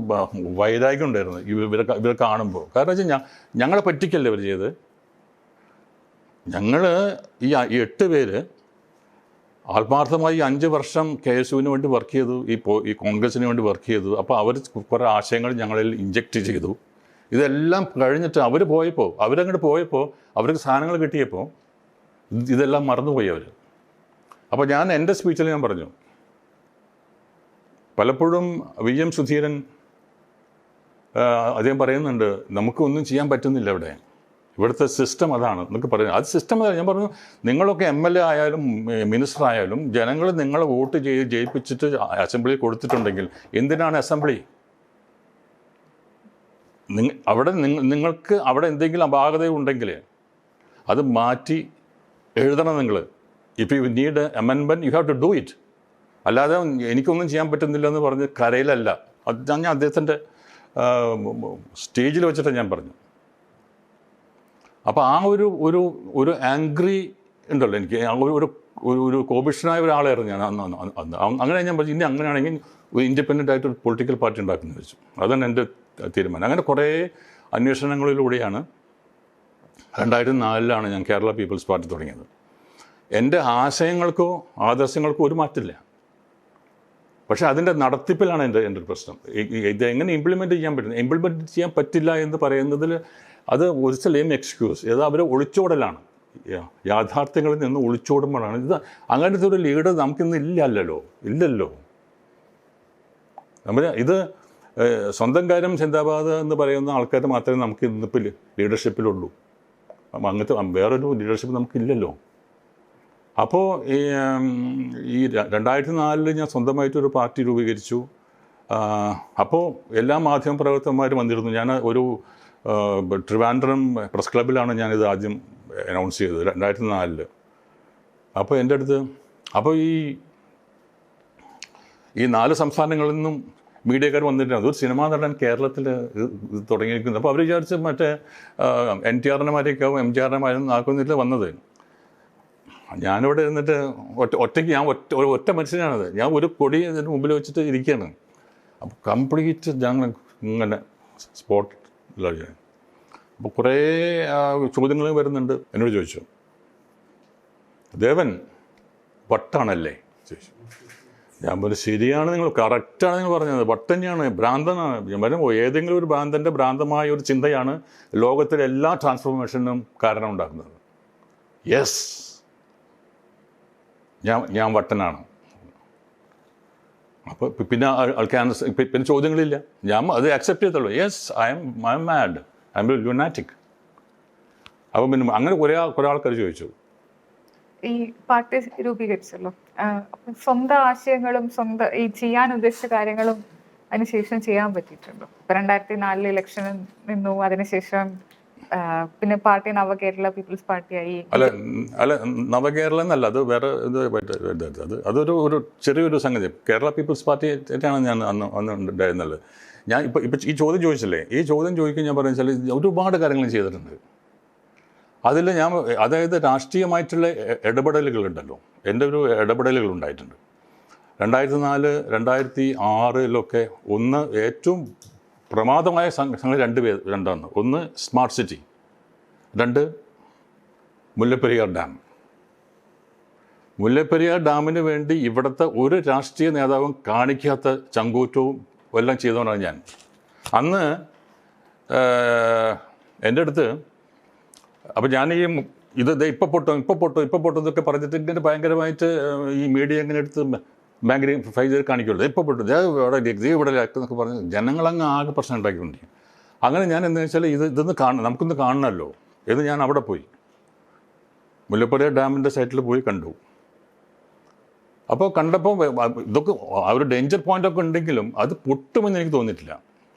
വൈരാഗ്യം ഉണ്ടായിരുന്നു ഇവരെ കാണുമ്പോൾ. കാരണം വെച്ചാൽ ഞങ്ങളെ പറ്റിക്കല്ലേ ഇവർ ചെയ്ത്. ഞങ്ങൾ ഈ 8 പേര് ആത്മാർത്ഥമായി 5 വർഷം KSUവിന് വേണ്ടി വർക്ക് ചെയ്തു, ഈ കോൺഗ്രസ്സിന് വേണ്ടി വർക്ക് ചെയ്തു. അപ്പോൾ അവർ കുറേ ആശയങ്ങൾ ഞങ്ങളിൽ ഇഞ്ചക്റ്റ് ചെയ്തു. ഇതെല്ലാം കഴിഞ്ഞിട്ട് അവരങ്ങോട്ട് പോയപ്പോൾ അവർക്ക് സാധനങ്ങൾ കിട്ടിയപ്പോൾ ഇതെല്ലാം മറന്നുപോയി അവർ. അപ്പോൾ ഞാൻ എൻ്റെ സ്പീച്ചിൽ ഞാൻ പറഞ്ഞു, പലപ്പോഴും VM സുധീരൻ അദ്ദേഹം പറയുന്നുണ്ട് നമുക്കൊന്നും ചെയ്യാൻ പറ്റുന്നില്ല ഇവിടുത്തെ സിസ്റ്റം അതാണ് എന്നൊക്കെ പറയുന്നത്. അത് സിസ്റ്റം അതാണ്. ഞാൻ പറഞ്ഞു, നിങ്ങളൊക്കെ MLA ആയാലും മിനിസ്റ്റർ ആയാലും ജനങ്ങൾ നിങ്ങളെ വോട്ട് ചെയ്ത് ജയിപ്പിച്ചിട്ട് അസംബ്ലിയിൽ കൊടുത്തിട്ടുണ്ടെങ്കിൽ എന്തിനാണ് അസംബ്ലി? നിങ്ങൾക്ക് അവിടെ എന്തെങ്കിലും അപാകത ഉണ്ടെങ്കിൽ അത് മാറ്റി എഴുതണം നിങ്ങൾ. If you need amendment you have to do it. അല്ലാതെ എനിക്കൊന്നും ചെയ്യാൻ പറ്റുന്നില്ല എന്ന് പറഞ്ഞ് കരയിലല്ല. അത് ഞാൻ അദ്ദേഹത്തിൻ്റെ സ്റ്റേജിൽ വെച്ചിട്ട് ഞാൻ പറഞ്ഞു. അപ്പോൾ ആ ഒരു ആംഗ്രി ഉണ്ടല്ലോ എനിക്ക്, ഒരു കോപിഷ്ഠനായ ഒരാളായിരുന്നു ഞാൻ അന്ന്. അങ്ങനെ ഞാൻ പറഞ്ഞു, ഇനി അങ്ങനെയാണെങ്കിൽ ഒരു ഇൻഡിപെൻഡൻ്റ് ആയിട്ടൊരു പൊളിറ്റിക്കൽ പാർട്ടി ഉണ്ടാക്കുന്നത് വെച്ചു. അതാണ് എൻ്റെ തീരുമാനം. അങ്ങനെ കുറേ അന്വേഷണങ്ങളിലൂടെയാണ് 2004 ഞാൻ കേരള പീപ്പിൾസ് പാർട്ടി തുടങ്ങിയത്. എൻ്റെ ആശയങ്ങൾക്കോ ആദർശങ്ങൾക്കോ ഒരു മാറ്റമില്ല. പക്ഷേ അതിൻ്റെ നടത്തിപ്പിലാണ് എൻ്റെ ഒരു പ്രശ്നം. ഇത് എങ്ങനെ ഇംപ്ലിമെൻറ്റ് ചെയ്യാൻ പറ്റും? ഇംപ്ലിമെൻറ്റ് ചെയ്യാൻ പറ്റില്ല എന്ന് പറയുന്നതിൽ അത് ഒരു ലെയിം എക്സ്ക്യൂസ്. ഇത് അവർ ഒളിച്ചോടലാണ്. യാഥാർത്ഥ്യങ്ങളിൽ നിന്ന് ഒളിച്ചോടുമ്പോഴാണ് ഇത്. അങ്ങനത്തെ ഒരു ലീഡർ നമുക്കിന്ന് ഇല്ലല്ലോ. ഇത് സ്വന്തം കാര്യം ചിന്താബാധ എന്ന് പറയുന്ന ആൾക്കാർ മാത്രമേ നമുക്ക് ഇന്നിപ്പോൾ ലീഡർഷിപ്പിലുള്ളൂ. അങ്ങനത്തെ വേറൊരു ലീഡർഷിപ്പ് നമുക്കില്ലല്ലോ. അപ്പോൾ ഈ 2004 ഞാൻ സ്വന്തമായിട്ടൊരു പാർട്ടി രൂപീകരിച്ചു. അപ്പോൾ എല്ലാ മാധ്യമ പ്രവർത്തകന്മാരും വന്നിരുന്നു. ഞാൻ ഒരു ട്രിവാൻഡ്രം പ്രസ് ക്ലബ്ബിലാണ് ഞാനിത് ആദ്യം അനൗൺസ് ചെയ്തത് 2004. അപ്പോൾ എൻ്റെ അടുത്ത് ഈ 4 സംസ്ഥാനങ്ങളിൽ നിന്നും മീഡിയക്കാർ വന്നിട്ടുണ്ട്. അതൊരു സിനിമാ നടൻ കേരളത്തിൽ തുടങ്ങിയിരിക്കുന്നത്. അപ്പോൾ അവർ വിചാരിച്ച് മറ്റേ NTR-മാരെയൊക്കെ MGR-മാരും ആക്കുന്നില്ല വന്നത്. ഞാനിവിടെ ഇരുന്നിട്ട് ഒറ്റയ്ക്ക് ഒറ്റ മനുഷ്യനാണത്. ഞാൻ ഒരു കൊടി അതിന് മുമ്പിൽ വെച്ചിട്ട് ഇരിക്കുകയാണ്. അപ്പോൾ കംപ്ലീറ്റ് ഞങ്ങൾ ഇങ്ങനെ സ്പോട്ടിലാണ്. അപ്പോൾ കുറേ ചോദ്യങ്ങൾ വരുന്നുണ്ട്. എന്നോട് ചോദിച്ചു, ദേവൻ വട്ടാണല്ലേ ചോദിച്ചു. ഞാൻ പറഞ്ഞു, ശരിയാണ്, നിങ്ങൾ കറക്റ്റാണ് നിങ്ങൾ പറഞ്ഞത്, വട്ട് തന്നെയാണ്, ഭ്രാന്തനാണ്. ഞാൻ പറഞ്ഞു, ഏതെങ്കിലും ഒരു ഭ്രാന്തൻ്റെ ഭ്രാന്തമായ ഒരു ചിന്തയാണ് ലോകത്തിലെ എല്ലാ ട്രാൻസ്ഫോർമേഷനും കാരണം ഉണ്ടാക്കുന്നത്. യെസ്, ഞാൻ വട്ടനാണ്. അപ്പോൾ പിന്നെ പിന്നെ ചോദ്യങ്ങളില്ല. ഞാൻ അത് അക്സെപ്റ്റ് ചെയ്തല്ലോ. Yes, I M mad, I M lunatic. അപ്പം പിന്നെ അങ്ങനെ കുറേ ആൾക്കാർ ചോദിച്ചു. ഈ പാർട്ടി രൂപീകരിച്ചല്ലോ, സ്വന്തം ആശയങ്ങളും ഈ ചെയ്യാൻ ഉദ്ദേശിച്ച കാര്യങ്ങളും അതിനുശേഷം ചെയ്യാൻ പറ്റിയിട്ടുണ്ടോ? ഇപ്പൊ 2004 ഇലക്ഷനിൽ നിന്നു, അതിനുശേഷം പിന്നെ പാർട്ടി നവകേരള പീപ്പിൾസ് പാർട്ടിയായി. അല്ല നവകേരള എന്നല്ല, അത് വേറെ അതൊരു ചെറിയൊരു സംഗതി. കേരള പീപ്പിൾസ് പാർട്ടി ആയിട്ടാണ് ഞാൻ അന്ന് ഉണ്ടായിരുന്നത്. ഞാൻ ഇപ്പോൾ ഈ ചോദ്യം ചോദിച്ചില്ലേ, ഈ ചോദ്യം ചോദിക്കാൻ ഞാൻ പറഞ്ഞു വെച്ചാൽ ഒരുപാട് കാര്യങ്ങൾ ചെയ്തിട്ടുണ്ട്. അതിൽ അതായത് രാഷ്ട്രീയമായിട്ടുള്ള ഇടപെടലുകളുണ്ടല്ലോ, എൻ്റെ ഒരു ഇടപെടലുകൾ ഉണ്ടായിട്ടുണ്ട്. 2004, 2006 ഒന്ന് ഏറ്റവും പ്രമാദമായ സംഗതി രണ്ടാണ്. ഒന്ന് smart city, 2 Mullaperiyar dam. Mullaperiyar ഡാമിന് വേണ്ടി ഇവിടുത്തെ ഒരു രാഷ്ട്രീയ നേതാവും കാണിക്കാത്ത ചങ്കൂറ്റവും എല്ലാം ചെയ്തവനാണ് ഞാൻ. അന്ന് എൻ്റെ അടുത്ത് അപ്പോൾ ഞാൻ ഇത് ഇപ്പോൾ പൊട്ടും എന്നൊക്കെ പറഞ്ഞിട്ട് ഇങ്ങനെ ഭയങ്കരമായിട്ട് ഈ മീഡിയ ഇങ്ങനെ എടുത്ത് ബാങ്കിൽ ഫൈൽ ചെയ്ത് കാണിക്കുള്ളൂ. ഇപ്പോൾ പൊട്ടും ഇവിടെ എന്നൊക്കെ പറഞ്ഞ് ജനങ്ങളങ്ങ് ആകെ പ്രശ്നം ഉണ്ടാക്കിക്കൊണ്ടിരിക്കും. അങ്ങനെ ഞാൻ എന്താണെന്ന് വെച്ചാൽ ഇതൊന്ന് നമുക്കൊന്ന് കാണണമല്ലോ എന്ന് ഞാൻ അവിടെ പോയി മുല്ലപ്പെരിയാർ ഡാമിൻ്റെ സൈറ്റിൽ പോയി കണ്ടു. അപ്പോൾ കണ്ടപ്പോൾ ഇതൊക്കെ ആ ഒരു ഡേഞ്ചർ പോയിൻ്റൊക്കെ ഉണ്ടെങ്കിലും അത് പൊട്ടുമെന്ന് എനിക്ക് തോന്നിയിട്ടില്ല.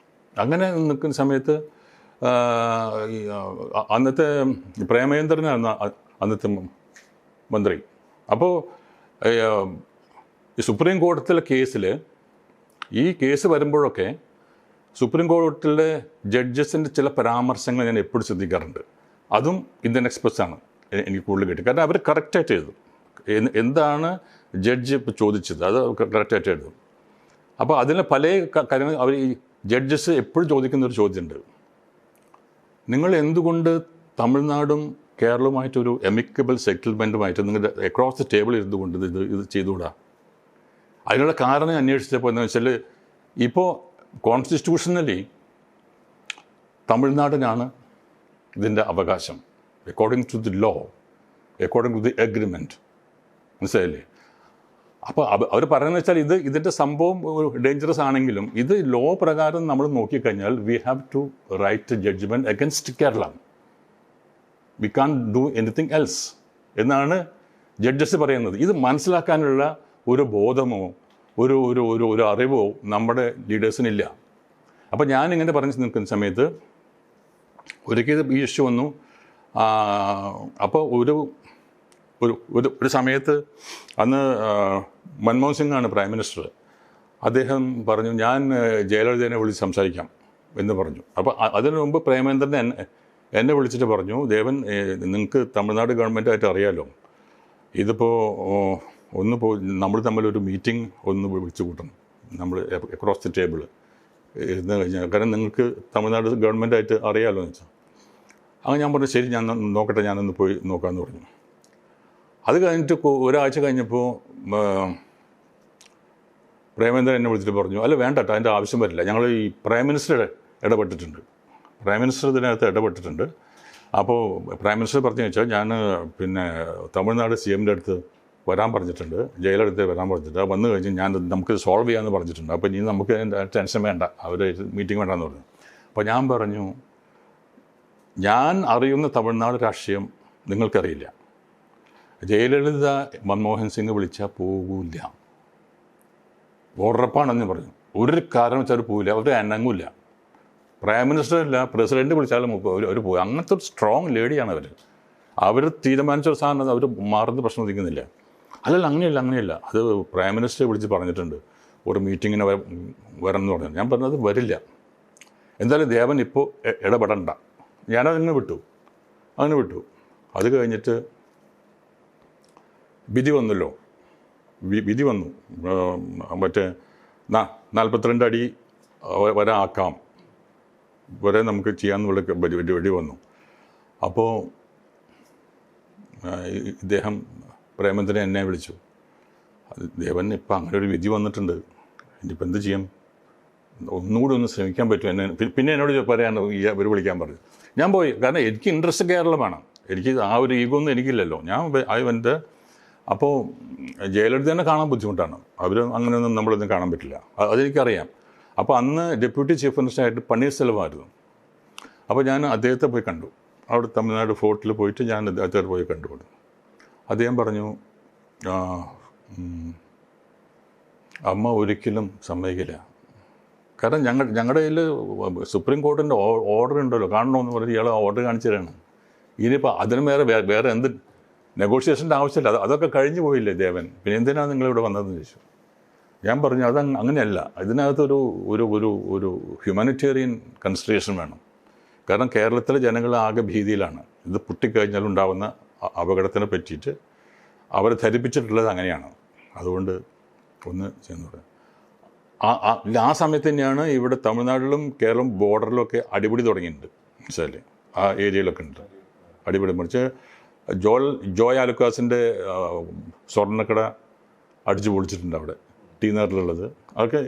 അങ്ങനെ നിൽക്കുന്ന സമയത്ത് അന്നത്തെ പ്രേമേന്ദ്രനാണ് അന്നത്തെ മന്ത്രി. അപ്പോൾ ഈ സുപ്രീം കോടതിയിലെ കേസിൽ ഈ കേസ് വരുമ്പോഴൊക്കെ സുപ്രീം കോടതിയിലെ ജഡ്ജസിൻ്റെ ചില പരാമർശങ്ങൾ ഞാൻ എപ്പോഴും ശ്രദ്ധിക്കാറുണ്ട്. അതും ഇന്ത്യൻ എക്സ്പ്രസ്സാണ് എനിക്ക് കൂടുതൽ കിട്ടി. കാരണം അവർ കറക്റ്റായിട്ട് എഴുതും, എന്താണ് ജഡ്ജ് ഇപ്പോൾ ചോദിച്ചത് അത് കറക്റ്റായിട്ട് എഴുതും. അപ്പോൾ അതിലെ പല കാര്യങ്ങൾ അവർ ഈ ജഡ്ജസ് എപ്പോഴും ചോദിക്കുന്നൊരു ചോദ്യമുണ്ട്, നിങ്ങൾ എന്തുകൊണ്ട് തമിഴ്നാടും കേരളവുമായിട്ടൊരു എമിക്കബിൾ സെറ്റിൽമെൻറ്റുമായിട്ട് നിങ്ങളുടെ അക്രോസ് ദ ടേബിൾ ഇരുന്നുകൊണ്ട് ഇത് ചെയ്തുകൂടാ? അതിനുള്ള കാരണം അന്വേഷിച്ചപ്പോൾ എന്താ വെച്ചാൽ ഇപ്പോൾ കോൺസ്റ്റിറ്റ്യൂഷണലി തമിഴ്നാടിനാണ് ഇതിൻ്റെ അവകാശം, according to the law, according to the agreement. മനസ്സിലായില്ലേ? അപ്പോൾ അവർ പറയുന്നത് വെച്ചാൽ ഇതിൻ്റെ സംഭവം ഡേഞ്ചറസ് ആണെങ്കിലും ഇത് ലോ പ്രകാരം നമ്മൾ നോക്കിക്കഴിഞ്ഞാൽ we have to write judgement against Kerala, we can do anything else എന്നാണ് ജഡ്ജസ് പറയുന്നത്. ഇത് മനസ്സിലാക്കാനുള്ള ഒരു ബോധമോ ഒരു ഒരു ഒരു ഒരു അറിവോ നമ്മുടെ ലീഡേഴ്സിനില്ല. അപ്പോൾ ഞാനിങ്ങനെ പറഞ്ഞു നിൽക്കുന്ന സമയത്ത് ഒരിക്കൽ ഈ ഇഷ്യൂ വന്നു. അപ്പോൾ ഒരു സമയത്ത് അന്ന് മൻമോഹൻ സിംഗാണ് പ്രൈം മിനിസ്റ്റർ. അദ്ദേഹം പറഞ്ഞു ഞാൻ ജയലളിതയെ വിളിച്ച് സംസാരിക്കാം എന്ന് പറഞ്ഞു. അപ്പോൾ അതിനു മുമ്പ് പ്രേമേന്ദ്രൻ എന്നെ വിളിച്ചിട്ട് പറഞ്ഞു, ദേവൻ നിങ്ങൾക്ക് തമിഴ്നാട് ഗവൺമെൻറ്റായിട്ട് അറിയാമല്ലോ, ഇതിപ്പോൾ നമ്മൾ തമ്മിലൊരു മീറ്റിംഗ് ഒന്ന് വിളിച്ചു കൂട്ടണം, നമ്മൾ അക്രോസ് ദി ടേബിൾ ഇരുന്ന് കഴിഞ്ഞാൽ, കാരണം നിങ്ങൾക്ക് തമിഴ്നാട് ഗവൺമെൻറ്റായിട്ട് അറിയാമല്ലോ എന്ന് വെച്ചാൽ. അങ്ങനെ ഞാൻ പറഞ്ഞു ശരി, ഞാൻ നോക്കട്ടെ, ഞാനൊന്ന് പോയി നോക്കാമെന്ന് പറഞ്ഞു. അത് കഴിഞ്ഞിട്ട് ഒരാഴ്ച കഴിഞ്ഞപ്പോൾ പ്രേമേന്ദ്രൻ എന്നെ വിളിച്ചിട്ട് പറഞ്ഞു, അല്ല വേണ്ട കേട്ടോ, അതിൻ്റെ ആവശ്യം വരില്ല, ഞങ്ങൾ ഈ പ്രൈം മിനിസ്റ്റർ ഇടപെട്ടിട്ടുണ്ട്, പ്രൈം മിനിസ്റ്റർ ഇതിനകത്ത് ഇടപെട്ടിട്ടുണ്ട്. അപ്പോൾ പ്രൈം മിനിസ്റ്റർ പറഞ്ഞു വെച്ചാൽ ഞാൻ തമിഴ്നാട് CMൻ്റെ അടുത്ത് വരാൻ പറഞ്ഞിട്ടുണ്ട്, ജയിലെടുത്ത് വരാൻ പറഞ്ഞിട്ടുണ്ട്, അത് വന്നു കഴിഞ്ഞ് നമുക്ക് സോൾവ് ചെയ്യാമെന്ന് പറഞ്ഞിട്ടുണ്ട്. അപ്പോൾ ഇനി നമുക്ക് ടെൻഷൻ വേണ്ട, അവർ മീറ്റിംഗ് വേണ്ടെന്ന് പറഞ്ഞു. അപ്പോൾ ഞാൻ പറഞ്ഞു, ഞാൻ അറിയുന്ന തമിഴ്നാട് രാഷ്ട്രീയം നിങ്ങൾക്കറിയില്ല, ജയലളിത മൻമോഹൻ സിംഗ് വിളിച്ചാൽ പോകില്ല, ഉറപ്പാണെന്ന് പറഞ്ഞു. ഒരു കാരണം വെച്ചാൽ അവർ പോവില്ല, അവർ അനങ്ങില്ല. പ്രൈം മിനിസ്റ്റർ അല്ല, പ്രസിഡൻറ്റ് വിളിച്ചാലും അവർ പോകും. അങ്ങനത്തെ ഒരു സ്ട്രോങ് ലേഡിയാണ് അവർ തീരുമാനിച്ചൊരു സാധനം അവർ മാറുന്ന പ്രശ്നം ഉദിക്കുന്നില്ല. അല്ലല്ല അങ്ങനെയല്ല, അത് പ്രൈം മിനിസ്റ്റർ വിളിച്ച് പറഞ്ഞിട്ടുണ്ട് ഒരു മീറ്റിങ്ങിന് വരണം എന്ന് പറഞ്ഞു. ഞാൻ പറഞ്ഞത് വരില്ല, എന്തായാലും ദേവൻ ഇപ്പോൾ ഇടപെടണ്ട. ഞാനതങ്ങനെ വിട്ടു. അത് കഴിഞ്ഞിട്ട് വിധി വന്നല്ലോ, വിധി വന്നു. മറ്റേ 42 അടി വരെ ആക്കാം, വരെ നമുക്ക് ചെയ്യാമെന്നുള്ള വെടി വന്നു. അപ്പോൾ ഇദ്ദേഹം പ്രേമേന്ദ്രൻ എന്നെ വിളിച്ചു, ദേവൻ ഇപ്പം അങ്ങനെ ഒരു വിധി വന്നിട്ടുണ്ട്, ഇനിയിപ്പോൾ എന്ത് ചെയ്യും, ഒന്നുകൂടി ഒന്ന് ശ്രമിക്കാൻ പറ്റും എന്നെ. പിന്നെ എന്നോട് പറയാൻ ഇവർ വിളിക്കാൻ പറഞ്ഞു. ഞാൻ പോയി, കാരണം എനിക്ക് ഇൻട്രസ്റ്റ് കേരളമാണ്, എനിക്ക് ആ ഒരു ഈഗോ ഒന്നും എനിക്കില്ലല്ലോ. ഞാൻ അപ്പോൾ ജയലളിതനെ കാണാൻ ബുദ്ധിമുട്ടാണ്, അവർ അങ്ങനെയൊന്നും നമ്മളൊന്നും കാണാൻ പറ്റില്ല, അതെനിക്കറിയാം. അപ്പോൾ അന്ന് ഡെപ്യൂട്ടി ചീഫ് മിനിസ്റ്ററായിട്ട് പന്നീർസെൽവമായിരുന്നു. അപ്പോൾ ഞാൻ അദ്ദേഹത്തെ പോയി കണ്ടു, അവിടെ തമിഴ്നാട് ഫോർട്ടിൽ പോയിട്ട് ഞാൻ അദ്ദേഹത്തെ പോയി കണ്ടുകൊണ്ടു. അദ്ദേഹം പറഞ്ഞു, അമ്മ ഒരിക്കലും സമ്മതിക്കില്ല, കാരണം ഞങ്ങളുടെ കയ്യിൽ സുപ്രീം കോടതിൻ്റെ ഓർഡർ ഉണ്ടല്ലോ, കാണണമെന്ന് പറഞ്ഞ് ഇയാൾ ഓർഡർ കാണിച്ചു തരാണ്. ഇനിയിപ്പോൾ അതിന് വേറെ എന്ത് നെഗോഷിയേഷൻ്റെ ആവശ്യമില്ല, അതൊക്കെ കഴിഞ്ഞു പോയില്ലേ ദേവൻ, പിന്നെ എന്തിനാണ് നിങ്ങളിവിടെ വന്നതെന്ന് ചോദിച്ചു. ഞാൻ പറഞ്ഞു അത് അങ്ങനെയല്ല, ഇതിനകത്തൊരു ഒരു ഒരു ഒരു ഹ്യൂമാനിറ്റേറിയൻ കൺസിഡറേഷൻ വേണം. കാരണം കേരളത്തിലെ ജനങ്ങൾ ആകെ ഭീതിയിലാണ്, ഇത് പൊട്ടിക്കഴിഞ്ഞാൽ ഉണ്ടാകുന്ന അപകടത്തിനെ പറ്റിയിട്ട് അവർ ധരിപ്പിച്ചിട്ടുള്ളത് അങ്ങനെയാണ്. അതുകൊണ്ട് ഒന്ന് ചെന്ന് പറയാം. ആ സമയത്ത് തന്നെയാണ് ഇവിടെ തമിഴ്നാട്ടിലും കേരളം ബോർഡറിലൊക്കെ അടിപിടി തുടങ്ങിയിട്ടുണ്ട്. മനസ്സിലായില്ലേ, ആ ഏരിയയിലൊക്കെ ഉണ്ട് അടിപിടി. മറിച്ച് ജോയ് ആലുക്കാസിൻ്റെ സ്വർണ്ണക്കട അടിച്ചു പൊളിച്ചിട്ടുണ്ട് അവിടെ ടീനറിലുള്ളത്, അതൊക്കെ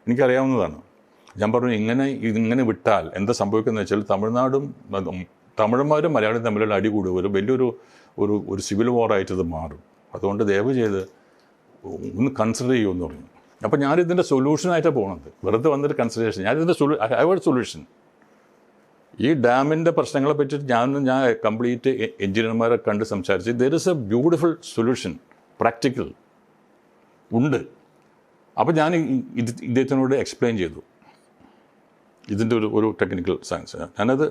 എനിക്കറിയാവുന്നതാണ്. ഞാൻ പറഞ്ഞു ഇതിങ്ങനെ വിട്ടാൽ എന്താ സംഭവിക്കുന്നത് വെച്ചാൽ തമിഴന്മാരും മലയാളിയും തമ്മിലുള്ള അടി കൂടുക, ഒരു വലിയൊരു ഒരു സിവിൽ വാറായിട്ട് ഇത് മാറും. അതുകൊണ്ട് ദയവ് ചെയ്ത് ഒന്ന് കൺസിഡർ ചെയ്യുമെന്ന് പറഞ്ഞു. അപ്പോൾ ഞാനിതിൻ്റെ സൊല്യൂഷനായിട്ടാണ് പോകുന്നത്, വെറുതെ വന്നൊരു കൺസിഡറേഷൻ. ഞാനിതിൻ്റെ സൊല്യൂഷൻ ഈ ഡാമിൻ്റെ പ്രശ്നങ്ങളെ പറ്റിയിട്ട് ഞാൻ കംപ്ലീറ്റ് എഞ്ചിനീയർമാരെ കണ്ട് സംസാരിച്ച് there is A beautiful solution, practical ഉണ്ട്. അപ്പോൾ ഞാൻ ഇദ്ദേഹത്തിനോട് എക്സ്പ്ലെയിൻ ചെയ്തു ഇതിൻ്റെ ഒരു ടെക്നിക്കൽ സയൻസ്. ഞാനത്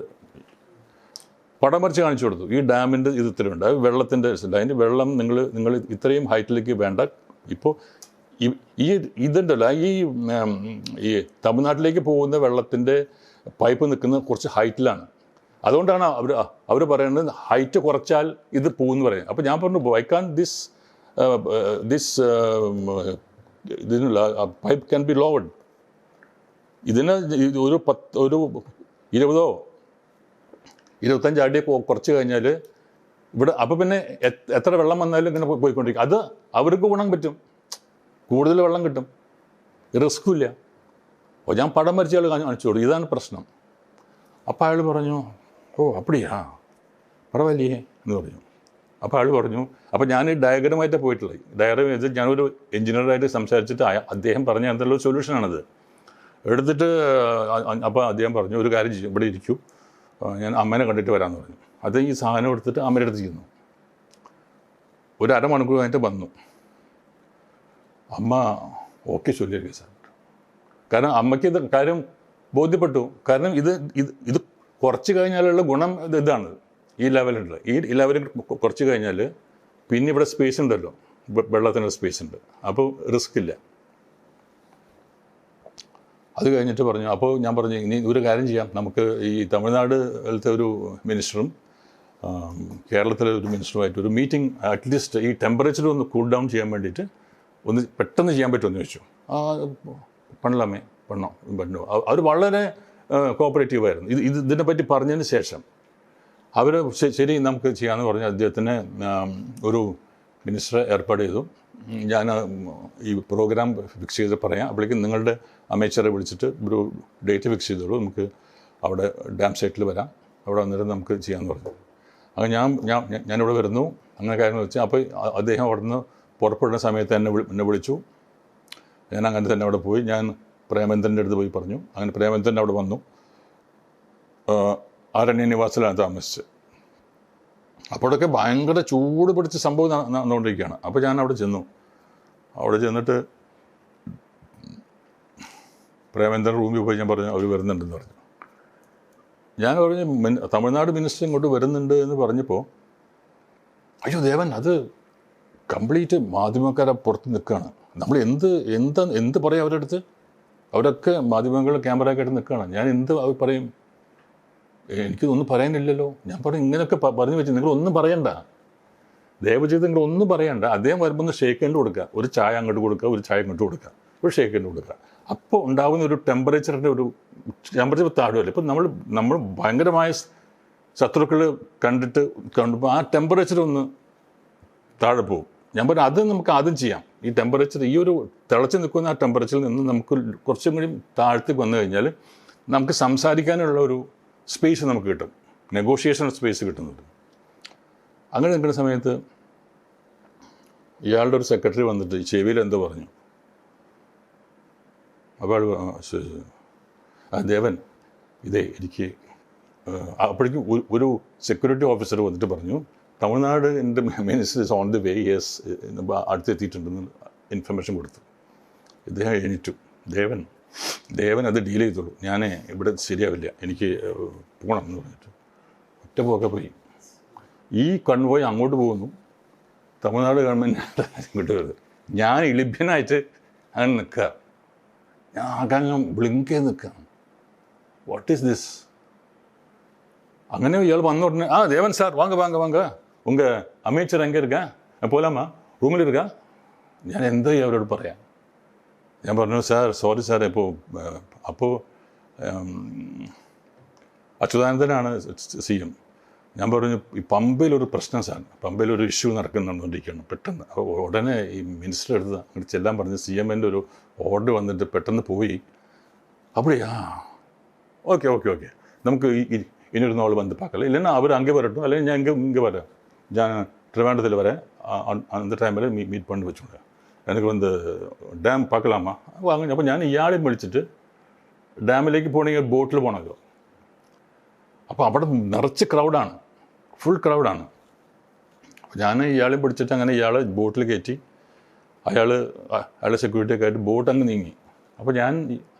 പടം വരച്ച് കാണിച്ചു കൊടുത്തു. ഈ ഡാമിൻ്റെ ഇത് ഇത്രയുണ്ട്, അത് വെള്ളത്തിൻ്റെ അതിൻ്റെ വെള്ളം നിങ്ങൾ ഇത്രയും ഹൈറ്റിലേക്ക് വേണ്ട. ഇപ്പോൾ ഇതുണ്ടല്ലോ, ഈ തമിഴ്നാട്ടിലേക്ക് പോകുന്ന വെള്ളത്തിൻ്റെ പൈപ്പ് നിൽക്കുന്നത് കുറച്ച് ഹൈറ്റിലാണ്. അതുകൊണ്ടാണ് അവർ പറയുന്നത് ഹൈറ്റ് കുറച്ചാൽ ഇത് പോകുമെന്ന് പറയും. അപ്പോൾ ഞാൻ പറഞ്ഞു വൈ കാൻ ദിസ് ഇതിനുള്ള പൈപ്പ് ക്യാൻ ബി ലോവർഡ്. ഇതിന് ഒരു 20-25 അടി കുറച്ച് കഴിഞ്ഞാൽ ഇവിടെ അപ്പോൾ പിന്നെ എത്ര വെള്ളം വന്നാലും ഇങ്ങനെ പോയിക്കൊണ്ടിരിക്കും. അത് അവർക്ക് ഗുണം പറ്റും, കൂടുതൽ വെള്ളം കിട്ടും, റിസ്ക്കും ഇല്ല. അപ്പോൾ ഞാൻ പടം വരച്ച് അയാൾ കാണിച്ചു കൊടുക്കും, ഇതാണ് പ്രശ്നം. അപ്പോൾ അയാൾ പറഞ്ഞു, ഓ അപ്പടിയാ പരവായില്ലേ എന്ന് പറഞ്ഞു. അപ്പോൾ ആൾ പറഞ്ഞു, അപ്പോൾ ഞാൻ ഈ ഡയഗ്രമായിട്ടാണ് പോയിട്ടുള്ളത്. ഡയഗ്രം വെച്ച് ഞാനൊരു എഞ്ചിനീയറായിട്ട് സംസാരിച്ചിട്ട് അദ്ദേഹം പറഞ്ഞ എന്തെല്ലാം ഒരു സൊല്യൂഷനാണത് എടുത്തിട്ട്. അപ്പോൾ അദ്ദേഹം പറഞ്ഞു, ഒരു കാര്യം ചെയ്യും, ഇവിടെ ഇരിക്കൂ, ഞാൻ അമ്മേനെ കണ്ടിട്ട് വരാമെന്ന് പറഞ്ഞു. അത് ഈ സാധനം എടുത്തിട്ട് അമ്മയുടെ അടുത്ത് ചെയ്യുന്നു. ഒരു അരമണിക്കൂർ കഴിഞ്ഞിട്ട് വന്നു. അമ്മ ഓക്കെ ചൊല്ലിയിരിക്കും സാർ. കാരണം അമ്മയ്ക്ക് ഇത് കാര്യം ബോധ്യപ്പെട്ടു. കാരണം ഇത് കുറച്ച് കഴിഞ്ഞാലുള്ള ഗുണം ഇതാണ്, ഈ ലെവലുണ്ട്. ഈ ലെവലിൽ കുറച്ച് കഴിഞ്ഞാൽ പിന്നെ ഇവിടെ സ്പേസ് ഉണ്ടല്ലോ, വെള്ളത്തിനുള്ള സ്പേസ് ഉണ്ട്, അപ്പോൾ റിസ്ക് ഇല്ല. അത് കഴിഞ്ഞിട്ട് പറഞ്ഞു, അപ്പോൾ ഞാൻ പറഞ്ഞു, ഇനി ഒരു കാര്യം ചെയ്യാം, നമുക്ക് ഈ തമിഴ്നാട്ടിലത്തെ ഒരു മിനിസ്റ്ററും കേരളത്തിലെ ഒരു മിനിസ്റ്ററുമായിട്ട് ഒരു മീറ്റിംഗ്, അറ്റ്ലീസ്റ്റ് ഈ ടെമ്പറേച്ചർ ഒന്ന് കൂൾ ഡൗൺ ചെയ്യാൻ വേണ്ടിയിട്ട് ഒന്ന് പെട്ടെന്ന് ചെയ്യാൻ പറ്റുമെന്ന് ചോദിച്ചു. പണലാമേ പണ്ണു അവർ വളരെ കോപ്പറേറ്റീവായിരുന്നു. ഇതിനെപ്പറ്റി പറഞ്ഞതിന് ശേഷം അവർ ശരി നമുക്ക് ചെയ്യാമെന്ന് പറഞ്ഞ് അദ്ദേഹത്തിന് ഒരു മിനിസ്റ്ററെ ഏർപ്പാട് ചെയ്തു. ഞാൻ ഈ പ്രോഗ്രാം ഫിക്സ് ചെയ്ത് പറയാം, അപ്പോഴേക്കും നിങ്ങളുടെ അമേച്ചറെ വിളിച്ചിട്ട് ഒരു ഡേറ്റ് ഫിക്സ് ചെയ്തോളൂ, നമുക്ക് അവിടെ ഡാം സൈറ്റിൽ വരാം, അവിടെ വന്നിട്ട് നമുക്ക് ചെയ്യാമെന്ന് പറഞ്ഞു. അങ്ങനെ ഞാനിവിടെ വരുന്നു, അങ്ങനെ കാര്യങ്ങൾ വെച്ചാൽ അപ്പോൾ അദ്ദേഹം അവിടെ നിന്ന് പുറപ്പെടുന്ന സമയത്ത് എന്നെ വിളിച്ചു. ഞാൻ അങ്ങനെ തന്നെ അവിടെ പോയി, ഞാൻ പ്രേമേന്ദ്രൻ്റെ അടുത്ത് പോയി പറഞ്ഞു. അങ്ങനെ പ്രേമേന്ദ്രൻ അവിടെ വന്നു, ആരണ്യ നിവാസിലാണ് താമസിച്ച്. അപ്പോഴൊക്കെ ഭയങ്കര ചൂട് പിടിച്ച സംഭവം നടന്നുകൊണ്ടിരിക്കുകയാണ്. അപ്പോൾ ഞാൻ അവിടെ ചെന്നു. അവിടെ ചെന്നിട്ട് പ്രേമേന്ദ്രൻ റൂമിൽ പോയി ഞാൻ പറഞ്ഞു, അവർ വരുന്നുണ്ടെന്ന് പറഞ്ഞു. ഞാൻ പറഞ്ഞു, തമിഴ്നാട് മിനിസ്റ്റർ ഇങ്ങോട്ട് വരുന്നുണ്ട് എന്ന് പറഞ്ഞപ്പോൾ, അയ്യോ ദേവൻ, അത് കംപ്ലീറ്റ് മാധ്യമക്കാരെ പുറത്ത് നിൽക്കുകയാണ്, നമ്മൾ എന്ത് പറയും അവരുടെ അടുത്ത്, അവരൊക്കെ മാധ്യമങ്ങൾ ക്യാമറയൊക്കെ ആയിട്ട് നിൽക്കുകയാണ്, ഞാൻ എന്ത് പറയും, എനിക്കൊന്നും പറയാനില്ലല്ലോ. ഞാൻ പറഞ്ഞു, ഇങ്ങനെയൊക്കെ പറഞ്ഞു വെച്ച് നിങ്ങളൊന്നും പറയണ്ട, ദയവ് ചെയ്ത് നിങ്ങളൊന്നും പറയണ്ട. അദ്ദേഹം വരുമ്പോൾ ഒന്ന് ഷേക്ക് ഹാൻഡ് കൊടുക്കുക, ഒരു ചായ അങ്ങോട്ട് കൊടുക്കുക, ഒരു ചായ ഇങ്ങോട്ട് കൊടുക്കുക, ഒരു ഷേക്ക് ഹാൻഡ് കൊടുക്കുക. അപ്പോൾ ഉണ്ടാകുന്ന ഒരു ടെമ്പറേച്ചർ താഴുമല്ലോ. ഇപ്പം നമ്മൾ ഭയങ്കരമായ ശത്രുക്കൾ കണ്ടപ്പോൾ ആ ടെമ്പറേച്ചർ ഒന്ന് താഴെ പോകും. ഞാൻ പറഞ്ഞു, അത് നമുക്ക് ആദ്യം ചെയ്യാം. ഈ ടെമ്പറേച്ചർ, ഈ ഒരു തിളച്ച് നിൽക്കുന്ന ആ ടെമ്പറേച്ചറിൽ നിന്ന് നമുക്ക് കുറച്ചും കൂടി താഴ്ത്തി വന്നു കഴിഞ്ഞാൽ നമുക്ക് സംസാരിക്കാനുള്ള ഒരു സ്പേസ് നമുക്ക് കിട്ടും, നെഗോഷിയേഷൻ സ്പേസ് കിട്ടുന്നുണ്ട്. അങ്ങനെ നിൽക്കുന്ന സമയത്ത് ഇയാളുടെ ഒരു സെക്രട്ടറി വന്നിട്ട് ഈ ചെവിയിൽ എന്തോ പറഞ്ഞു. അപ്പോൾ ദേവൻ, ഇതേ എനിക്ക് അപ്പോഴേക്കും ഒരു സെക്യൂരിറ്റി ഓഫീസർ വന്നിട്ട് പറഞ്ഞു, തമിഴ്നാട് എൻ്റെ minister is on the way, yes അടുത്തെത്തിയിട്ടുണ്ടെന്ന് ഇൻഫർമേഷൻ കൊടുത്തു. ഇദ്ദേഹം എണീറ്റു. ദേവൻ അത് ഡീൽ ചെയ്തോളൂ, ഞാൻ ഇവിടെ ശരിയാവില്ല, എനിക്ക് പോകണം എന്ന് പറഞ്ഞിട്ട് ഒറ്റ പോക്കെ പോയി. ഈ കൺവോയ് അങ്ങോട്ട് പോകുന്നു, തമിഴ്നാട് ഗവൺമെൻറ് ഇങ്ങോട്ട് വരുന്നത്. ഞാൻ ഇളിഭ്യനായിട്ട് അങ്ങനെ നിൽക്കുക, ഞാൻ ആകെ ബ്ലിങ്ക് ചെയ്ത് നിൽക്കുക, വാട്ട് ഈസ് ദിസ്. അങ്ങനെ ഇയാൾ വന്ന ഉടനെ, ദേവൻ സാർ വാങ്ക ഉങ്ക അമേച്ചർ എங்கே இருக்கா, പോലാമാ, റൂമിൽ இருக்கா. ഞാൻ എന്താ അവരോട് പറയാം. ഞാൻ പറഞ്ഞു, സാർ സോറി സാർ, അപ്പോൾ അച്യുതാനന്ദനാണ് CM. ഞാൻ പറഞ്ഞു, ഈ പമ്പയിലൊരു പ്രശ്നം സാർ, പമ്പയിലൊരു ഇഷ്യൂ നടക്കുന്നുണ്ടിരിക്കുകയാണ് പെട്ടെന്ന്. അപ്പോൾ ഉടനെ ഈ മിനിസ്റ്റർ എടുത്ത് അങ്ങോട്ട് ചെല്ലാൻ പറഞ്ഞ് CMൻ്റെ ഒരു ഓർഡർ വന്നിട്ട് പെട്ടെന്ന് പോയി. അപ്പോഴേ ഓക്കെ നമുക്ക് ഇനിയൊരു നാൾ வந்து பார்க்கல, இல்லைன்னா அவர் அங்கே வரட்டும், അല്ലെങ്കിൽ ഞാൻ இங்கே வரேன், ഞാൻ ട്രിവാൻഡ്രത്തിൽ വരെ அந்த டைமில் மீட் பண்ணி வச்சுங்க, எனக்கு ഡാം பார்க்கலாமா വാങ്ങി. അപ്പോൾ ഞാൻ ഇയാളെയും വിളിച്ചിട്ട് ഡാമിലേക്ക് പോകണമെങ്കിൽ ബോട്ടിൽ പോകണമല്ലോ. അപ്പോൾ അവിടെ നിറച്ച് ക്രൗഡാണ്, ഫുൾ ക്രൗഡാണ്. അപ്പോൾ ഞാൻ ഇയാളെയും പിടിച്ചിട്ട് അങ്ങനെ ഇയാളെ ബോട്ടിൽ കയറ്റി, അയാളെ സെക്യൂരിറ്റിയൊക്കെ ആയിട്ട് ബോട്ട് അങ്ങ് നീങ്ങി. അപ്പോൾ ഞാൻ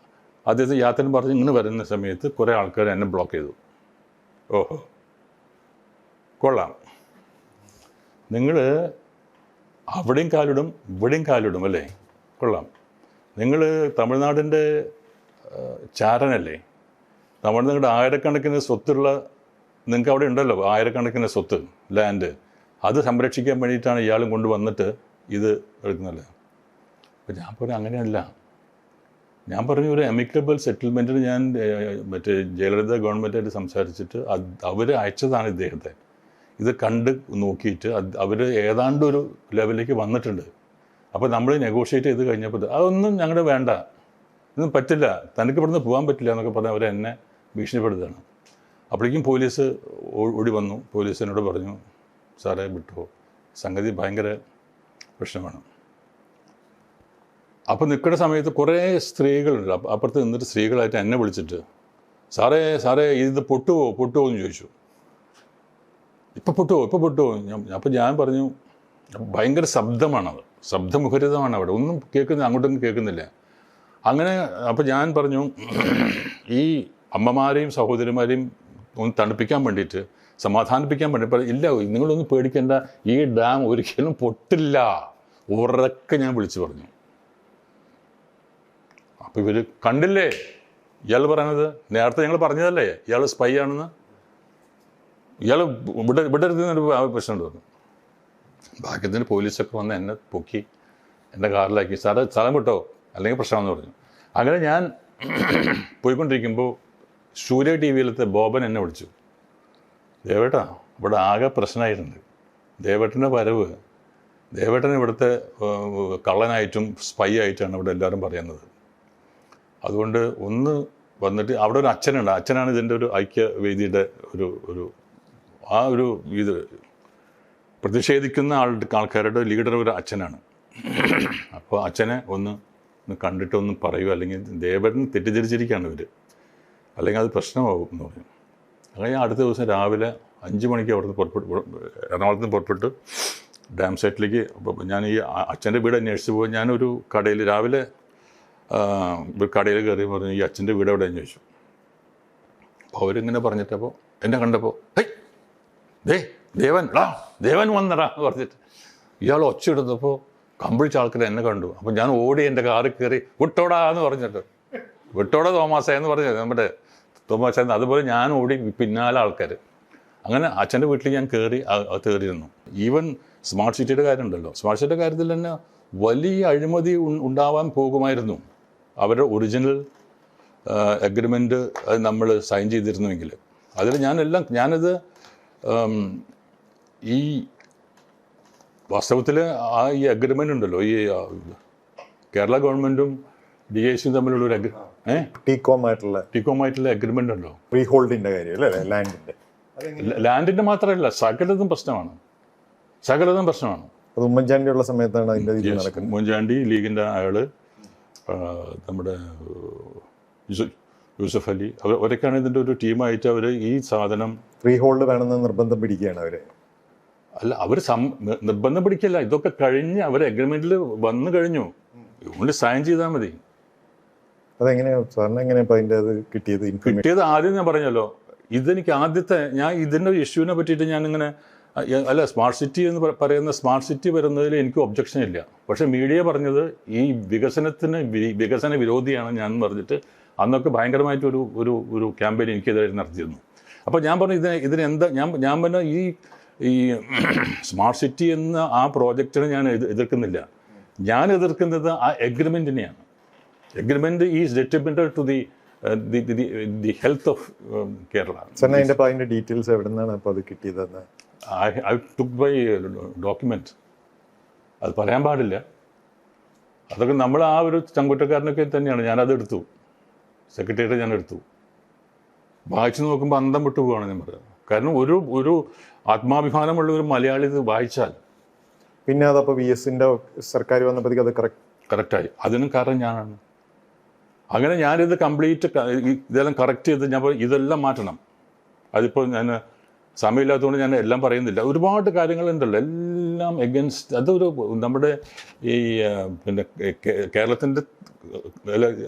ആദ്യത്തെ യാത്ര പറഞ്ഞ് ഇങ്ങനെ വരുന്ന സമയത്ത് കുറേ ആൾക്കാർ എന്നെ ബ്ലോക്ക് ചെയ്തു. ഓഹോ, കൊള്ളാം, നിങ്ങൾ അവിടെയും കാലിടും ഇവിടെയും കാലിടും അല്ലേ, കൊള്ളാം. നിങ്ങൾ തമിഴ്നാടിൻ്റെ ചാരനല്ലേ, നിങ്ങളുടെ ആയിരക്കണക്കിന് സ്വത്തുള്ള, നിങ്ങൾക്ക് അവിടെ ഉണ്ടല്ലോ ആയിരക്കണക്കിന് സ്വത്ത്, ലാൻഡ്, അത് സംരക്ഷിക്കാൻ വേണ്ടിയിട്ടാണ് ഇയാളും കൊണ്ട് വന്നിട്ട് ഇത് എടുക്കുന്നല്ലേ. അപ്പോൾ ഞാൻ പറഞ്ഞു, അങ്ങനെയല്ല. ഞാൻ പറഞ്ഞു, ഒരു അമിക്കബിൾ സെറ്റിൽമെൻറ്റിന് ഞാൻ മറ്റേ ജയലളിത ഗവൺമെൻറ്റായിട്ട് സംസാരിച്ചിട്ട് അവർ അയച്ചതാണ് ഇദ്ദേഹത്തെ. ഇത് കണ്ട് നോക്കിയിട്ട് അവർ ഏതാണ്ട് ഒരു ലെവലിലേക്ക് വന്നിട്ടുണ്ട്. അപ്പോൾ നമ്മൾ നെഗോഷിയേറ്റ് ചെയ്ത് കഴിഞ്ഞപ്പോൾ അതൊന്നും ഞങ്ങളുടെ വേണ്ട, ഇതൊന്നും പറ്റില്ല, തനിക്ക് ഇവിടുന്ന് പോകാൻ പറ്റില്ല എന്നൊക്കെ പറഞ്ഞ് അവരെന്നെ ഭീഷണിപ്പെടുത്തുകയാണ്. അപ്പോഴേക്കും പോലീസ് ഓടി വന്നു. പോലീസ് എന്നോട് പറഞ്ഞു, സാറേ വിട്ടോ, സംഗതി ഭയങ്കര പ്രശ്നമാണ്. അപ്പോൾ നിൽക്കുന്ന സമയത്ത് കുറേ സ്ത്രീകളുണ്ട്. അപ്പുറത്ത് നിന്നിട്ട് സ്ത്രീകളായിട്ട് എന്നെ വിളിച്ചിട്ട് സാറേ ഇത് പൊട്ടുവോ എന്ന് ചോദിച്ചു. ഇപ്പം പൊട്ടുവോ അപ്പോൾ ഞാൻ പറഞ്ഞു, ഭയങ്കര ശബ്ദമാണത്, ശബ്ദമുഖരിതമാണ് അവിടെ, ഒന്നും കേൾക്കുന്നില്ല, അങ്ങോട്ടൊന്നും കേൾക്കുന്നില്ല. അങ്ങനെ അപ്പോൾ ഞാൻ പറഞ്ഞു, ഈ അമ്മമാരെയും സഹോദരിമാരെയും ഒന്ന് തണുപ്പിക്കാൻ വേണ്ടിയിട്ട്, സമാധാനിപ്പിക്കാൻ വേണ്ടി, ഇല്ല നിങ്ങളൊന്നും പേടിക്കേണ്ട, ഈ ഡാം ഒരിക്കലും പൊട്ടില്ല, ഉറക്കെ ഞാൻ വിളിച്ചു പറഞ്ഞു. അപ്പോൾ ഇവർ കണ്ടില്ലേ ഇയാൾ പറയണത്, നേരത്തെ ഞങ്ങൾ പറഞ്ഞതല്ലേ ഇയാൾ സ്പൈ ആണെന്ന്, ഇയാൾ ഇവിടെ ഇരുന്നൊരു പ്രശ്നമുണ്ട് പറഞ്ഞു. ഭാഗ്യത്തിന് പോലീസൊക്കെ വന്ന് എന്നെ പൊക്കി എൻ്റെ കാറിലാക്കി, സാറ് സ്ഥലം വിട്ടോ അല്ലെങ്കിൽ പ്രശ്നമെന്ന് പറഞ്ഞു. അങ്ങനെ ഞാൻ പോയിക്കൊണ്ടിരിക്കുമ്പോൾ സൂര്യ ടി വിയിലത്തെ ബോബൻ എന്നെ വിളിച്ചു, ദേവേട്ടാ ഇവിടെ ആകെ പ്രശ്നമായിട്ടുണ്ട്, ദേവേട്ടൻ്റെ വരവ്, ദേവേട്ടൻ ഇവിടുത്തെ കള്ളനായിട്ടും സ്പൈ ആയിട്ടാണ് ഇവിടെ എല്ലാവരും പറയുന്നത്, അതുകൊണ്ട് ഒന്ന് വന്നിട്ട്, അവിടെ ഒരു അച്ഛനുണ്ട്, അച്ഛനാണ് ഇതിൻ്റെ ഒരു ഐക്യവേദിയുടെ ഒരു ഇത് പ്രതിഷേധിക്കുന്ന ആൾക്കാരുടെ ലീഡർ ഒരു അച്ഛനാണ്. അപ്പോൾ അച്ഛനെ ഒന്ന് കണ്ടിട്ടൊന്ന് പറയൂ, അല്ലെങ്കിൽ ദേവേട്ടൻ തെറ്റിദ്ധരിച്ചിരിക്കുകയാണ് ഇവർ, അല്ലെങ്കിൽ അത് പ്രശ്നമാകും എന്ന് പറഞ്ഞു. അങ്ങനെ അടുത്ത ദിവസം രാവിലെ 5 മണിക്ക് അവിടുന്ന് എറണാകുളത്ത് നിന്ന് പുറപ്പെട്ട് ഡാം സൈറ്റിലേക്ക്. അപ്പോൾ ഞാൻ ഈ അച്ഛൻ്റെ വീട് അന്വേഷിച്ച് പോയി. ഞാനൊരു കടയിൽ രാവിലെ ഒരു കടയിൽ കയറി പറഞ്ഞു, ഈ അച്ഛൻ്റെ വീട് എവിടെയെന്ന് ചോദിച്ചു. അപ്പോൾ അവരിങ്ങനെ പറഞ്ഞിട്ടപ്പോൾ എന്നെ കണ്ടപ്പോൾ, ദേവൻ വന്നടാ എന്ന് പറഞ്ഞിട്ട് ഇയാൾ ഒച്ച എടുത്തപ്പോൾ കമ്പിളിച്ച ആൾക്കാർ എന്നെ കണ്ടു. അപ്പോൾ ഞാൻ ഓടി എൻ്റെ കാറിൽ കയറി വിട്ടോടാ എന്ന് പറഞ്ഞിട്ട്, വിട്ടോടാ തോമാസേ എന്ന് പറഞ്ഞത് നമ്മുടെ തോമാസ. അതുപോലെ ഞാൻ ഓടി പിന്നാലെ ആൾക്കാർ. അങ്ങനെ അച്ഛൻ്റെ വീട്ടിൽ ഞാൻ കയറിയിരുന്നു. ഈവൻ സ്മാർട്ട് സിറ്റിയുടെ കാര്യമുണ്ടല്ലോ, സ്മാർട്ട് സിറ്റിയുടെ കാര്യത്തിൽ തന്നെ വലിയ അഴിമതി ഉണ്ടാവാൻ പോകുമായിരുന്നു. അവരുടെ ഒറിജിനൽ അഗ്രിമെൻറ്റ് നമ്മൾ സൈൻ ചെയ്തിരുന്നുവെങ്കിൽ. അതിൽ ഞാനത് ഈ വാസ്തവത്തിൽ ഈ അഗ്രിമെൻ്റ് ഉണ്ടല്ലോ, ഈ കേരള ഗവൺമെൻറ്റും DICയും തമ്മിലുള്ള ഒരു ടീകോമായിട്ടുള്ള അഗ്രിമെൻ്റ് ഉണ്ടല്ലോ, ഫ്രീ ഹോൾഡിൻ്റെ കാര്യം അല്ലേ, ലാൻഡിൻ്റെ മാത്രമല്ല സകലതും പ്രശ്നമാണ്. അത് ഉമ്മൻചാണ്ടിയുള്ള സമയത്താണ് അതിൻ്റെ നടക്കുന്നത്. ഉമ്മൻചാണ്ടി ലീഗിൻ്റെ അയാൾ, നമ്മുടെ യൂസഫ് അലി, അവരൊക്കെയാണ് ഇതിൻ്റെ ഒരു ടീമായിട്ട് അവർ ഈ സാധനം ഫ്രീ ഹോൾഡ് വേണമെന്ന് നിർബന്ധം പിടിക്കുകയാണ് അവർ. അല്ല, അവർ നിർബന്ധം പിടിക്കില്ല, ഇതൊക്കെ കഴിഞ്ഞ് അവർ അഗ്രിമെൻറ്റിൽ വന്നു കഴിഞ്ഞു, ഓൺലി സൈൻ ചെയ്താൽ മതി. അതെങ്ങനെയാണ് സാറിന് എങ്ങനെയാണ് ഇപ്പോൾ അതിൻ്റെ അത് കിട്ടിയത്? ആദ്യം ഞാൻ പറഞ്ഞല്ലോ, ഇതെനിക്ക് ആദ്യത്തെ ഞാൻ ഇതിൻ്റെ ഇഷ്യൂവിനെ പറ്റിയിട്ട് ഞാനിങ്ങനെ അല്ല, സ്മാർട്ട് സിറ്റി എന്ന് പറയുന്ന സ്മാർട്ട് സിറ്റി വരുന്നതിൽ എനിക്ക് ഒബ്ജക്ഷൻ ഇല്ല. പക്ഷേ മീഡിയ പറഞ്ഞത് ഈ വികസന വിരോധിയാണ് ഞാൻ പറഞ്ഞിട്ട് അന്നൊക്കെ ഭയങ്കരമായിട്ട് ഒരു ക്യാമ്പയിൻ എനിക്കെതിരെ നടത്തിയിരുന്നു. അപ്പോൾ ഞാൻ പറഞ്ഞു ഇതിനെന്താ ഞാൻ പറഞ്ഞ ഈ സ്മാർട്ട് സിറ്റി എന്ന ആ പ്രോജക്റ്റിനെ ഞാൻ എതിർക്കുന്നില്ല. ഞാൻ എതിർക്കുന്നത് ആ എഗ്രിമെൻറ്റിനെയാണ്. Agreement is detrimental to the health of Kerala. അതിൻ്റെ ഡീറ്റെയിൽസ് എവിടെ നിന്നാണ് അപ്പോൾ അത് കിട്ടിയതെന്ന്? I took by document. അത് പറയാൻ പാടില്ല. അതൊക്കെ നമ്മൾ ആ ഒരു ചങ്കുറ്റക്കാരനൊക്കെ തന്നെയാണ്. ഞാനത് എടുത്തു, സെക്രട്ടേറിയറ്റ് ഞാൻ എടുത്തു. വായിച്ചു നോക്കുമ്പോൾ അന്തം വിട്ടു പോവുകയാണ് ഞാൻ പറയുന്നത്. കാരണം ഒരു ആത്മാഭിമാനമുള്ള ഒരു മലയാളി ഇത് വായിച്ചാൽ പിന്നെ അതപ്പോൾ VSൻ്റെ സർക്കാർ വന്നപ്പോഴത്തേക്ക് അത് കറക്റ്റായി. അതിനും കാരണം ഞാനാണ്. അങ്ങനെ ഞാനിത് കംപ്ലീറ്റ് ഇതെല്ലാം കറക്റ്റ് ചെയ്ത് ഞാൻ ഇതെല്ലാം മാറ്റണം. അതിപ്പോൾ ഞാൻ സമയമില്ലാത്തതുകൊണ്ട് ഞാൻ എല്ലാം പറയുന്നില്ല. ഒരുപാട് കാര്യങ്ങളുണ്ടല്ലോ, എല്ലാം എഗൻസ്റ്റ്. അതൊരു നമ്മുടെ ഈ പിന്നെ കേരളത്തിൻ്റെ,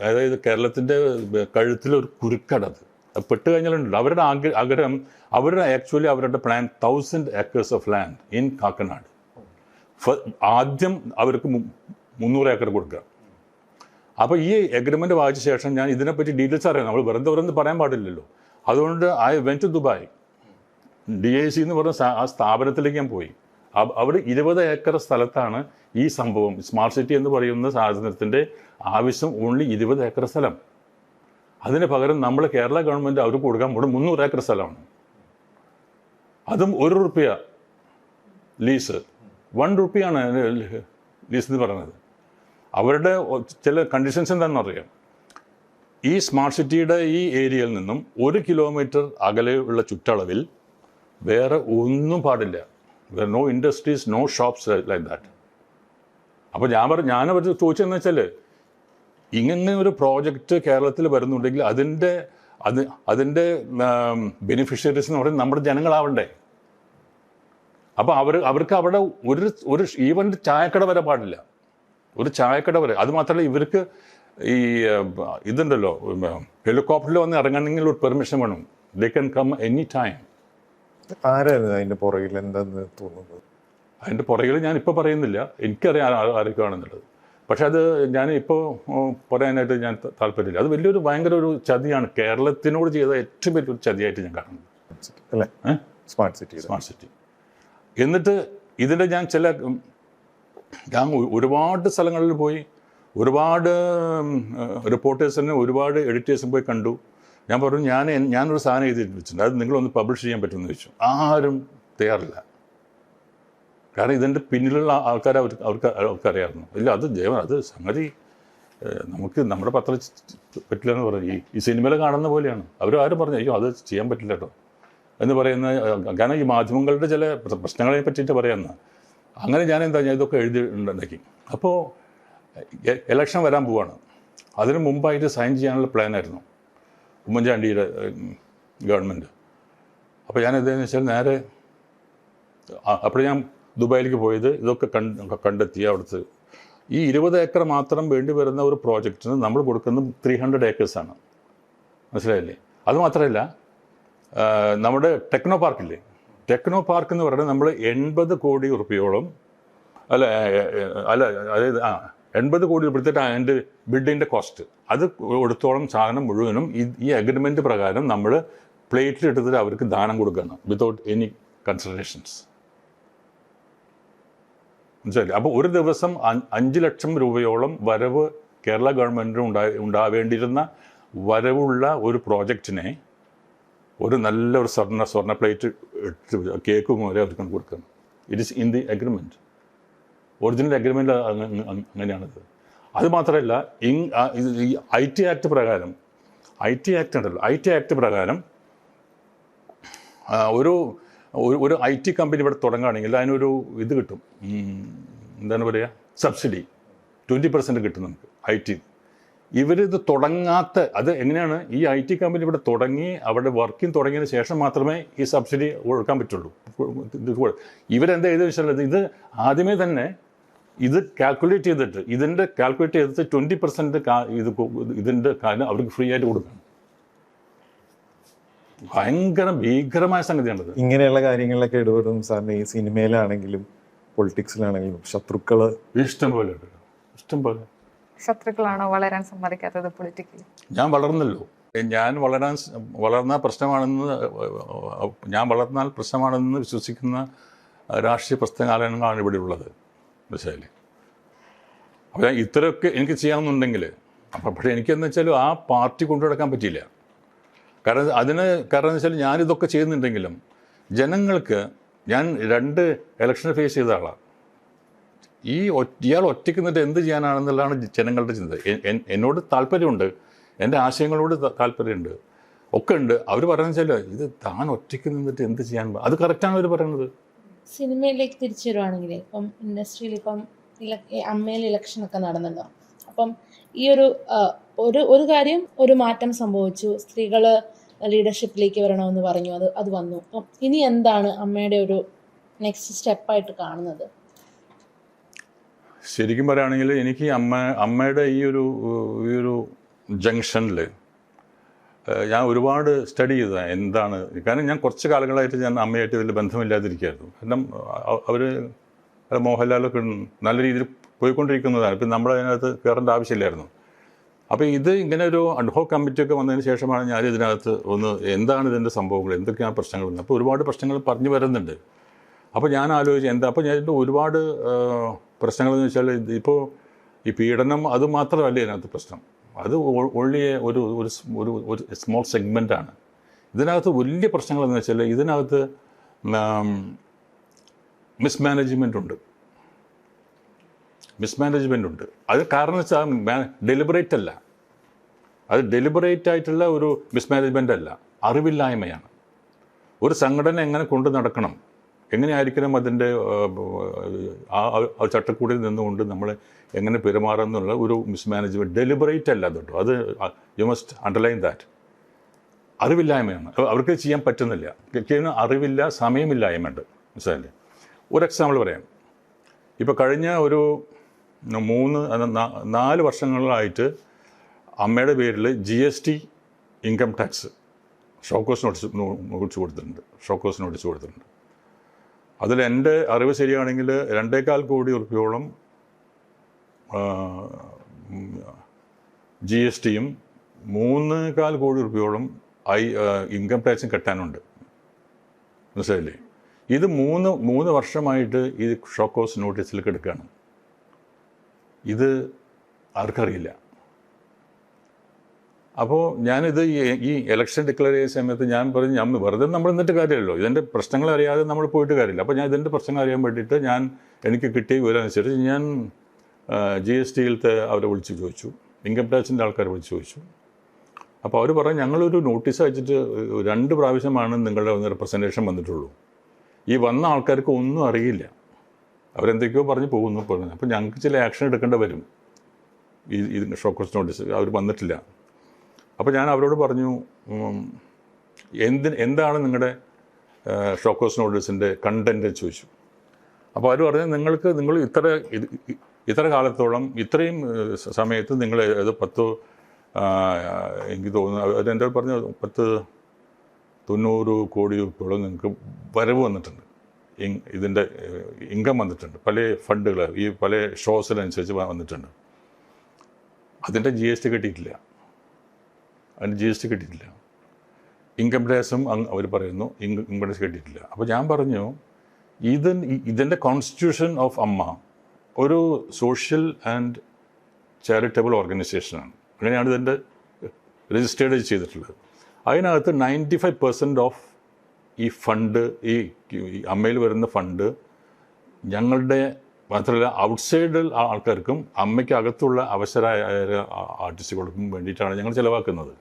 അതായത് കേരളത്തിൻ്റെ കഴുത്തിലൊരു കുരുക്കടത് പെട്ട് കഴിഞ്ഞാലുണ്ടല്ലോ. അവരുടെ ആഗ്രഹം, അവരുടെ plan 1000 acres of land in Kakkanad. ആദ്യം അവർക്ക് 300 ഏക്കർ കൊടുക്കുക. അപ്പോൾ ഈ എഗ്രിമെൻ്റ് വായിച്ച ശേഷം ഞാൻ ഇതിനെപ്പറ്റി ഡീറ്റെയിൽസ് അറിയാം. നമ്മൾ വെറുതെ പറയാൻ പാടില്ലല്ലോ. അതുകൊണ്ട് I went to Dubai. DIC എന്ന് പറഞ്ഞ ആ സ്ഥാപനത്തിലേക്ക് ഞാൻ പോയി. അവിടെ 20 ഏക്കർ സ്ഥലത്താണ് ഈ സംഭവം. സ്മാർട്ട് സിറ്റി എന്ന് പറയുന്ന സാധനത്തിൻ്റെ ആവശ്യം ഓൺലി 20 ഏക്കർ സ്ഥലം. അതിന് പകരം നമ്മൾ കേരള ഗവൺമെൻറ് അവർക്ക് കൊടുക്കാൻ പോകുന്നത് 300 ഏക്കർ സ്ഥലമാണ്. അതും ₹1 ലീസ്. 1 രൂപയാണ് ലീസ് എന്ന് പറയുന്നത്. അവരുടെ ചില കണ്ടീഷൻസ് എന്താണെന്ന് അറിയാം. ഈ സ്മാർട്ട് സിറ്റിയുടെ ഈ ഏരിയയിൽ നിന്നും 1 കിലോമീറ്റർ അകലെയുള്ള ചുറ്റളവിൽ വേറെ ഒന്നും പാടില്ല. No industries, no shops like that. അപ്പോൾ ഞാനവർ ചോദിച്ചതെന്ന് വെച്ചാൽ, ഇങ്ങനെ ഒരു പ്രോജക്റ്റ് കേരളത്തിൽ വരുന്നുണ്ടെങ്കിൽ അതിൻ്റെ ബെനിഫിഷ്യറീസ് എന്ന് പറയുന്നത് നമ്മുടെ ജനങ്ങളാവണ്ടേ. അപ്പോൾ അവർക്ക് അവിടെ ഒരു ഈവൻ ചായക്കട വരെ പാടില്ല, ഒരു ചായക്കട വരെ. അത് മാത്രമല്ല, ഇവർക്ക് ഈ ഇതുണ്ടല്ലോ, ഹെലികോപ്റ്ററിൽ വന്ന് ഇറങ്ങണമെങ്കിൽ ഒരു പെർമിഷൻ വേണം. They can come any time. ആരായിരുന്നു അതിൻ്റെ പുറകിൽ എന്താന്ന് തോന്നുന്നത്? അതിൻ്റെ പുറകിൽ ഞാൻ ഇപ്പോൾ പറയുന്നില്ല, എനിക്കറിയാം ആരൊക്കെയാണെന്നുള്ളത്. പക്ഷെ അത് ഞാൻ ഇപ്പോൾ പറയാനായിട്ട് ഞാൻ താല്പര്യമില്ല. അത് വലിയൊരു ഭയങ്കര ഒരു ചതിയാണ്, കേരളത്തിനോട് ചെയ്ത ഏറ്റവും വലിയൊരു ചതിയായിട്ട് ഞാൻ കാണുന്നത്. അല്ലേ? Smart city. എന്നിട്ട് ഇതിൻ്റെ ഞാൻ ഒരുപാട് സ്ഥലങ്ങളിൽ പോയി, ഒരുപാട് റിപ്പോർട്ടേഴ്സിനും ഒരുപാട് എഡിറ്റേഴ്സും പോയി കണ്ടു. ഞാൻ പറഞ്ഞു, ഞാനൊരു സാധനം എഴുതി വെച്ചിട്ടുണ്ട്, അത് നിങ്ങളൊന്ന് പബ്ലിഷ് ചെയ്യാൻ പറ്റുമെന്ന് ചോദിച്ചു. ആരും തയ്യാറില്ല. കാരണം ഇതിൻ്റെ പിന്നിലുള്ള ആൾക്കാരെ അവർക്കറിയാമായിരുന്നു. ഇല്ല, അത് സംഗതി നമുക്ക് നമ്മുടെ പത്രം പറ്റില്ല എന്ന് പറഞ്ഞു. ഈ സിനിമയിൽ കാണുന്ന പോലെയാണ്. ആരും പറഞ്ഞു, അയ്യോ അത് ചെയ്യാൻ പറ്റില്ല കേട്ടോ എന്ന് പറയുന്ന. കാരണം ഈ മാധ്യമങ്ങളുടെ ചില പ്രശ്നങ്ങളെ പറ്റിയിട്ട് പറയുന്ന. അങ്ങനെ ഞാൻ ഇതൊക്കെ എഴുതി ഉണ്ടാക്കി. അപ്പോൾ ഇലക്ഷൻ വരാൻ പോവാണ്. അതിന് മുമ്പായിട്ട് സൈൻ ചെയ്യാനുള്ള പ്ലാനായിരുന്നു ഉമ്മൻചാണ്ടിയുടെ ഗവൺമെൻറ്. അപ്പോൾ ഞാൻ എന്താണെന്ന് വെച്ചാൽ നേരെ അപ്പോൾ ഞാൻ ദുബായിലേക്ക് പോയത് ഇതൊക്കെ കണ്ടെത്തി. അവിടുത്തെ ഈ 20 ഏക്കർ മാത്രം വേണ്ടി വരുന്ന ഒരു പ്രോജക്റ്റിന് നമ്മൾ കൊടുക്കുന്നത് 300 ഏക്കേഴ്സാണ്. മനസ്സിലായില്ലേ? അത് മാത്രമല്ല, നമ്മുടെ ടെക്നോ പാർക്കില്ലേ, ടെക്നോ പാർക്ക് എന്ന് പറയുന്നത് നമ്മൾ 80 കോടി റുപ്യോളം അതായത് 80 കോടി രൂപ അതിൻ്റെ ബിൽഡിങ്ങിൻ്റെ കോസ്റ്റ്. അത് കൊടുത്തോളം സാധനം മുഴുവനും ഈ അഗ്രിമെൻ്റ് പ്രകാരം നമ്മൾ പ്ലേറ്റിലിട്ടതിൽ അവർക്ക് ദാനം കൊടുക്കണം, വിതൗട്ട് എനി കൺസിഡറേഷൻസ്. മനസ്സിലായില്ലേ? അപ്പോൾ ഒരു ദിവസം 5 ലക്ഷം രൂപയോളം വരവ് കേരള ഗവൺമെൻറ്റിന് ഉണ്ടാവേണ്ടിയിരുന്ന വരവുള്ള ഒരു പ്രോജക്റ്റിനെ ഒരു നല്ലൊരു സ്വർണ്ണ പ്ലേറ്റ് കേക്ക് പോലെ അവർക്ക് കൊടുക്കണം. It is in the agreement. Original agreement അങ്ങനെയാണിത്. അത് മാത്രമല്ല, ഈ IT ആക്ട് പ്രകാരം IT ആക്ട് പ്രകാരം ഒരു IT കമ്പനി ഇവിടെ തുടങ്ങുകയാണെങ്കിൽ അതിനൊരു ഇത് കിട്ടും, എന്താണ് പറയുക, സബ്സിഡി 20% കിട്ടും നമുക്ക് IT. ഇവരിത് തുടങ്ങാത്ത, അത് എങ്ങനെയാണ്, ഈ IT കമ്പനി ഇവിടെ തുടങ്ങി അവിടെ വർക്കിംഗ് തുടങ്ങിയതിന് ശേഷം മാത്രമേ ഈ സബ്സിഡി കൊടുക്കാൻ പറ്റുള്ളൂ. ഇവരെന്താ ചെയ്തെന്ന് വെച്ചാൽ, ഇത് ആദ്യമേ തന്നെ ഇത് കാൽക്കുലേറ്റ് ചെയ്തിട്ട് 20% ഇതിൻ്റെ കാര്യം അവർക്ക് ഫ്രീ ആയിട്ട് കൊടുക്കണം. ഭീകരമായ സംഗതിയാണത്. ഇങ്ങനെയുള്ള കാര്യങ്ങളിലൊക്കെ ഇടപെടും സാറിന് ഈ സിനിമയിലാണെങ്കിലും പൊളിറ്റിക്സിലാണെങ്കിലും ശത്രുക്കള് ഇഷ്ടംപോലെ. ശത്രുക്കളാണോ വളരാൻ സമ്മതിക്കാത്തത് പൊളിറ്റിക്കലി? ഞാൻ വളർന്നല്ലോ. വളർന്നാൽ പ്രശ്നമാണെന്ന് വിശ്വസിക്കുന്ന രാഷ്ട്രീയ പ്രസ്ഥാനങ്ങളാണ് ഇവിടെ ഉള്ളത്. മനസ്സിലായില്ലേ? അപ്പോൾ ഇത്രയൊക്കെ എനിക്ക് ചെയ്യാമെന്നുണ്ടെങ്കിൽ, പക്ഷേ എനിക്കെന്ന് വെച്ചാൽ ആ പാർട്ടി കൊണ്ടു നടക്കാൻ പറ്റിയില്ല. കാരണം എന്ന് വെച്ചാൽ ഞാനിതൊക്കെ ചെയ്യുന്നുണ്ടെങ്കിലും ജനങ്ങൾക്ക്, ഞാൻ 2 ഇലക്ഷൻ ഫേസ് ചെയ്ത ആളാണ്. ഇയാൾ ഒറ്റയ്ക്ക് നിന്നിട്ട് എന്ത് ചെയ്യാനാണെന്നുള്ളതാണ് ജനങ്ങളുടെ ചിന്ത. എന്നോട് താല്പര്യമുണ്ട്, എൻ്റെ ആശയങ്ങളോട് താല്പര്യമുണ്ട്, ഒക്കെ ഉണ്ട്. അവർ പറയുന്നത് വെച്ചാൽ ഇത് താൻ ഒറ്റയ്ക്ക് നിന്നിട്ട് എന്ത് ചെയ്യാൻ, അത് കറക്റ്റാണ് അവർ പറയുന്നത്. സിനിമയിലേക്ക് തിരിച്ചു വരുവാണെങ്കിൽ ഇപ്പം ഇൻഡസ്ട്രിയിൽ ഇപ്പം അമ്മയിൽ ഇലക്ഷനൊക്കെ നടന്നല്ലോ. അപ്പം ഈ ഒരു കാര്യം, ഒരു മാറ്റം സംഭവിച്ചു, സ്ത്രീകൾ ലീഡർഷിപ്പിലേക്ക് വരണമെന്ന് പറഞ്ഞു, അത് വന്നു. അപ്പം ഇനി എന്താണ് അമ്മയുടെ ഒരു നെക്സ്റ്റ് സ്റ്റെപ്പായിട്ട് കാണുന്നത്? ശരിക്കും പറയുകയാണെങ്കിൽ എനിക്ക് അമ്മയുടെ ഈ ഒരു ജംഗ്ഷനിൽ ഞാൻ ഒരുപാട് സ്റ്റഡി ചെയ്തതാണ് എന്താണ്. കാരണം ഞാൻ കുറച്ച് കാലങ്ങളായിട്ട് ഞാൻ അമ്മയായിട്ട് വലിയ ബന്ധമില്ലാതിരിക്കുകയായിരുന്നു. കാരണം അവർ മോഹൻലാലൊക്കെ നല്ല രീതിയിൽ പോയിക്കൊണ്ടിരിക്കുന്നതാണ്. ഇപ്പം നമ്മളതിനകത്ത് കയറേണ്ട ആവശ്യമില്ലായിരുന്നു. അപ്പോൾ ഇങ്ങനെ ഒരു അഡ്ഹോക് കമ്മിറ്റിയൊക്കെ വന്നതിന് ശേഷമാണ് ഞാൻ ഇതിനകത്ത് എന്താണ് ഇതിൻ്റെ സംഭവങ്ങൾ, എന്തൊക്കെയാണ് പ്രശ്നങ്ങൾ. അപ്പോൾ ഒരുപാട് പ്രശ്നങ്ങൾ പറഞ്ഞു വരുന്നുണ്ട്. അപ്പോൾ ഞാൻ ആലോചിച്ചു അപ്പോൾ ഞാൻ ഇതിൻ്റെ ഒരുപാട് പ്രശ്നങ്ങളെന്ന് വെച്ചാൽ, ഇപ്പോൾ ഈ പീഡനം അത് മാത്രമല്ല ഇതിനകത്ത് പ്രശ്നം, അത് ഒള്ളി ഒരു സ്മോൾ സെഗ്മെൻറ്റാണ്. ഇതിനകത്ത് വലിയ പ്രശ്നങ്ങളെന്ന് വെച്ചാൽ ഇതിനകത്ത് മിസ്മാനേജ്മെൻ്റ് ഉണ്ട്. അത് കാരണം വെച്ചാൽ ഡെലിബറേറ്റ് അല്ല, അത് ഡെലിബറേറ്റ് ആയിട്ടുള്ള ഒരു മിസ്മാനേജ്മെൻ്റ് അല്ല, അറിവില്ലായ്മയാണ്. ഒരു സംഘടന എങ്ങനെ കൊണ്ടു നടക്കണം, എങ്ങനെയായിരിക്കണം അതിൻ്റെ ആ ചട്ടക്കൂടിൽ നിന്നുകൊണ്ട് നമ്മൾ എങ്ങനെ പെരുമാറുന്നുള്ള ഒരു മിസ്മാനേജ്മെൻറ്റ് ഡെലിബറേറ്റ് അല്ല കേട്ടോ. അത് യു മസ്റ്റ് അണ്ടർലൈൻ ദാറ്റ്. അറിവില്ലായ്മയാണ്, അവർക്ക് ചെയ്യാൻ പറ്റുന്നില്ല. അറിവില്ല, സമയമില്ലായ്മയുണ്ട്. മനസ്സിലായില്ലേ? ഒരു എക്സാമ്പിൾ പറയാം. ഇപ്പോൾ കഴിഞ്ഞ ഒരു 4 വർഷങ്ങളിലായിട്ട് അമ്മയുടെ പേരിൽ GST income tax show cause notice കൊടുത്തിട്ടുണ്ട്. അതിൽ എൻ്റെ അറിവ് ശരിയാണെങ്കിൽ 2.25 കോടി രൂപയോളം GSTയും 3.25 കോടി രൂപയോളം ഇൻകം ടാക്സും കെട്ടാനുണ്ട്. മനസ്സിലായില്ലേ? ഇത് 3 വർഷമായിട്ട് ഈ ഷോക്കോസ് നോട്ടീസിൽ കിടക്കുകയാണ്. ഇത് ആർക്കറിയില്ല. അപ്പോൾ ഞാനിത് ഈ ഇലക്ഷൻ ഡിക്ലെയർ ചെയ്യുന്ന സമയത്ത് ഞാൻ പറഞ്ഞു, വെറുതെ നമ്മൾ നിന്നിട്ട് കാര്യമല്ലോ, ഇതിൻ്റെ പ്രശ്നങ്ങൾ അറിയാതെ നമ്മൾ പോയിട്ട് കാര്യമില്ല. അപ്പോൾ ഞാൻ ഇതിൻ്റെ പ്രശ്നങ്ങൾ അറിയാൻ വേണ്ടിയിട്ട് എനിക്ക് കിട്ടിയ വിവരമനുസരിച്ച് ഞാൻ GSTയിലത്തെ അവരെ വിളിച്ച് ചോദിച്ചു, ഇൻകം ടാക്സിൻ്റെ ആൾക്കാരെ വിളിച്ച് ചോദിച്ചു. അപ്പോൾ അവർ പറഞ്ഞു, ഞങ്ങളൊരു നോട്ടീസ് അയച്ചിട്ട് 2 പ്രാവശ്യമാണ് നിങ്ങളുടെ ഒന്ന് റെപ്രസെൻറ്റേഷൻ വന്നിട്ടുള്ളൂ. ഈ വന്ന ആൾക്കാർക്ക് ഒന്നും അറിയില്ല, അവരെന്തൊക്കെയോ പറഞ്ഞ് പോകുന്നു. അപ്പോൾ ഞങ്ങൾക്ക് ചില ആക്ഷൻ എടുക്കേണ്ടി വരും. ഈ ഷോക്കോസ് നോട്ടീസ് അവർ വന്നിട്ടില്ല. അപ്പോൾ ഞാൻ അവരോട് പറഞ്ഞു, എന്താണ് നിങ്ങളുടെ ഷോക്കോസ് നോട്ടീസിൻ്റെ കണ്ടൻറ്റ് ചോദിച്ചു. അപ്പോൾ അവർ പറഞ്ഞു, നിങ്ങൾ ഇത്ര കാലത്തോളം ഇത്രയും സമയത്ത് നിങ്ങൾ ഏത് 10 എനിക്ക് തോന്നുന്നു അതെൻ്റെ പറഞ്ഞു 90 കോടി രൂപയോളം നിങ്ങൾക്ക് വരവ് വന്നിട്ടുണ്ട്. ഇതിൻ്റെ ഇൻകം വന്നിട്ടുണ്ട്. പല ഫണ്ടുകൾ ഈ പല ഷോസിനനുസരിച്ച് വന്നിട്ടുണ്ട്. അതിൻ്റെ GST കിട്ടിയിട്ടില്ല. ഇൻകം ടാക്സും അവർ പറയുന്നു ഇൻകം ടാക്സ് കിട്ടിയിട്ടില്ല. അപ്പോൾ ഞാൻ പറഞ്ഞു, ഇതിൻ്റെ കോൺസ്റ്റിറ്റ്യൂഷൻ ഓഫ് അമ്മ ഒരു സോഷ്യൽ ആൻഡ് ചാരിറ്റബിൾ ഓർഗനൈസേഷനാണ്. അങ്ങനെയാണ് ഇതിൻ്റെ രജിസ്റ്റേർഡ് ചെയ്തിട്ടുള്ളത്. അതിനകത്ത് 95% ഓഫ് ഈ ഫണ്ട്, ഈ അമ്മയിൽ വരുന്ന ഫണ്ട് ഞങ്ങളുടെ മാത്രമല്ല ഔട്ട്സൈഡ് ആൾക്കാർക്കും അമ്മയ്ക്ക് അകത്തുള്ള അവസരമായ ആർട്ടിസ്റ്റുകൾക്കും വേണ്ടിയിട്ടാണ് ഞങ്ങൾ ചിലവാക്കുന്നത്.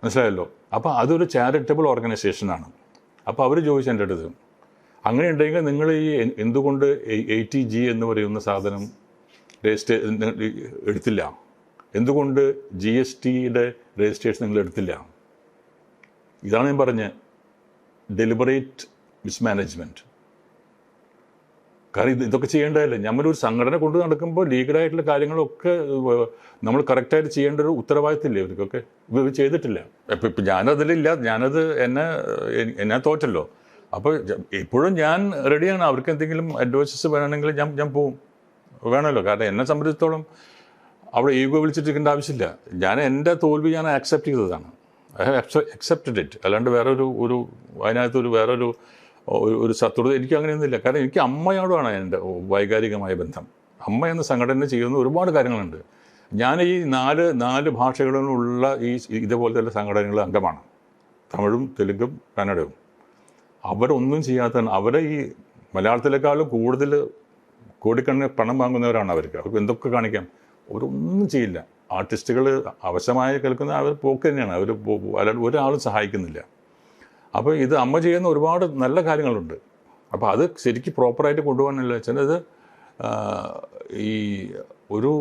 മനസ്സിലായല്ലോ? അപ്പോൾ അതൊരു ചാരിറ്റബിൾ ഓർഗനൈസേഷനാണ്. അപ്പോൾ അവർ ചോദിച്ചു എൻ്റെ അടുത്ത്, അങ്ങനെ ഉണ്ടെങ്കിൽ നിങ്ങൾ ഈ എന്തുകൊണ്ട് 80G എന്ന് പറയുന്ന സാധനം രജിസ്റ്റർ എടുത്തില്ല? എന്തുകൊണ്ട് GSTയുടെ രജിസ്ട്രേഷൻ നിങ്ങൾ എടുത്തില്ല? ഇതാണ് ഞാൻ പറഞ്ഞ ഡെലിബറേറ്റ് മിസ്മാനേജ്മെൻറ്റ്. കാരണം ഇതൊക്കെ ചെയ്യേണ്ടതല്ലേ? നമ്മളൊരു സംഘടന കൊണ്ട് നടക്കുമ്പോൾ ലീഗലായിട്ടുള്ള കാര്യങ്ങളൊക്കെ നമ്മൾ കറക്റ്റായിട്ട് ചെയ്യേണ്ട ഒരു ഉത്തരവാദിത്തമില്ലേ ഇവർക്കൊക്കെ? ഇവർ ചെയ്തിട്ടില്ല. ഇപ്പം ഞാനതിലില്ല, എന്നെ തോറ്റല്ലോ. അപ്പോൾ എപ്പോഴും ഞാൻ റെഡിയാണ്. അവർക്ക് എന്തെങ്കിലും അഡ്വൈസസ് വേണമെങ്കിൽ ഞാൻ പോവും, വേണമല്ലോ. കാരണം എന്നെ സംബന്ധിച്ചിടത്തോളം അവിടെ ഈഗോ വിളിച്ചിട്ടിരിക്കേണ്ട ആവശ്യമില്ല. എൻ്റെ തോൽവി ഞാൻ ആക്സെപ്റ്റ് ചെയ്തതാണ്. I have accepted it. അല്ലാണ്ട് അതിനകത്തൊരു വേറൊരു ശത്രുത എനിക്ക് അങ്ങനെയൊന്നുമില്ല. കാരണം എനിക്ക് അമ്മയോടാണ് എൻ്റെ വൈകാരികമായ ബന്ധം. അമ്മ എന്ന സംഘടന ചെയ്യുന്ന ഒരുപാട് കാര്യങ്ങളുണ്ട്. ഞാൻ ഈ നാല് ഭാഷകളിലുള്ള ഇതേപോലത്തെ സംഘടനകളുടെ അംഗമാണ്. തമിഴും തെലുങ്കും കന്നഡയും. അവരൊന്നും ചെയ്യാത്ത, അവരെ ഈ മലയാളത്തിലേക്കാളും കൂടുതൽ കോടിക്കണക്കിന് പണം വാങ്ങുന്നവരാണ് അവർക്ക് എന്തൊക്കെ കാണിക്കാം. അവരൊന്നും ചെയ്യില്ല. ആർട്ടിസ്റ്റുകൾ അവശമായി കേൾക്കുന്ന അവർ പോക്ക് തന്നെയാണ്. അല്ലാണ്ട് ഒരാളും സഹായിക്കുന്നില്ല. അപ്പോൾ ഇത് അമ്മ ചെയ്യുന്ന ഒരുപാട് നല്ല കാര്യങ്ങളുണ്ട്. അപ്പോൾ അത് ശരിക്കും പ്രോപ്പറായിട്ട് കൊണ്ടുപോകാനല്ല വെച്ചാൽ അത് ഈ ഒരു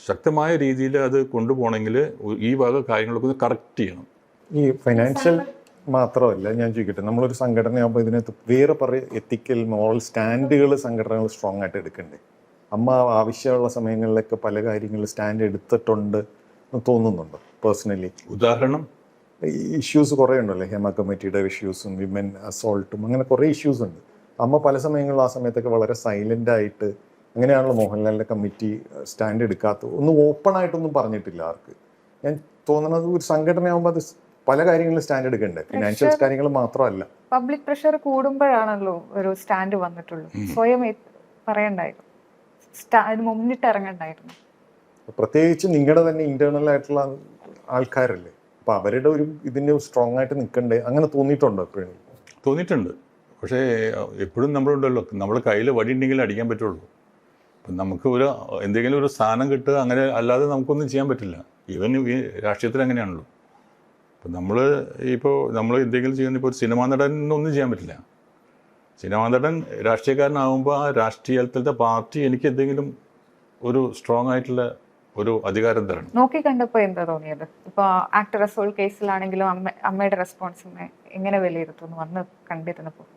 ശക്തമായ രീതിയിൽ അത് കൊണ്ടുപോകണമെങ്കിൽ ഈ വക കാര്യങ്ങളൊക്കെ ഒന്ന് കറക്റ്റ് ചെയ്യണം. ഈ ഫൈനാൻഷ്യൽ മാത്രമല്ല, ഞാൻ ചോദിക്കട്ടെ, നമ്മളൊരു സംഘടനയാകുമ്പോൾ ഇതിനകത്ത് വേറെ എത്തിക്കൽ മോറൽ സ്റ്റാൻഡുകൾ സംഘടനകൾ സ്ട്രോങ് ആയിട്ട് എടുക്കണ്ടേ? അമ്മ ആവശ്യമുള്ള സമയങ്ങളിലൊക്കെ പല കാര്യങ്ങളിൽ സ്റ്റാൻഡ് എടുത്തിട്ടുണ്ട് എന്ന് തോന്നുന്നുണ്ടോ പേഴ്സണലി? ഉദാഹരണം ഇഷ്യൂസ് കുറേ ഉണ്ടല്ലോ, ഹേമ കമ്മിറ്റിയുടെ ഇഷ്യൂസും വിമൻ അസോൾട്ടും, അങ്ങനെ കുറേ ഇഷ്യൂസ് ഉണ്ട്. അമ്മ പല സമയങ്ങളിൽ ആ സമയത്തൊക്കെ വളരെ സൈലൻ്റ് ആയിട്ട്, അങ്ങനെയാണല്ലോ മോഹൻലാലിൻ്റെ കമ്മിറ്റി സ്റ്റാൻഡ് എടുക്കാത്തത്. ഒന്നും ഓപ്പൺ ആയിട്ടൊന്നും പറഞ്ഞിട്ടില്ല ആർക്ക്. ഞാൻ തോന്നുന്നത് ഒരു സംഘടനയാകുമ്പോൾ അത് പല കാര്യങ്ങളും സ്റ്റാൻഡ് എടുക്കണ്ടേ, ഫിനാൻഷ്യൽ കാര്യങ്ങൾ മാത്രമല്ല. പബ്ലിക് പ്രഷർ കൂടുമ്പോഴാണല്ലോ ഒരു സ്റ്റാൻഡ് വന്നിട്ടുള്ളൂ. സ്വയം പറയണ്ടായിരുന്നു, മുന്നിട്ട് ഇറങ്ങണ്ടായിരുന്നു. പ്രത്യേകിച്ച് നിങ്ങളുടെ തന്നെ ഇന്റേണൽ ആയിട്ടുള്ള ആൾക്കാരല്ലേ, അപ്പൊ അവരുടെ ഒരു ഇതിന് സ്ട്രോങ് ആയിട്ട് നിൽക്കണ്ടേ? അങ്ങനെ തോന്നിയിട്ടുണ്ടോ എപ്പോഴും? തോന്നിയിട്ടുണ്ട്. പക്ഷേ എപ്പോഴും നമ്മളുണ്ടല്ലോ, നമ്മൾ കയ്യിൽ വടി ഉണ്ടെങ്കിൽ അടിക്കാൻ പറ്റുള്ളൂ. അപ്പം നമുക്ക് എന്തെങ്കിലും ഒരു സ്ഥാനം കിട്ടുക, അങ്ങനെ അല്ലാതെ നമുക്കൊന്നും ചെയ്യാൻ പറ്റില്ല. ഈവൻ ഈ രാഷ്ട്രീയത്തിൽ അങ്ങനെയാണല്ലോ. ഇപ്പം നമ്മൾ എന്തെങ്കിലും ചെയ്യുന്ന ഇപ്പോൾ ഒരു സിനിമാ നടനൊന്നും ചെയ്യാൻ പറ്റില്ല. സിനിമാ നടൻ രാഷ്ട്രീയക്കാരനാകുമ്പോൾ ആ രാഷ്ട്രീയത്തിലത്തെ പാർട്ടി എനിക്ക് എന്തെങ്കിലും ഒരു സ്ട്രോങ് ആയിട്ടുള്ള ഒരു അധികാരം തരണം. നോക്കി കണ്ടപ്പോൾ എന്താ തോന്നിയത്? ഇപ്പോൾ ആക്ടർ റസൂൽ കേസിലാണെങ്കിലും അമ്മയുടെ റെസ്പോൺസിനെ എങ്ങനെ വിലയിരുത്തുന്നു വന്ന് കണ്ടിരുന്നപ്പോൾ?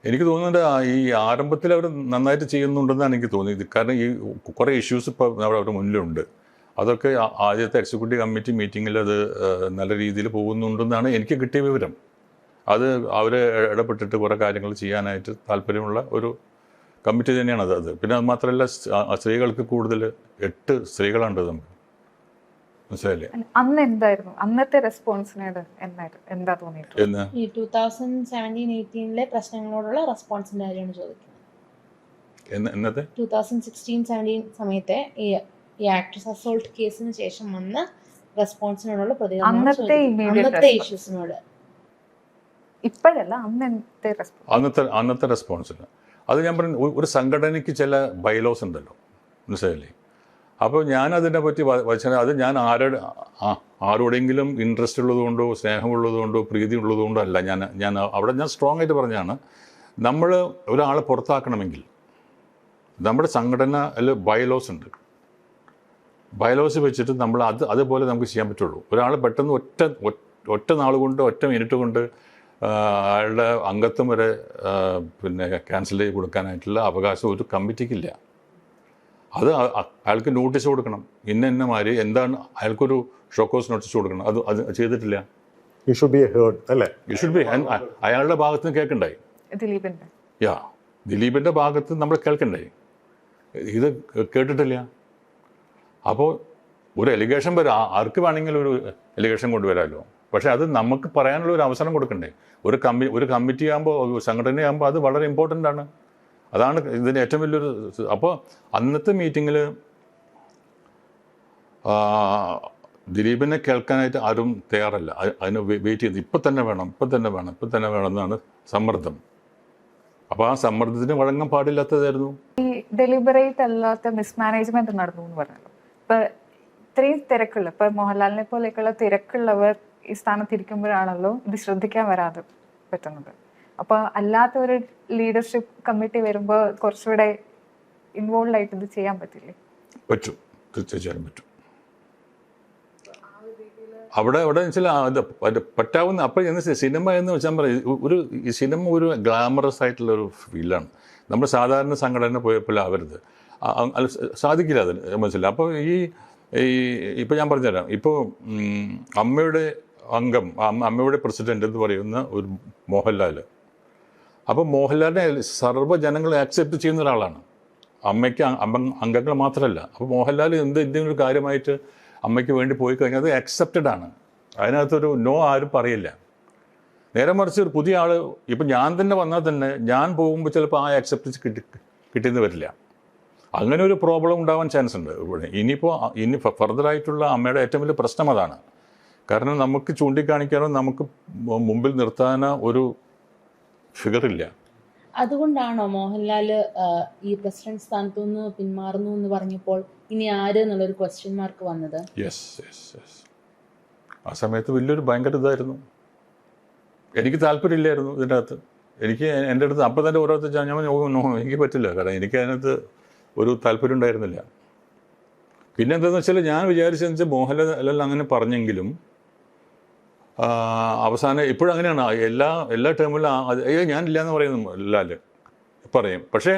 എനിക്ക് തോന്നുന്നത് ഈ ആരംഭത്തിൽ അവർ നന്നായിട്ട് ചെയ്യുന്നുണ്ടെന്നാണ് എനിക്ക് തോന്നിയത്. കാരണം ഈ കുറേ ഇഷ്യൂസ് ഇപ്പോൾ അവരുടെ മുന്നിലുണ്ട്. അതൊക്കെ ആദ്യത്തെ എക്സിക്യൂട്ടീവ് കമ്മിറ്റി മീറ്റിങ്ങിൽ അത് നല്ല രീതിയിൽ പോകുന്നുണ്ടെന്നാണ് എനിക്ക് കിട്ടിയ വിവരം. അത് അവർ ഇടപെട്ടിട്ട് കുറേ കാര്യങ്ങൾ ചെയ്യാനായിട്ട് താല്പര്യമുള്ള ഒരു കമ്മിറ്റി തന്നെയാണ് അത്. പിന്നെ അത് മാത്രമല്ല, സ്ത്രീകൾക്ക് കൂടുതൽ 8 സ്ത്രീകളാണ് നമുക്ക്. മനസ്സിലായില്ലേ? അന്ന് എന്തായിരുന്നു അന്നത്തെ റെസ്പോൺസിനോട് എന്താ തോന്നിയിട്ട്? എന്ന് ഈ 2017-18 പ്രശ്നങ്ങളോടുള്ള റെസ്പോൺസിന്റെ കാര്യമാണ് ചോദിക്കുന്നത്. എന്നത്തെ 2016-17 സമയത്തെ ഈ ആക്ട്രസ് അസോൾട്ട് കേസിന് ശേഷം വന്ന റെസ്പോൺസിനോടുള്ള പ്രതികരണം, അന്നത്തെ അന്നത്തെ ഇഷ്യൂസിനോട്. ഇപ്പോഴല്ല, അന്നത്തെ റെസ്പോൺസിന് അത് ഞാൻ പറഞ്ഞു. ഒരു സംഘടനയ്ക്ക് ചില ബൈലോസ് ഉണ്ടല്ലോ, മനസ്സിലായില്ലേ? അപ്പോൾ ഞാനതിനെ പറ്റി വച്ചാൽ അത് ഞാൻ ആരോടെങ്കിലും ഇൻട്രസ്റ്റ് ഉള്ളതുകൊണ്ടോ സ്നേഹമുള്ളതുകൊണ്ടോ പ്രീതി ഉള്ളതുകൊണ്ടോ അല്ല. ഞാൻ അവിടെ സ്ട്രോങ് ആയിട്ട് പറഞ്ഞാണ്, നമ്മൾ ഒരാളെ പുറത്താക്കണമെങ്കിൽ നമ്മുടെ സംഘടനയിൽ ബൈലോസ് ഉണ്ട്. ബൈലോസ് വെച്ചിട്ട് നമ്മൾ അതുപോലെ നമുക്ക് ചെയ്യാൻ പറ്റുള്ളൂ. ഒരാൾ പെട്ടെന്ന് ഒറ്റ നാൾ കൊണ്ട്, ഒറ്റ മിനിറ്റ് കൊണ്ട് അയാളുടെ അംഗത്വം വരെ പിന്നെ ക്യാൻസൽ ചെയ്ത് കൊടുക്കാനായിട്ടുള്ള അവകാശം ഒരു കമ്മിറ്റിക്കില്ല. അത് അയാൾക്ക് നോട്ടീസ് കൊടുക്കണം. ഇന്നമാതിരി എന്താണ്, അയാൾക്കൊരു ഷോക്കോസ് നോട്ടീസ് കൊടുക്കണം. അത് ചെയ്തിട്ടില്ല. യു ഷുഡ് ബി ഹേർഡ് അല്ലേ? You should be. അയാളുടെ ഭാഗത്ത് നിന്ന് കേൾക്കണ്ടായി. ദിലീപിൻ്റെ ഭാഗത്ത് നമ്മൾ കേൾക്കണ്ടായി. ഇത് കേട്ടിട്ടില്ല. അപ്പോൾ ഒരു എലിഗേഷൻ വരാം, ആർക്ക് വേണമെങ്കിലും ഒരു എലിഗേഷൻ കൊണ്ടുവരാമല്ലോ. പക്ഷേ അത് നമുക്ക് പറയാനുള്ള ഒരു അവസരം കൊടുക്കണ്ടേ? ഒരു കമ്മിറ്റി ആകുമ്പോൾ, സംഘടനയാകുമ്പോൾ അത് വളരെ ഇമ്പോർട്ടൻ്റ് ആണ്. അതാണ് ഇതിൻ്റെ ഏറ്റവും വലിയൊരു. അപ്പോൾ അന്നത്തെ മീറ്റിങ്ങിൽ ദിലീപിനെ കേൾക്കാനായിട്ട് ആരും തയ്യാറല്ല. അതിന് വെയിറ്റ് ചെയ്ത് ഇപ്പം തന്നെ വേണം എന്നാണ് സമ്മർദ്ദം. അപ്പോൾ ആ സമ്മർദ്ദത്തിന് വഴങ്ങാൻ പാടില്ലാത്തതായിരുന്നു. ഈ ഡെലിബറേറ്റ് അല്ലാത്ത മിസ്മാനേജ്മെന്റ് നടന്നു എന്ന് പറഞ്ഞല്ലോ. ഇപ്പൊ ഇത്രയും തിരക്കുള്ള, ഇപ്പൊ മോഹൻലാലിനെ പോലെയൊക്കെയുള്ള തിരക്കുള്ളവർ ഈ സ്ഥാനത്തിരിക്കുമ്പോഴാണല്ലോ ഇത് ശ്രദ്ധിക്കാൻ വരാതെ പറ്റുന്നത്. അപ്പോൾ അല്ലാത്ത ഒരു ലീഡർഷിപ്പ് കമ്മിറ്റി വരുമ്പോൾ കുറച്ചുകൂടെ ഇൻവോൾവ് ആയിട്ട് ഇത് ചെയ്യാൻ പറ്റില്ലേ? പറ്റും, തീർച്ചയായും പറ്റും. അവിടെ വെച്ചാൽ പറ്റാവുന്ന. അപ്പോൾ സിനിമ എന്ന് വെച്ചാൽ ഈ സിനിമ ഒരു ഗ്ലാമറസ് ആയിട്ടുള്ള ഒരു ഫീൽഡാണ്. നമ്മൾ സാധാരണ സംഘടന പോയപ്പോൾ ആവരുത്, സാധിക്കില്ല അതിന്, മനസ്സിലായി. അപ്പോൾ ഇപ്പോൾ ഞാൻ പറഞ്ഞുതരാം. ഇപ്പോൾ അമ്മയുടെ അംഗം, അമ്മയുടെ പ്രസിഡന്റ് എന്ന് പറയുന്ന ഒരു മോഹൻലാൽ. അപ്പോൾ മോഹൻലാലിനെ സർവ്വജനങ്ങൾ ആക്സെപ്റ്റ് ചെയ്യുന്ന ഒരാളാണ്. അമ്മയ്ക്ക് അംഗങ്ങൾ മാത്രമല്ല. അപ്പോൾ മോഹൻലാൽ എന്തെങ്കിലും ഒരു കാര്യമായിട്ട് അമ്മയ്ക്ക് വേണ്ടി പോയി കഴിഞ്ഞാൽ അത് അക്സെപ്റ്റഡ് ആണ്. അതിനകത്തൊരു നോ ആരും പറയില്ല. നേരെ മറിച്ച് ഒരു പുതിയ ആൾ, ഇപ്പം ഞാൻ തന്നെ വന്നാൽ തന്നെ ഞാൻ പോകുമ്പോൾ ചിലപ്പോൾ ആ അക്സെപ്റ്റൻസ് കിട്ടിയെന്ന് വരില്ല. അങ്ങനെ ഒരു പ്രോബ്ലം ഉണ്ടാവാൻ ചാൻസ് ഉണ്ട് ഇവിടെ. ഇനി ഫർദറായിട്ടുള്ള അമ്മയുടെ ഏറ്റവും വലിയ പ്രശ്നം അതാണ്. കാരണം നമുക്ക് ചൂണ്ടിക്കാണിക്കാനോ നമുക്ക് മുമ്പിൽ നിർത്താനോ ഒരു ഫിഗറില്ല. അതുകൊണ്ടാണോ മോഹൻലാൽ ഈ പ്രസിഡന്റ് സ്ഥാനത്തു നിന്ന് പിന്മാറുന്നു എന്ന് പറഞ്ഞപ്പോൾ ഇനി ആര് എന്നുള്ളൊരു ക്വസ്റ്റ്യൻ മാർക്ക് വന്നത്? യെസ്. ആ സമയത്ത് വലിയൊരു ഭയങ്കര ഇതായിരുന്നു. എനിക്ക് താല്പര്യമില്ലായിരുന്നു ഇതിൻ്റെ അകത്ത്. എൻ്റെ അടുത്ത് അപ്പം തന്നെ ഓരോരുത്തർ ഞാൻ എനിക്ക് പറ്റില്ല. കാരണം എനിക്ക് അതിനകത്ത് ഒരു താല്പര്യം ഉണ്ടായിരുന്നില്ല. പിന്നെ എന്താണെന്ന് വെച്ചാൽ ഞാൻ വിചാരിച്ചതെന്ന് വെച്ചാൽ മോഹൻലാൽ അങ്ങനെ പറഞ്ഞെങ്കിലും അവസാനം ഇപ്പോഴും അങ്ങനെയാണ്. എല്ലാ ടേമിലും ഞാനില്ല എന്ന് പറയുന്നു ലാൽ പറയും. പക്ഷേ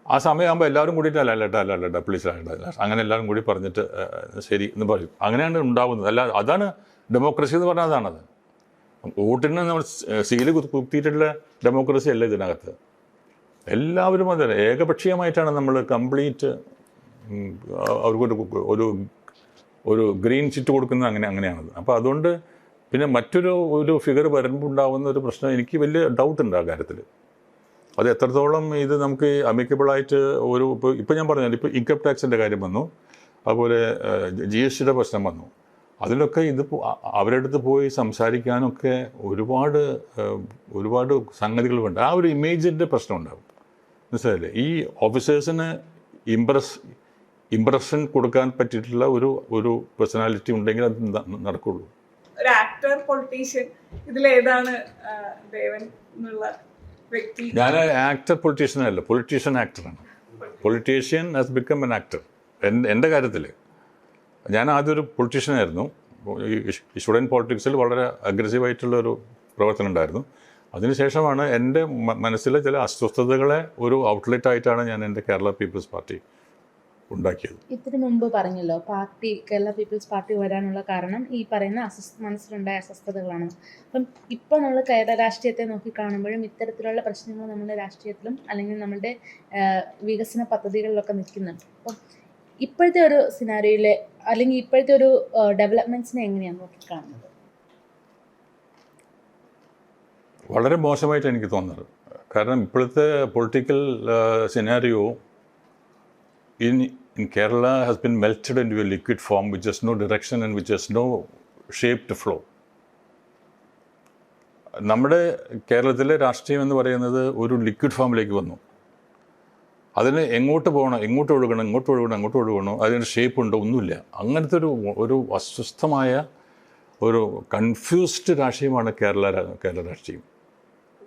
ആ സമയമാകുമ്പോൾ എല്ലാവരും കൂടിയിട്ട് അല്ല പ്ലീസ് അങ്ങനെ എല്ലാവരും കൂടി പറഞ്ഞിട്ട് ശരി എന്ന് പറയും. അങ്ങനെയാണ് ഉണ്ടാകുന്നത്. അതാണ് ഡെമോക്രസി എന്ന് പറഞ്ഞാൽ. അതാണത്. വോട്ടിന് നമ്മൾ സീല് കുത്തിയിട്ടുള്ള ഡെമോക്രസി അല്ല ഇതിനകത്ത്. എല്ലാവരും അതെ ഏകപക്ഷീയമായിട്ടാണ് നമ്മൾ കംപ്ലീറ്റ് അവർക്കൊരു ഒരു ഗ്രീൻ ചിറ്റ് കൊടുക്കുന്നത്. അങ്ങനെയാണത്. അപ്പോൾ അതുകൊണ്ട് പിന്നെ മറ്റൊരു ഫിഗർ വരുമ്പോൾ ഉണ്ടാകുന്ന ഒരു പ്രശ്നം, എനിക്ക് വലിയ ഡൗട്ട് ഉണ്ട് ആ കാര്യത്തിൽ. അത് എത്രത്തോളം ഇത് നമുക്ക് അമിക്കബിളായിട്ട് ഇപ്പോൾ ഞാൻ പറഞ്ഞാൽ ഇപ്പോൾ ഇൻകം ടാക്സിൻ്റെ കാര്യം വന്നു, അതുപോലെ GSTയുടെ പ്രശ്നം വന്നു. അതിലൊക്കെ അവരുടെ അടുത്ത് പോയി സംസാരിക്കാനൊക്കെ ഒരുപാട് സംഗതികളുണ്ട്. ആ ഒരു ഇമേജിൻ്റെ പ്രശ്നം ഉണ്ടാകും, മനസ്സിലായില്ലേ? ഈ ഓഫീസേഴ്സിന് ഇംപ്രഷൻ കൊടുക്കാൻ പറ്റിയിട്ടുള്ള ഒരു പേഴ്സണാലിറ്റി ഉണ്ടെങ്കിൽ അത് നടക്കുള്ളൂ. ഒരു ആക്ടർ, പൊളിറ്റീഷ്യൻ, ഇതിലേതാണ് ദേവൻ എന്നുള്ള വ്യക്തി? ഞാൻ ആക്ടർ പൊളിറ്റീഷ്യൻ അല്ല, പൊളിറ്റീഷ്യൻ ആക്ടറാണ്. Politician has become an actor. എൻ്റെ കാര്യത്തിൽ ഞാൻ ആദ്യം ഒരു പൊളിറ്റീഷ്യനായിരുന്നു. ഈ സ്റ്റുഡൻറ്റ് പോളിറ്റിക്സിൽ വളരെ അഗ്രസീവായിട്ടുള്ളൊരു പ്രവർത്തനം ഉണ്ടായിരുന്നു. അതിനുശേഷമാണ് എൻ്റെ മനസ്സിലെ ചില അസ്വസ്ഥതകളെ ഒരു ഔട്ട്ലെറ്റ് ആയിട്ടാണ് ഞാൻ എൻ്റെ കേരള പീപ്പിൾസ് പാർട്ടി ഉണ്ടാക്കിയത്. ഇതിനു മുമ്പ് പറഞ്ഞല്ലോ കേരള പീപ്പിൾസ് പാർട്ടി വരാനുള്ള കാരണം ഈ പറയുന്ന മനസ്സിലുണ്ടായ അസ്വസ്ഥതകളാണ്. അപ്പം ഇപ്പോൾ നമ്മൾ കേരള രാഷ്ട്രീയത്തെ നോക്കി കാണുമ്പോഴും ഇത്തരത്തിലുള്ള പ്രശ്നങ്ങൾ നമ്മുടെ രാഷ്ട്രീയത്തിലും അല്ലെങ്കിൽ നമ്മുടെ വികസന പദ്ധതികളിലൊക്കെ നിൽക്കുന്നുണ്ട്. അപ്പം ഇപ്പോഴത്തെ ഒരു സിനാരിയോയിലെ അല്ലെങ്കിൽ ഇപ്പോഴത്തെ ഒരു ഡെവലപ്മെൻറ്റ്സിനെ എങ്ങനെയാണ് നോക്കിക്കാണുന്നത്? വളരെ മോശമായിട്ട് എനിക്ക് തോന്നുന്നത്. കാരണം ഇപ്പോഴത്തെ political scenario in Kerala has been melted into a liquid form which has no direction and which has no shape to flow. നമ്മുടെ കേരളത്തിലെ രാഷ്ട്രീയം എന്ന് പറയുന്നത് ഒരു ലിക്വിഡ് ഫോമിലേക്ക് വന്നു. അതിന് എങ്ങോട്ട് പോകണം, എങ്ങോട്ട് ഒഴുകണം, അതിന് ഷേപ്പ് ഉണ്ടോ, ഒന്നുമില്ല. അങ്ങനത്തെ ഒരു അസ്വസ്ഥമായ ഒരു കൺഫ്യൂസ്ഡ് രാഷ്ട്രീയമാണ് കേരള രാഷ്ട്രീയം.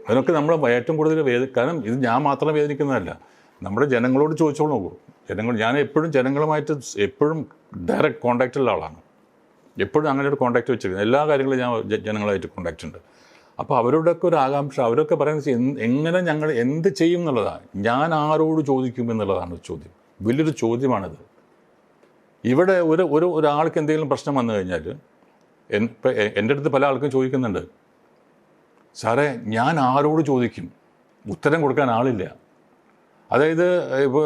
അതിനൊക്കെ നമ്മൾ ഏറ്റവും കൂടുതൽ കാരണം ഇത് ഞാൻ മാത്രം വേദനിക്കുന്നതല്ല, നമ്മുടെ ജനങ്ങളോട് ചോദിച്ചോളൂ നോക്കൂ. ഞാൻ എപ്പോഴും ജനങ്ങളുമായിട്ട് എപ്പോഴും ഡയറക്റ്റ് കോൺടാക്റ്റുള്ള ആളാണ്. എപ്പോഴും അങ്ങനെ ഒരു കോൺടാക്റ്റ് വെച്ചിരിക്കുന്നത്. എല്ലാ കാര്യങ്ങളും ഞാൻ ജനങ്ങളായിട്ട് കോൺടാക്റ്റ് ഉണ്ട്. അപ്പോൾ അവരോടൊക്കെ ഒരു ആകാംക്ഷ, അവരൊക്കെ പറയുന്നത് എങ്ങനെ ഞങ്ങൾ എന്ത് ചെയ്യും എന്നുള്ളതാണ്. ഞാൻ ആരോട് ചോദിക്കും എന്നുള്ളതാണ് ചോദ്യം. വലിയൊരു ചോദ്യമാണിത്. ഇവിടെ ഒരാൾക്ക് എന്തെങ്കിലും പ്രശ്നം വന്നു കഴിഞ്ഞാൽ ഇപ്പം എൻ്റെ അടുത്ത് പല ആൾക്കും ചോദിക്കുന്നുണ്ട്, സാറേ ഞാൻ ആരോട് ചോദിക്കും, ഉത്തരം കൊടുക്കാൻ ആളില്ല. അതായത് ഇപ്പോൾ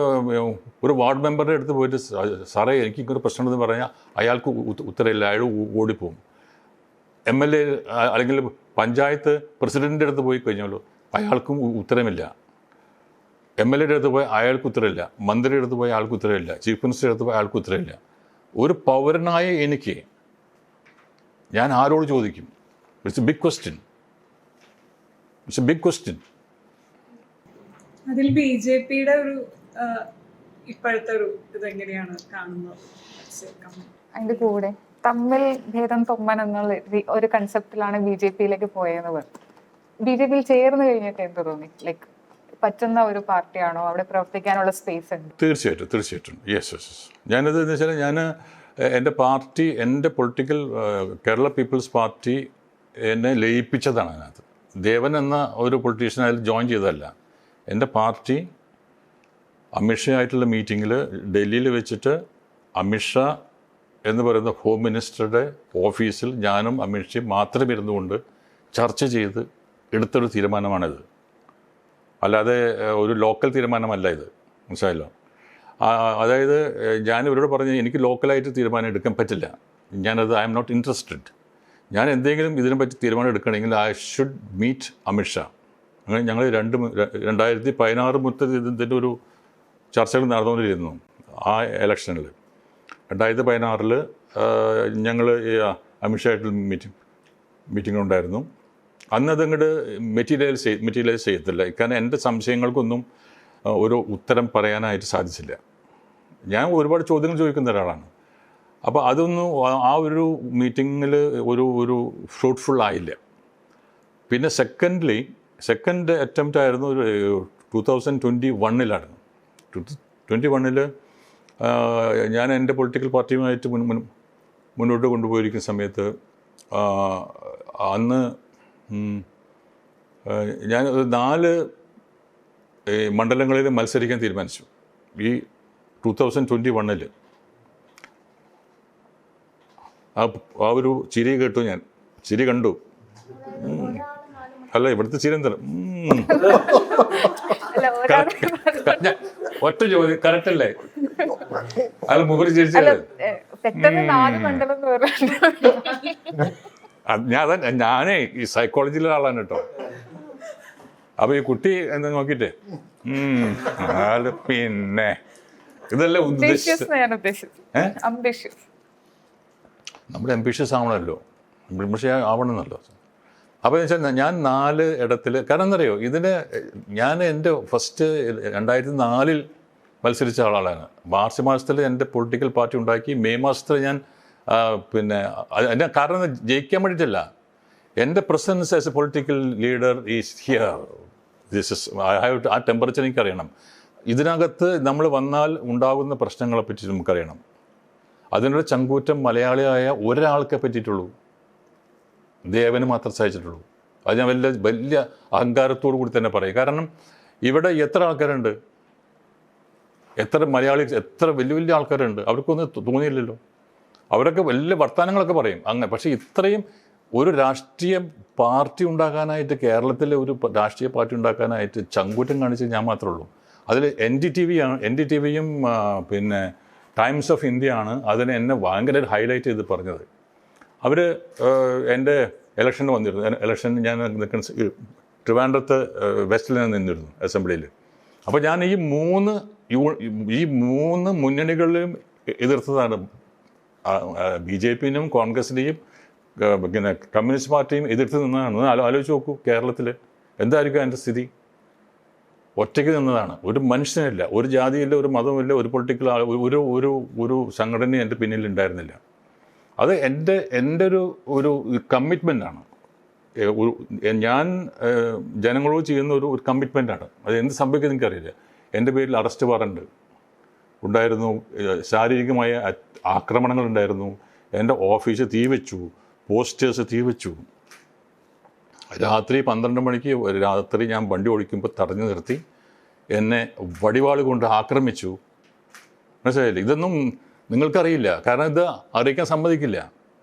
ഒരു വാർഡ് മെമ്പറുടെ അടുത്ത് പോയിട്ട് സാറേ എനിക്കൊരു പ്രശ്നമുണ്ടെന്ന് പറഞ്ഞാൽ അയാൾക്ക് ഉത്തരമില്ല, അയാൾ ഓടിപ്പോവും. MLA അല്ലെങ്കിൽ പഞ്ചായത്ത് പ്രസിഡൻറ്റിൻ്റെ അടുത്ത് പോയി കഴിഞ്ഞാലോ അയാൾക്കും ഉത്തരമില്ല. MLAയുടെ അടുത്ത് പോയി അയാൾക്ക് ഉത്തരമില്ല, മന്ത്രിയുടെ അടുത്ത് പോയി അയാൾക്ക് ഉത്തരമില്ല, ചീഫ് മിനിസ്റ്ററുടെ അടുത്ത് പോയി അയാൾക്ക് ഉത്തരമില്ല. ഒരു പൗരനായ എനിക്ക് ഞാൻ ആരോട് ചോദിക്കും? It's a big question. അതിൽ BJPയുടെ ഒരു ഇപ്പോഴത്തെ ഒരു ഇതെങ്ങനെയാണ് കാണുന്നത്? അതിന്റെ കൂടെ തമ്മിൽ ഭേദം തൊമ്മൻ എന്നുള്ള ഒരു കൺസെപ്റ്റിലാണ് BJPയിലേക്ക് പോയെന്ന് പറഞ്ഞു. BJPയിൽ ചേർന്ന് കഴിഞ്ഞിട്ട് എന്ത് തോന്നി? ലൈക്ക് പറ്റുന്ന ഒരു പാർട്ടിയാണോ? അവിടെ പ്രവർത്തിക്കാനുള്ള സ്പേസ് ഉണ്ട്? തീർച്ചയായിട്ടും യെസ്. ഞാനത് എന്ന് വെച്ചാൽ എൻ്റെ പാർട്ടി, എൻ്റെ പൊളിറ്റിക്കൽ കേരള പീപ്പിൾസ് പാർട്ടി എന്നെ ലയിപ്പിച്ചതാണ്. അതിനകത്ത് ദേവൻ എന്ന ഒരു പൊളിറ്റീഷ്യൻ അതിൽ ജോയിൻ ചെയ്തതല്ല. എൻ്റെ പാർട്ടി അമിത്ഷാ ആയിട്ടുള്ള മീറ്റിങ്ങിൽ ഡൽഹിയിൽ വെച്ചിട്ട് അമിത്ഷാ എന്ന് പറയുന്ന ഹോം മിനിസ്റ്ററുടെ ഓഫീസിൽ ഞാനും അമിത്ഷയും മാത്രം ഇരുന്നുകൊണ്ട് ചർച്ച ചെയ്ത് എടുത്തൊരു തീരുമാനമാണിത്. അല്ലാതെ ഒരു ലോക്കൽ തീരുമാനമല്ല ഇത്, മനസ്സിലായല്ലോ. അതായത് ഞാൻ ഇവരോട് പറഞ്ഞ് എനിക്ക് ലോക്കലായിട്ട് തീരുമാനം എടുക്കാൻ പറ്റില്ല, ഐ എം നോട്ട് ഇൻട്രസ്റ്റഡ്. ഞാൻ എന്തെങ്കിലും ഇതിനെപ്പറ്റി തീരുമാനം എടുക്കണമെങ്കിൽ ഐ ഷുഡ് മീറ്റ് അമിത്ഷാ. അങ്ങനെ ഞങ്ങൾ 2016 മുതൽ ഇതിൻ്റെ ഒരു ചർച്ചകൾ നടന്നുകൊണ്ടിരുന്നു. ആ ഇലക്ഷനിൽ 2016 ഞങ്ങൾ അമിത്ഷായിട്ടുള്ള മീറ്റിംഗ് ഉണ്ടായിരുന്നു. അന്ന് അതങ്ങോട്ട് മെറ്റീരിയലൈസ് ചെയ്യത്തില്ല. കാരണം എൻ്റെ സംശയങ്ങൾക്കൊന്നും ഒരു ഉത്തരം പറയാനായിട്ട് സാധിച്ചില്ല. ഞാൻ ഒരുപാട് ചോദ്യങ്ങൾ ചോദിക്കുന്ന ഒരാളാണ്. അപ്പോൾ അതൊന്നും ആ ഒരു മീറ്റിങ്ങിൽ ഒരു ഫ്രൂട്ട്ഫുൾ ആയില്ല. പിന്നെ സെക്കൻഡ് അറ്റംപ്റ്റ് ആയിരുന്നു 2021 2021 ഞാൻ എൻ്റെ പൊളിറ്റിക്കൽ പാർട്ടിയുമായിട്ട് മുന്നോട്ട് കൊണ്ടുപോയിരിക്കുന്ന സമയത്ത് അന്ന് ഞാൻ 4 മണ്ഡലങ്ങളിൽ മത്സരിക്കാൻ തീരുമാനിച്ചു. ഈ 2021 ആ ഒരു ചിരി കേട്ടു, ഞാൻ ചിരി കണ്ടു. അല്ല, ഇവിടുത്തെ ചിരി എന്താ ഒറ്റ ചോദ്യം കറക്റ്റ് അല്ലേ? അത് മുഖര് ചിരിച്ചത്. ഞാനേ ഈ സൈക്കോളജിയിലെ ആളാണ് കേട്ടോ. അപ്പൊ ഈ കുട്ടി എന്താ നോക്കിട്ടേ പിന്നെ ഇതെല്ലാം നമ്മൾ അംബിഷ്യസ് ആവണമല്ലോ, ആവണമെന്നല്ലോ. അപ്പോൾ എന്ന് വെച്ചാൽ ഞാൻ 4 ഇടത്തിൽ, കാരണം എന്തറിയോ, ഞാൻ എൻ്റെ ഫസ്റ്റ് 2004 മത്സരിച്ച ആളാണ്. മാർച്ച് മാസത്തിൽ എൻ്റെ പൊളിറ്റിക്കൽ പാർട്ടി ഉണ്ടാക്കി. മെയ് മാസത്തിൽ ഞാൻ പിന്നെ എൻ്റെ കാരണം ജയിക്കാൻ വേണ്ടിയിട്ടല്ല, എൻ്റെ presence as a political leader is here. This is I have ആ ടെമ്പറേച്ചർ എനിക്കറിയണം. ഇതിനകത്ത് നമ്മൾ വന്നാൽ ഉണ്ടാകുന്ന പ്രശ്നങ്ങളെപ്പറ്റി നമുക്കറിയണം. അതിനുള്ള ചങ്കൂറ്റം മലയാളിയായ ഒരാൾക്കെ പറ്റിയിട്ടുള്ളൂ, ദേവന് മാത്രം സഹിച്ചിട്ടുള്ളൂ. അത് ഞാൻ വലിയ അഹങ്കാരത്തോടു കൂടി തന്നെ പറയും. കാരണം ഇവിടെ എത്ര ആൾക്കാരുണ്ട്, എത്ര മലയാളി, എത്ര വലിയ വലിയ ആൾക്കാരുണ്ട്, അവർക്കൊന്നും തോന്നിയില്ലല്ലോ. അവരൊക്കെ വലിയ വർത്തമാനങ്ങളൊക്കെ പറയും അങ്ങനെ. പക്ഷേ ഇത്രയും ഒരു രാഷ്ട്രീയ പാർട്ടി ഉണ്ടാക്കാനായിട്ട്, കേരളത്തിലെ ഒരു രാഷ്ട്രീയ പാർട്ടി ഉണ്ടാക്കാനായിട്ട് ചങ്കൂറ്റം കാണിച്ചത് ഞാൻ മാത്രമേ ഉള്ളൂ. അതിൽ NDTVയും പിന്നെ ടൈംസ് ഓഫ് ഇന്ത്യ ആണ് അതിനെ എന്നെ ഭയങ്കര ഹൈലൈറ്റ് ചെയ്ത് പറഞ്ഞത്. അവർ എൻ്റെ ഇലക്ഷന് വന്നിരുന്നു. ഇലക്ഷൻ ഞാൻ നിൽക്കുന്ന ട്രിവാൻഡ്രത്ത് വെസ്റ്റിൽ നിന്നിരുന്നു അസംബ്ലിയിൽ. അപ്പോൾ ഞാൻ ഈ മൂന്ന് മുന്നണികളിലും എതിർത്തതാണ്. BJPനും കോൺഗ്രസിനെയും പിന്നെ കമ്മ്യൂണിസ്റ്റ് പാർട്ടിയും എതിർത്ത് നിന്നതാണ്. ആലോചിച്ച് നോക്കൂ, കേരളത്തിൽ എന്തായിരിക്കും എൻ്റെ സ്ഥിതി? ഒറ്റയ്ക്ക് നിന്നതാണ്. ഒരു മനുഷ്യനില്ല, ഒരു ജാതിയില്ല, ഒരു മതവുമില്ല, ഒരു പൊളിറ്റിക്കൽ ഒരു സംഘടനയും എൻ്റെ പിന്നിൽ ഉണ്ടായിരുന്നില്ല. അത് എൻ്റെ ഒരു കമ്മിറ്റ്മെൻറ്റാണ്. ഞാൻ ജനങ്ങളോട് ചെയ്യുന്ന ഒരു കമ്മിറ്റ്മെൻറ്റാണ്. അത് എന്ത് സംഭവിക്കുന്നത് എനിക്കറിയില്ല. എൻ്റെ പേരിൽ അറസ്റ്റ് വാറണ്ട് ഉണ്ടായിരുന്നു, ശാരീരികമായ ആക്രമണങ്ങളുണ്ടായിരുന്നു, എൻ്റെ ഓഫീസ് തീവെച്ചു, പോസ്റ്റേഴ്സ് തീവെച്ചു. രാത്രി 12 മണിക്ക് രാത്രി ഞാൻ വണ്ടി ഓടിക്കുമ്പോൾ തടഞ്ഞു നിർത്തി എന്നെ വടിവാൾ കൊണ്ട് ആക്രമിച്ചു. മനസ്സിലായില്ലേ? ഇതൊന്നും നിങ്ങൾക്കറിയില്ല, കാരണം ഇത് അറിയിക്കാൻ സമ്മതിക്കില്ല.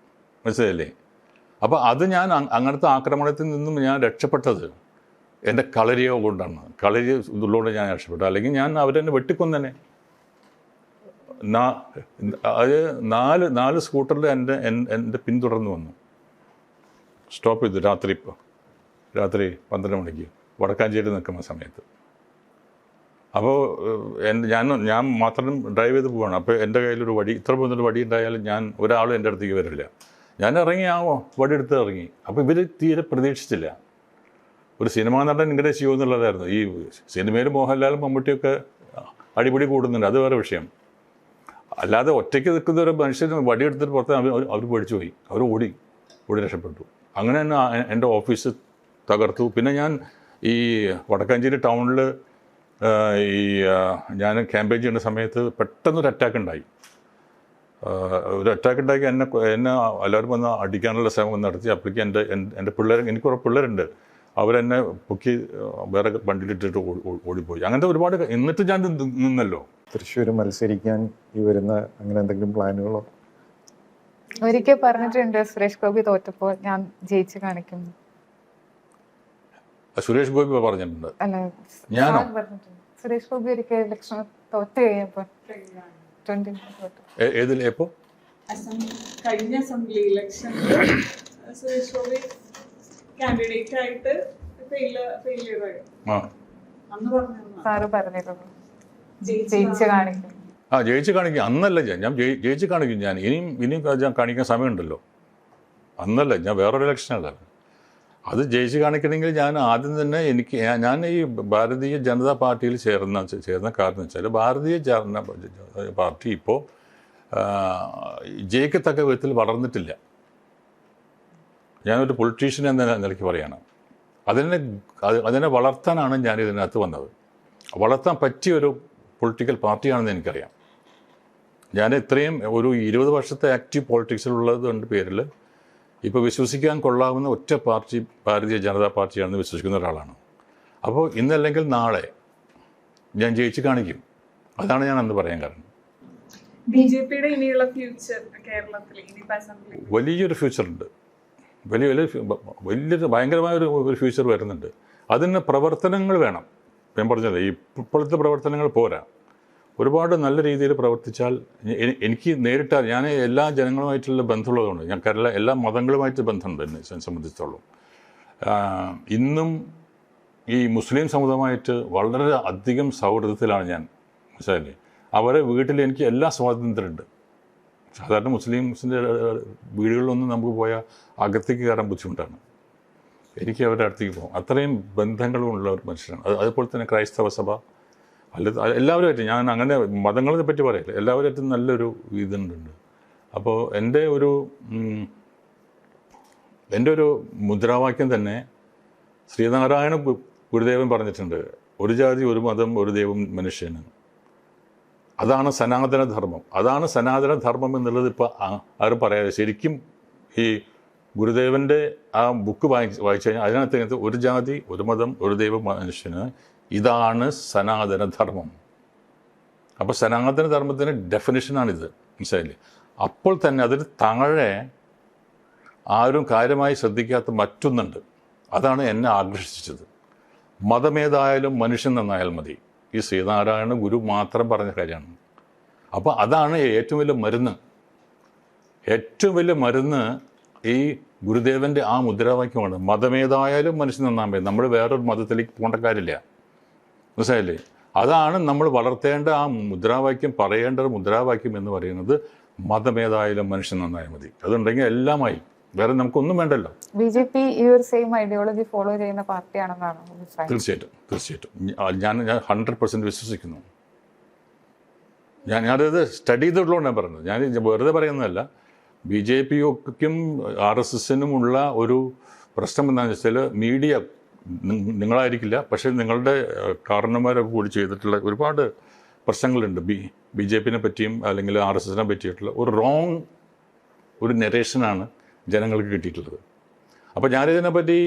മനസ്സിലായില്ലേ? അപ്പോൾ അത് ഞാൻ അങ്ങനത്തെ ആക്രമണത്തിൽ നിന്നും ഞാൻ രക്ഷപ്പെട്ടത് എൻ്റെ കളരിയോ കൊണ്ടാണ്. കളരി ഇതിലൂടെ ഞാൻ രക്ഷപ്പെട്ടു. അല്ലെങ്കിൽ ഞാൻ അവരെന്നെ വെട്ടിക്കൊന്നെ. അത് നാല് സ്കൂട്ടറിൽ എൻ്റെ പിന്തുടർന്ന് വന്നു. സ്റ്റോപ്പ് ചെയ്തു രാത്രി 12 മണിക്ക് വടക്കാഞ്ചേരി നിൽക്കുന്ന സമയത്ത്. അപ്പോൾ ഞാൻ മാത്രം ഡ്രൈവ് ചെയ്ത് പോവുകയാണ്. അപ്പോൾ എൻ്റെ കയ്യിലൊരു വടി, ഇത്ര പോകുന്നൊരു വടി ഉണ്ടായാലും ഒരാളും എൻ്റെ അടുത്തേക്ക് വരില്ല. ഞാൻ ഇറങ്ങി, വടി എടുത്ത് ഇറങ്ങി. അപ്പോൾ ഇവർ തീരെ പ്രതീക്ഷിച്ചില്ല. ഒരു സിനിമാ നടൻ ഇങ്ങനെ ചെയ്യുമെന്നുള്ളതായിരുന്നു. ഈ സിനിമയിൽ മോഹൻലാലും മമ്മൂട്ടിയൊക്കെ അടിപിടി കൂടുന്നുണ്ട്, അത് വേറെ വിഷയം. അല്ലാതെ ഒറ്റയ്ക്ക് നിൽക്കുന്ന ഒരു മനുഷ്യൻ വടിയെടുത്തിട്ട് പുറത്ത് അവർ പേടിച്ചു പോയി. അവർ ഓടി രക്ഷപ്പെട്ടു. അങ്ങനെ തന്നെ എൻ്റെ ഓഫീസ് തകർത്തു. പിന്നെ ഞാൻ ഈ വടക്കാഞ്ചേരി ടൗണിൽ ഞാൻ ക്യാമ്പയിൻ ചെയ്യുന്ന സമയത്ത് പെട്ടെന്നൊരു അറ്റാക്ക് ഉണ്ടായി. എന്നെ എല്ലാവരും വന്ന് അടിക്കാനുള്ള ശ്രമം നടത്തി. അപ്പോഴേക്കും എൻ്റെ എനിക്ക് കുറേ പിള്ളേരുണ്ട്, അവരെന്നെ പൊക്കി വേറെ വണ്ടിയിലിട്ടിട്ട് ഓടിപ്പോയി. അങ്ങനത്തെ ഒരുപാട്. എന്നിട്ട് ഞാൻ നിന്നല്ലോ. തൃശ്ശൂർ മത്സരിക്കാൻ ഈ വരുന്ന അങ്ങനെ എന്തെങ്കിലും പ്ലാനുകളോ? ഒരിക്കൽ പറഞ്ഞിട്ടുണ്ട് സുരേഷ് ഗോപി തോറ്റപ്പോൾ ഞാൻ ജയിച്ച് കാണിക്കും. സുരേഷ് ഗോപി പറഞ്ഞിട്ടുണ്ട്. അല്ല, ഞാനോ? സുരേഷ് ഗോപി ഒരിക്കൽ ഇലക്ഷൻ തോറ്റ് കഴിഞ്ഞപ്പോൾ ഏതിൽ എപ്പോ കഴിഞ്ഞ assembly election Suresh Gopi candidate ആയിട്ട് ഫെയിലിയർ ആയി. അന്ന് പറഞ്ഞു സാറ് പറഞ്ഞിരുന്നു ജയിച്ച് കാണിക്കും. ജയിച്ച് കാണിക്കും. അന്നല്ല ഞാൻ ജയിച്ച് കാണിക്കും. ഇനിയും ഞാൻ കാണിക്കാൻ സമയമുണ്ടല്ലോ. അന്നല്ല, ഞാൻ വേറൊരു ഇലക്ഷനല്ല. അത് ജയിച്ച് കാണിക്കണമെങ്കിൽ ഞാൻ ആദ്യം തന്നെ ഞാൻ ഈ ഭാരതീയ ജനതാ പാർട്ടിയിൽ ചേർന്ന കാരണം വെച്ചാൽ ഭാരതീയ ജനതാ പാർട്ടി ഇപ്പോൾ ജയിക്കത്തക്ക വിധത്തിൽ വളർന്നിട്ടില്ല. ഞാനൊരു പൊളിറ്റീഷ്യൻ എന്ന നിലയ്ക്ക് പറയുകയാണ്. അതിനെ വളർത്താനാണ് ഞാൻ ഇതിനകത്ത് വന്നത്. വളർത്താൻ പറ്റിയൊരു പൊളിറ്റിക്കൽ പാർട്ടിയാണെന്ന് എനിക്കറിയാം. ഞാൻ ഇത്രയും ഒരു 20 വർഷത്തെ ആക്റ്റീവ് പോളിറ്റിക്സിലുള്ളത് കൊണ്ട് പേരിൽ ഇപ്പോൾ വിശ്വസിക്കാൻ കൊള്ളാവുന്ന ഒറ്റ പാർട്ടി ഭാരതീയ ജനതാ പാർട്ടിയാണെന്ന് വിശ്വസിക്കുന്ന ഒരാളാണ്. അപ്പോൾ ഇന്നല്ലെങ്കിൽ നാളെ ഞാൻ ജയിച്ച് കാണിക്കും. അതാണ് ഞാൻ അന്ന് പറയാൻ കാരണം. ബിജെപിയുടെ ഇനിയുള്ള ഫ്യൂച്ചർ കേരളത്തിൽ വലിയൊരു ഫ്യൂച്ചറുണ്ട്. വലിയൊരു ഭയങ്കരമായ ഒരു ഫ്യൂച്ചർ വരുന്നുണ്ട്. അതിന് പ്രവർത്തനങ്ങൾ വേണം. ഞാൻ പറഞ്ഞത് ഇപ്പോഴത്തെ പ്രവർത്തനങ്ങൾ പോരാ. ഒരുപാട് നല്ല രീതിയിൽ പ്രവർത്തിച്ചാൽ എനിക്ക് നേരിട്ട് ഞാൻ എല്ലാ ജനങ്ങളുമായിട്ടുള്ള ബന്ധമുള്ളതുകൊണ്ട് ഞാൻ എല്ലാ മതങ്ങളുമായിട്ട് ബന്ധമുണ്ട് എന്നെ സംബന്ധിച്ചിടത്തോളം. ഇന്നും ഈ മുസ്ലിം സമുദായമായിട്ട് വളരെ അധികം സൗഹൃദത്തിലാണ് ഞാൻ. മനസ്സിലായില്ലേ? അവരെ വീട്ടിൽ എനിക്ക് എല്ലാ സ്വാതന്ത്ര്യമുണ്ട്. സാധാരണ മുസ്ലിംസിൻ്റെ വീടുകളിലൊന്നും നമുക്ക് പോയാൽ അകത്തേക്ക് കയറാൻ ബുദ്ധിമുട്ടാണ്. എനിക്ക് അവരുടെ അടുത്തേക്ക് പോകും. അത്രയും ബന്ധങ്ങളുമുള്ള ഒരു മനുഷ്യനാണ്. അതുപോലെ തന്നെ ക്രൈസ്തവ സഭ എല്ലാവരുമായിട്ടും ഞാൻ അങ്ങനെ മതങ്ങളെ പറ്റി പറയില്ല, എല്ലാവരുമായിട്ടും നല്ലൊരു ഇതുണ്ട്. അപ്പോൾ എൻ്റെ ഒരു എൻ്റെ ഒരു മുദ്രാവാക്യം തന്നെ ശ്രീനാരായണ ഗുരുദേവൻ പറഞ്ഞിട്ടുണ്ട്, ഒരു ജാതി ഒരു മതം ഒരു ദൈവം മനുഷ്യന്. അതാണ് സനാതനധർമ്മം. അതാണ് സനാതനധർമ്മം എന്നുള്ളത് ഇപ്പോൾ ആരും പറയാതെ. ശരിക്കും ഈ ഗുരുദേവൻ്റെ ആ ബുക്ക് വായിച്ചു കഴിഞ്ഞാൽ അതിനകത്ത് ഒരു ജാതി ഒരു മതം ഒരു ദൈവം മനുഷ്യന്, ഇതാണ് സനാതനധർമ്മം. അപ്പോൾ സനാതനധർമ്മത്തിൻ്റെ ഡെഫിനിഷനാണിത്, മനസ്സിലായില്ലേ? അപ്പോൾ തന്നെ അതിന് താഴെ ആരും കാര്യമായി ശ്രദ്ധിക്കാത്ത മറ്റൊന്നുണ്ട്. അതാണ് എന്നെ ആകർഷിച്ചത്. മതമേതായാലും മനുഷ്യൻ നന്നായാൽ മതി. ഈ ശ്രീനാരായണ ഗുരു മാത്രം പറഞ്ഞ കാര്യമാണ്. അപ്പോൾ അതാണ് ഏറ്റവും വലിയ മരുന്ന്. ഏറ്റവും വലിയ മരുന്ന് ഈ ഗുരുദേവൻ്റെ ആ മുദ്രാവാക്യമാണ്. മതമേതായാലും മനുഷ്യൻ നന്നാൻ മതി. നമ്മൾ വേറൊരു മതത്തിലേക്ക് പോകേണ്ട കാര്യമില്ല, മനസ്സിലായില്ലേ? അതാണ് നമ്മൾ വളർത്തേണ്ട ആ മുദ്രാവാക്യം, പറയേണ്ട ഒരു മുദ്രാവാക്യം എന്ന് പറയുന്നത് മതമേതായാലും മനുഷ്യൻ നന്നായാൽ മതി. അതുണ്ടെങ്കിൽ എല്ലാമായി, വേറെ നമുക്കൊന്നും വേണ്ടല്ലോ. BJP ഈ ഒരു സെയിം ഐഡിയോളജി ഫോളോ ചെയ്യുന്ന പാർട്ടിയാണെന്നാണ് അഭിപ്രായം? തീർച്ചയായിട്ടും ഞാൻ 100% വിശ്വസിക്കുന്നു. ഞാനത് സ്റ്റഡി ചെയ്തിട്ടുള്ളതാണ് പറഞ്ഞത്. ഞാൻ വെറുതെ പറയുന്നതല്ല. BJPക്കും RSSനുമുള്ള ഒരു പ്രശ്നം എന്താണെന്ന് വെച്ചാൽ, മീഡിയ നിങ്ങളായിരിക്കില്ല, പക്ഷേ നിങ്ങളുടെ കാരണന്മാരൊക്കെ കൂടി ചെയ്തിട്ടുള്ള ഒരുപാട് പ്രശ്നങ്ങളുണ്ട്. BJPനെ പറ്റിയും അല്ലെങ്കിൽ RSSനെ പറ്റിയിട്ടുള്ള ഒരു റോങ് ഒരു നെറേഷനാണ് ജനങ്ങൾക്ക് കിട്ടിയിട്ടുള്ളത്. അപ്പോൾ ഞാനിതിനെപ്പറ്റി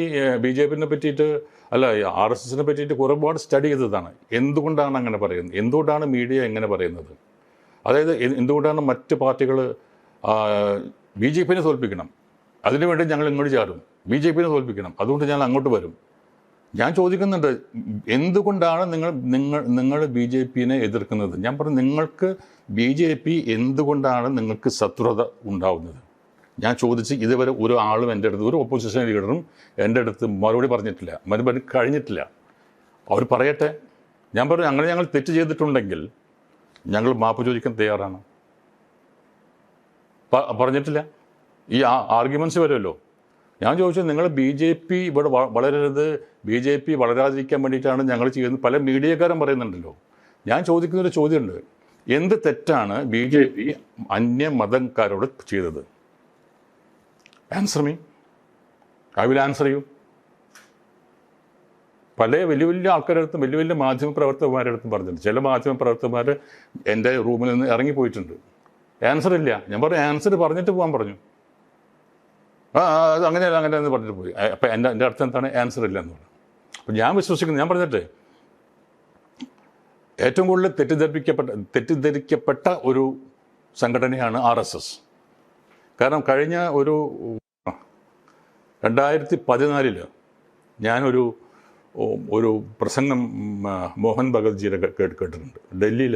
BJPനെ പറ്റിയിട്ട് അല്ല RSSനെ പറ്റിയിട്ട് ഒരുപാട് സ്റ്റഡി ചെയ്തതാണ്. എന്തുകൊണ്ടാണ് അങ്ങനെ പറയുന്നത്, എന്തുകൊണ്ടാണ് മീഡിയ എങ്ങനെ പറയുന്നത്, അതായത് എന്തുകൊണ്ടാണ് മറ്റ് പാർട്ടികൾ BJPനെ തോൽപ്പിക്കണം, അതിനുവേണ്ടി ഞങ്ങൾ ഇങ്ങോട്ട് ചാടും, BJPനെ തോൽപ്പിക്കണം, അതുകൊണ്ട് ഞങ്ങൾ അങ്ങോട്ട് വരും. ഞാൻ ചോദിക്കുന്നുണ്ട്, എന്തുകൊണ്ടാണ് നിങ്ങൾ BJPനെ എതിർക്കുന്നത്? ഞാൻ പറഞ്ഞു, നിങ്ങൾക്ക് BJP എന്തുകൊണ്ടാണ് നിങ്ങൾക്ക് ശത്രുത ഉണ്ടാവുന്നത്? ഞാൻ ചോദിച്ച് ഇതുവരെ ഒരു ആളും എൻ്റെ അടുത്ത്, ഒരു ഓപ്പോസിഷൻ ലീഡറും എൻ്റെ അടുത്ത് മറുപടി പറഞ്ഞിട്ടില്ല, മറുപടി കഴിഞ്ഞിട്ടില്ല. അവർ പറയട്ടെ. ഞാൻ പറഞ്ഞു, അങ്ങനെ ഞങ്ങൾ തെറ്റ് ചെയ്തിട്ടുണ്ടെങ്കിൽ ഞങ്ങൾ മാപ്പ് ചോദിക്കാൻ തയ്യാറാണ്. പറഞ്ഞിട്ടില്ല. ഈ ആർഗ്യുമെൻറ്റ്സ് വരുമല്ലോ. ഞാൻ ചോദിച്ചു, നിങ്ങൾ BJP ഇവിടെ വളരരുത്, BJP വളരാതിരിക്കാൻ വേണ്ടിയിട്ടാണ് ഞങ്ങൾ ചെയ്യുന്നത്, പല മീഡിയക്കാരും പറയുന്നുണ്ടല്ലോ. ഞാൻ ചോദിക്കുന്നൊരു ചോദ്യമുണ്ട്, എന്ത് തെറ്റാണ് BJP അന്യമതക്കാരോട് ചെയ്തത്? Answer me, I will answer you. പല വലിയ വലിയ ആൾക്കാരുടെ വലിയ വലിയ മാധ്യമപ്രവർത്തകന്മാരുടെ അടുത്തും പറഞ്ഞിട്ടുണ്ട്. ചില മാധ്യമപ്രവർത്തകന്മാർ എൻ്റെ റൂമിൽ നിന്ന് ഇറങ്ങിപ്പോയിട്ടുണ്ട്. ആൻസർ ഇല്ല. ഞാൻ പറഞ്ഞു, ആൻസർ പറഞ്ഞിട്ട് പോകാൻ പറഞ്ഞു. അത് അങ്ങനെയല്ല അങ്ങനെയെന്ന് പറഞ്ഞിട്ട് പോയി. അപ്പം എൻ്റെ അർത്ഥം എന്താണ്? ആൻസർ ഇല്ല എന്ന് പറഞ്ഞു. അപ്പം ഞാൻ വിശ്വസിക്കുന്നു, ഞാൻ പറഞ്ഞിട്ട് ഏറ്റവും കൂടുതൽ തെറ്റിദ്ധരിക്കപ്പെട്ട ഒരു സംഘടനയാണ് RSS. കാരണം കഴിഞ്ഞ ഒരു 2014 ഞാനൊരു പ്രസംഗം മോഹൻ ഭഗവത്ജിയുടെ കേട്ടിട്ടുണ്ട്. ഡൽഹിയിൽ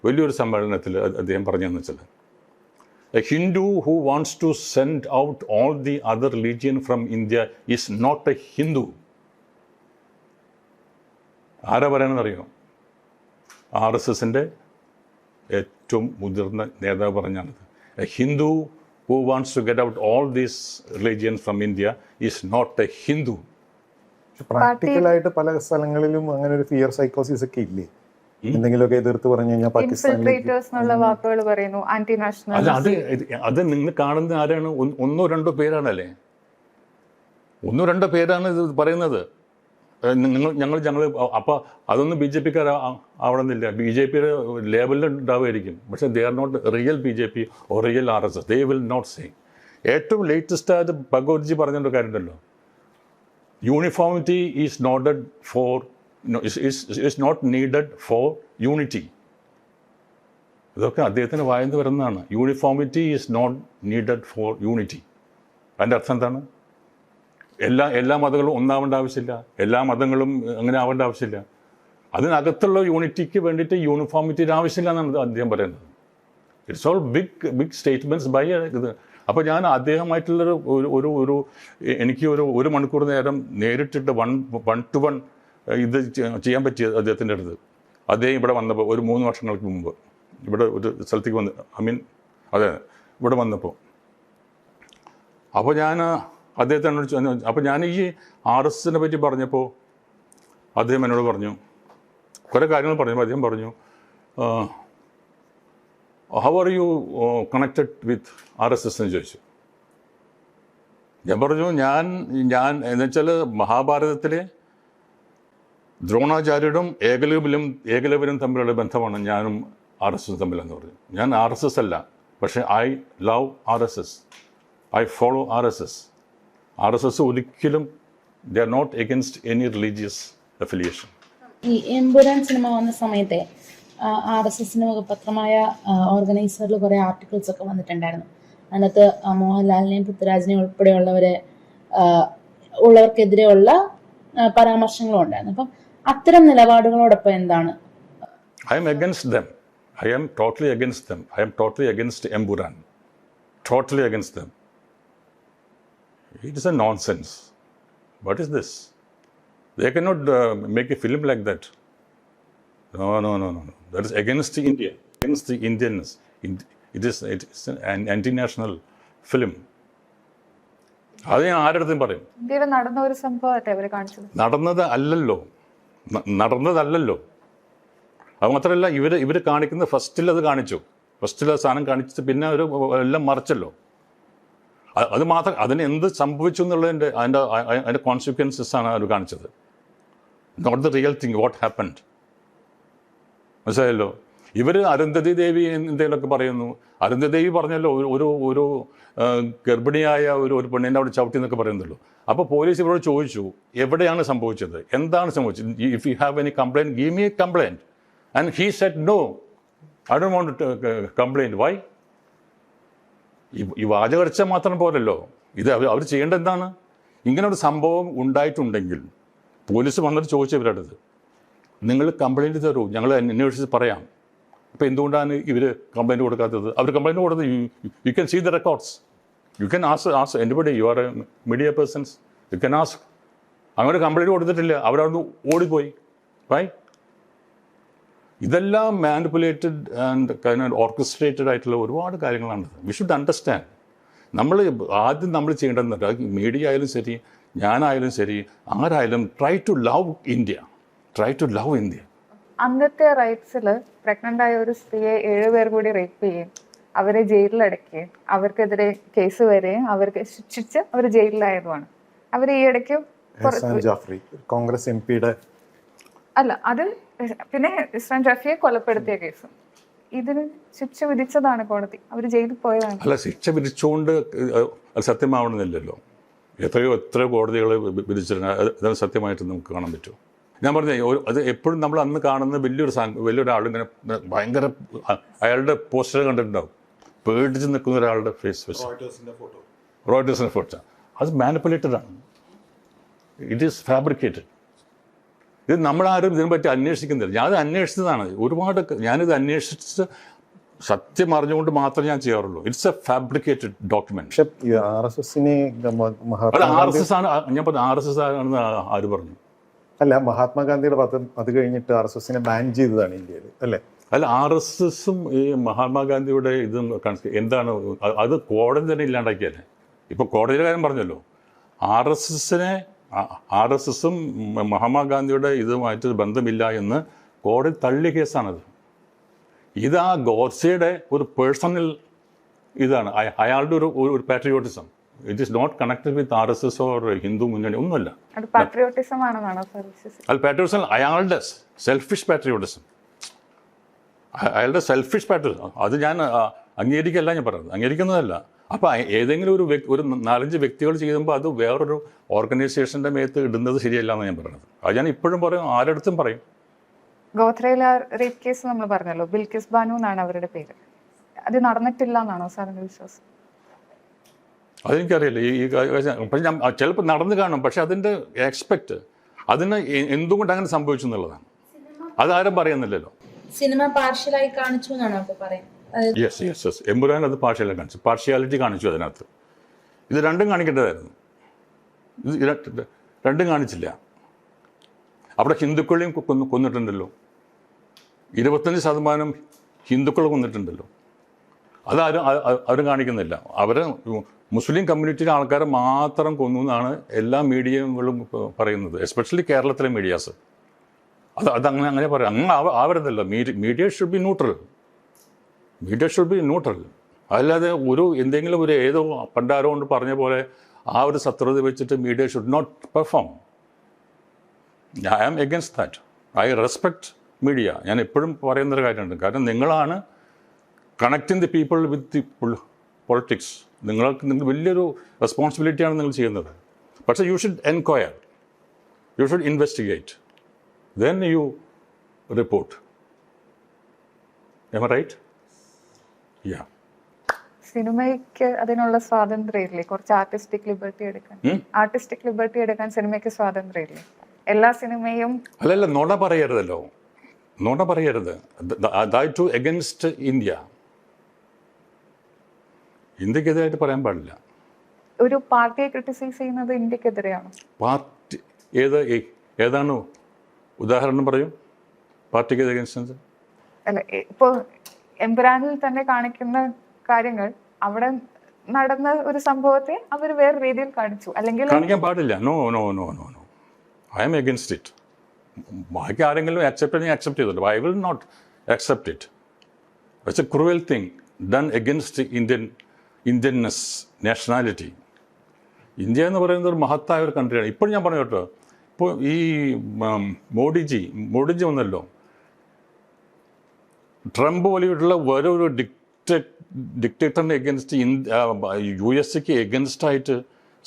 വലിയൊരു സമ്മേളനത്തിൽ അദ്ദേഹം പറഞ്ഞതെന്ന് വെച്ചാൽ, A Hindu who wants to send out all the other religion from India is not a Hindu. ആരാ പറയണമെന്നറിയോ? RSSൻ്റെ ഏറ്റവും മുതിർന്ന നേതാവ് പറഞ്ഞാണത്. A Hindu who wants to get out all these religions from India is not a Hindu. പ്രാക്ടിക്കലായിട്ട് പല സ്ഥലങ്ങളിലും അങ്ങനെ ഒരു fear സൈക്കോസിസ് ഒക്കെ ഇല്ലേ? എന്തെങ്കിലുമൊക്കെ എതിർത്ത് പറഞ്ഞു കഴിഞ്ഞാൽ ഇൻഫിൽട്രേറ്റേഴ്സ് എന്നുള്ള വാക്കുകൾ പറയുന്നു, ആന്റി നാഷണൽ. അത് നിങ്ങൾ കാണുന്ന ആരാണ്? ഒന്നോ രണ്ടോ പേരാണല്ലേ? ഒന്നോ രണ്ടോ പേരാണ് ഇത് പറയുന്നത്. ഞങ്ങൾ അപ്പോൾ അതൊന്നും BJPക്കാർ ആവണമെന്നില്ല. BJPയുടെ ലേബലിൽ ഉണ്ടാവുമായിരിക്കും, പക്ഷേ they are not real BJP or real RSS. They will not say. ഏറ്റവും ലേറ്റസ്റ്റ് ആയിട്ട് ഭഗവത്ജി പറഞ്ഞൊരു കാര്യമുണ്ടല്ലോ, uniformity is noted for is not needed for unity. ഇതൊക്കെ അദ്ദേഹത്തിന് വായന്ന് വരുന്നതാണ്. Uniformity is not needed for unity. അതിൻ്റെ അർത്ഥം എന്താണ്? എല്ലാ മതങ്ങളും ഒന്നാവേണ്ട ആവശ്യമില്ല, എല്ലാ മതങ്ങളും അങ്ങനെ ആവേണ്ട ആവശ്യമില്ല. അതിനകത്തുള്ള യൂണിറ്റിക്ക് വേണ്ടിയിട്ട് യൂണിഫോമിറ്റിയുടെ ആവശ്യമില്ല എന്നാണ് അദ്ദേഹം പറയുന്നത്. It's all big statements by ഇത്. അപ്പോൾ ഞാൻ അദ്ദേഹമായിട്ടുള്ളൊരു ഒരു എനിക്ക് ഒരു മണിക്കൂർ നേരം നേരിട്ടിട്ട് 1-to-1 ഇത് ചെയ്യാൻ പറ്റിയത് അദ്ദേഹത്തിൻ്റെ അടുത്ത്. അദ്ദേഹം ഇവിടെ വന്നപ്പോൾ ഒരു 3 വർഷങ്ങൾക്ക് മുമ്പ് ഇവിടെ ഒരു സ്ഥലത്തേക്ക് അതെ ഇവിടെ വന്നപ്പോൾ, അപ്പോൾ ഞാൻ അദ്ദേഹത്തിനോട് അപ്പോൾ ഞാൻ ഈ RSSനെ പറ്റി പറഞ്ഞപ്പോൾ അദ്ദേഹം എന്നോട് പറഞ്ഞു, കുറേ കാര്യങ്ങൾ പറഞ്ഞപ്പോൾ അദ്ദേഹം പറഞ്ഞു, how are you connected with RSS എന്ന് ചോദിച്ചു. ഞാൻ പറഞ്ഞു ഞാൻ എന്നുവെച്ചാൽ മഹാഭാരതത്തിലെ ദ്രോണാചാര്യരും ഏകലവ്യനും തമ്മിലുള്ള ബന്ധമാണ് ഞാനും RSS തമ്മിലെന്ന് പറഞ്ഞു. ഞാൻ RSS അല്ല, പക്ഷേ I love RSS, I follow RSS ഒരിക്കലും they are not against any religious affiliation. ഈ എമ്പുരാൻ സിനിമ വന്ന സമയത്തെ RSSന്റെ മുഖപത്രമായ ഓർഗനൈസറിൽ കുറേ ആർട്ടിക്കിൾസ് ഒക്കെ വന്നിട്ടുണ്ടായിരുന്നു. അതിനകത്ത് മോഹൻലാലിനെയും പൃഥ്വിരാജിനെയും ഉള്ളവർക്കെതിരെയുള്ള പരാമർശങ്ങളും ഉണ്ടായിരുന്നു. അപ്പം അത്തരം നിലപാടുകളോടൊപ്പം എന്താണ്? I am against them. I am totally against them. I am totally against Emburan. Totally against them. It is a nonsense. What is this? They cannot make a film like that. No. That is against India, against the Indianness. It is an anti-national film. അത് ഞാൻ ആരുടെ പറയും? ഇന്ത്യയിൽ നടന്ന ഒരു സംഭവത്തെ അവർ കാണിച്ചത് നടന്നതല്ലല്ലോ. അത് മാത്രമല്ല, ഇവർ കാണിക്കുന്ന ഫസ്റ്റിൽ അത് കാണിച്ചു. ഫസ്റ്റിൽ ആ സാധനം കാണിച്ചിട്ട് പിന്നെ ഒരു എല്ലാം മറിച്ചല്ലോ. അത് മാത്രം അതിന് എന്ത് സംഭവിച്ചു എന്നുള്ളതിൻ്റെ അതിൻ്റെ കോൺസിക്വൻസസ് ആണ് അവർ കാണിച്ചത്. Not the real thing what happened. മനസ്സിലായല്ലോ? ഇവർ അരുന്ധതി ദേവി എന്തെങ്കിലുമൊക്കെ പറയുന്നു. അരുന്ധതി ദേവി പറഞ്ഞല്ലോ ഒരു ഗർഭിണിയായ ഒരു പെണ്ണിൻ്റെ അവിടെ ചവിട്ടി എന്നൊക്കെ പറയുന്നല്ലോ. അപ്പോൾ പോലീസ് ഇവരോട് ചോദിച്ചു എവിടെയാണ് സംഭവിച്ചത്, എന്താണ് സംഭവിച്ചത്. If you have any complaint give me a complaint. And he said no, I don't want to complaint. Why? ഈ വാചകർച്ച മാത്രം പോരല്ലോ, ഇത് അവർ ചെയ്യേണ്ടത് എന്താണ്? ഇങ്ങനെ ഒരു സംഭവം ഉണ്ടായിട്ടുണ്ടെങ്കിൽ പോലീസ് വന്നിട്ട് ചോദിച്ചു ഇവരുടെ അടുത്ത്, നിങ്ങൾ കംപ്ലയിൻറ്റ് തരൂ, ഞങ്ങൾ അന്വേഷിച്ച് പറയാം. അപ്പോൾ എന്തുകൊണ്ടാണ് ഇവർ കംപ്ലയിൻറ്റ് കൊടുക്കാത്തത്? അവർ കംപ്ലയിൻറ്റ് കൊടുത്തത് you can see the records, you can ask anybody, you are a media persons, you can ask. അങ്ങനെ കംപ്ലയിൻറ്റ് കൊടുത്തിട്ടില്ല, അവരവിടുന്ന് ഓടിപ്പോയി. റൈറ്റ്? ഇതെല്ലാം മാനിപ്പുലേറ്റഡ് ആൻഡ് ഓർക്കസ്ട്രേറ്റഡ് ആയിട്ടുള്ള ഒരുപാട് കാര്യങ്ങളാണ്. We should understand. നമ്മൾ ചെയ്യേണ്ടതെന്ന് മീഡിയ ആയാലും ശരി, ഞാനായാലും ശരി, ആരായാലും ട്രൈ ടു ലവ് ഇന്ത്യ. അന്നത്തെ റൈറ്റ്സിൽ പ്രഗ്നന്റ് ആയ ഒരു സ്ത്രീയെ 7 പേർ കൂടി റേപ്പ് ചെയ്യുകയും അവരെ ജയിലിലടക്കുകയും അവർക്കെതിരെ കേസ് വരികയും അവർക്ക് ശിക്ഷിച്ച് അവർ ജയിലിലായതുമാണ്. അവർ ഈ ഇടയ്ക്ക് ജാഫ്രി കോൺഗ്രസ് MP അല്ല, അത് പിന്നെ ഇസ്ലാം ജാഫിയെ കൊലപ്പെടുത്തിയ കേസ്, ഇതിന് ശിക്ഷ വിധിച്ചതാണ് കോടതി. അവർ ജയിലിൽ പോയതാണ്. അല്ല, ശിക്ഷ വിധിച്ചുകൊണ്ട് അത് സത്യമാവണമെന്നില്ലല്ലോ. എത്രയോ കോടതികൾ വിധിച്ചിട്ടുണ്ട്. അത് സത്യമായിട്ട് നമുക്ക് കാണാൻ പറ്റുമോ? ഞാൻ പറഞ്ഞേ, അത് എപ്പോഴും നമ്മൾ അന്ന് കാണുന്ന വലിയൊരാൾ ഇങ്ങനെ ഭയങ്കര അയാളുടെ പോസ്റ്റർ കണ്ടിട്ടുണ്ടാവും, പേടിച്ച് നിൽക്കുന്ന ഒരാളുടെ ഫേസ് വെച്ച്, റോയിട്ടേഴ്സിൻ്റെ ഫോട്ടോ. അത് മാനിപ്പുലേറ്റഡ് ആണ്. It is fabricated. ഇത് നമ്മളാരും ഇതിനെപ്പറ്റി അന്വേഷിക്കുന്നില്ല. ഞാനത് അന്വേഷിച്ചതാണ് ഒരുപാട്. ഞാനിത് അന്വേഷിച്ച് സത്യം അറിഞ്ഞുകൊണ്ട് മാത്രമേ ഞാൻ ചെയ്യാറുള്ളൂ. It's A fabricated document. പക്ഷേ RSSനെ RSS ആണ്. ഞാൻ പറഞ്ഞു RSS ആണെന്ന് ആര് പറഞ്ഞു? അല്ല, മഹാത്മാഗാന്ധിയുടെ പത്രം അത് കഴിഞ്ഞിട്ട് RSSനെ ബാൻ ചെയ്തതാണ് ഇന്ത്യയിൽ, അല്ലേ? അല്ല, RSSും ഈ മഹാത്മാഗാന്ധിയുടെ ഇതും എന്താണ്? അത് കോടതി തന്നെ ഇല്ലാണ്ടാക്കിയല്ലേ. ഇപ്പോൾ കോടതിയുടെ കാര്യം പറഞ്ഞല്ലോ. RSSും മഹാത്മാഗാന്ധിയുടെ ഇതുമായിട്ട് ബന്ധമില്ല എന്ന് കോടതി തള്ളിയ കേസാണത്. ഇത് ആ ഗോഡ്സെയുടെ ഒരു പേഴ്സണൽ ഇതാണ്, അയാളുടെ ഒരു patriotism. It is not connected with RSS or Hindu Munnani, ഒന്നുമല്ല. അത് പാട്രിയോട്ടിസം ആണെന്നാണോ സർ? അത് പാട്രിയോട്ടിസം അയാളുടെ സെൽഫിഷ് പാട്രിയോട്ടിസം, അയാളുടെ സെൽഫിഷ് പാട്രിയോട്ടിസം. അത് ഞാൻ അംഗീകരിക്കല്ല, ഞാൻ പറയുന്നത് അംഗീകരിക്കുന്നതല്ല. അപ്പോൾ ഏതെങ്കിലും ഒരു 4-5 വ്യക്തികൾ ചെയ്യുമ്പോൾ അത് വേറൊരു ഓർഗനൈസേഷൻ്റെ മേത്ത് ഇടുന്നത് ശരിയല്ല എന്ന് ഞാൻ പറയുന്നത്. അത് ഞാൻ ഇപ്പോഴും പറയും, ആരടുത്തും പറയും. ഗോത്രയിലെ റേപ്പ് കേസ് നമ്മൾ പറഞ്ഞല്ലോ, ബിൽക്കിസ് ബാനു എന്നാണ് അവരുടെ പേര്. അത് നടന്നിട്ടില്ല എന്നാണോ സാറിൻ്റെ വിശ്വാസം? അതെനിക്കറിയില്ല. പക്ഷെ ഞാൻ ചിലപ്പോൾ നടന്നു കാണും, പക്ഷെ അതിൻ്റെ എക്സ്പെക്റ്റ് അതിന് എന്തുകൊണ്ട് അങ്ങനെ സംഭവിച്ചു എന്നുള്ളതാണ്. അതാരും പറയുന്നില്ലല്ലോ. സിനിമ പാർഷ്യലായി കാണിച്ചു എന്നാണ് അപ്പോൾ പറയുന്നത്. യെസ്. എമ്പുരാൻ അത് പാർഷ്യാലിറ്റി കാണിച്ചു അതിനകത്ത്. ഇത് രണ്ടും കാണിക്കേണ്ടതായിരുന്നു. ഇത് രണ്ടും കാണിച്ചില്ല. അവിടെ ഹിന്ദുക്കളെയും കൊന്നിട്ടുണ്ടല്ലോ. 25% ഹിന്ദുക്കൾ കൊന്നിട്ടുണ്ടല്ലോ. അവരും കാണിക്കുന്നില്ല. അവർ മുസ്ലിം കമ്മ്യൂണിറ്റിയിലെ ആൾക്കാരെ മാത്രം കൊന്നു എന്നാണ് എല്ലാ മീഡിയകളും പറയുന്നത്, എസ്പെഷ്യലി കേരളത്തിലെ മീഡിയാസ്. അതങ്ങനെ പറയാം. അങ്ങനെ ആവരുതല്ലോ. Media should be neutral. അല്ലാതെ എന്തെങ്കിലും ഏതോ പണ്ടാരോ കൊണ്ട് പറഞ്ഞ പോലെ ആ ഒരു ശത്രുത വെച്ചിട്ട് media should not perform. I am against that. I respect media. ഞാൻ എപ്പോഴും പറയുന്നൊരു കാര്യമുണ്ട്. കാരണം നിങ്ങളാണ് connecting the people with the politics. നിങ്ങൾ വലിയൊരു റെസ്പോൺസിബിലിറ്റിയാണ് നിങ്ങൾ ചെയ്യുന്നത്. പക്ഷേ you should enquire, you should investigate, then you report. Am I right? Yeah. സിനിമയ്ക്ക് അതിനുള്ള സ്വാതന്ത്ര്യം ഇല്ലേ? കുറച്ച് ആർട്ടിസ്റ്റിക് ലിബർട്ടി എടുക്കാൻ സിനിമയ്ക്ക് സ്വാതന്ത്ര്യം ഇല്ലേ? എല്ലാ സിനിമയും അല്ലല്ല, നുണ പറയരുതല്ലോ, നുണ പറയരുത്. That against India. ഇന്ത്യക്കെതിരായിട്ട് പറയാൻ പാടില്ല. ഒരു പാർട്ടിയെ ക്രിട്ടിസൈസ് ചെയ്യുന്നത് ഇന്ത്യക്കെതിരെയാണ്. പാർട്ടി ഏതാണ് ഉദാഹരണം പറയും? പാർട്ടിക്ക് എഗൻസ്റ്റ് അല്ല, ഇപ്പൊ എംപുരാനിൽ തന്നെ കാണിക്കുന്ന കാര്യങ്ങൾ അവിടെ നടന്ന ഒരു സംഭവത്തെ അവർ വേറെ രീതിയിൽ കാണിച്ചു. അല്ലെങ്കിൽ കാണിക്കാൻ പാടില്ല. No no no no no I am against it. ബാക്കി ആരെങ്കിലും അക്സെപ്റ്റ് ചെയ്ത് അക്സെപ്റ്റ് ചെയ്തിട്ടുണ്ട്. I will not accept it. It's a cruel thing done against Indianness, nationality. India എന്ന് പറയുന്നത് ഒരു മഹത്തായ ഒരു കൺട്രിയാണ്. ഇപ്പോൾ ഞാൻ പറഞ്ഞു കേട്ടോ, ഇപ്പോൾ ഈ മോഡിജി വന്നല്ലോ, ട്രംപ് പോലെയുള്ള ഓരോരോ ഡിക്റ്റേറ്ററിന് എഗൻസ്റ്റ് US-ക്ക് എഗൻസ്റ്റായിട്ട്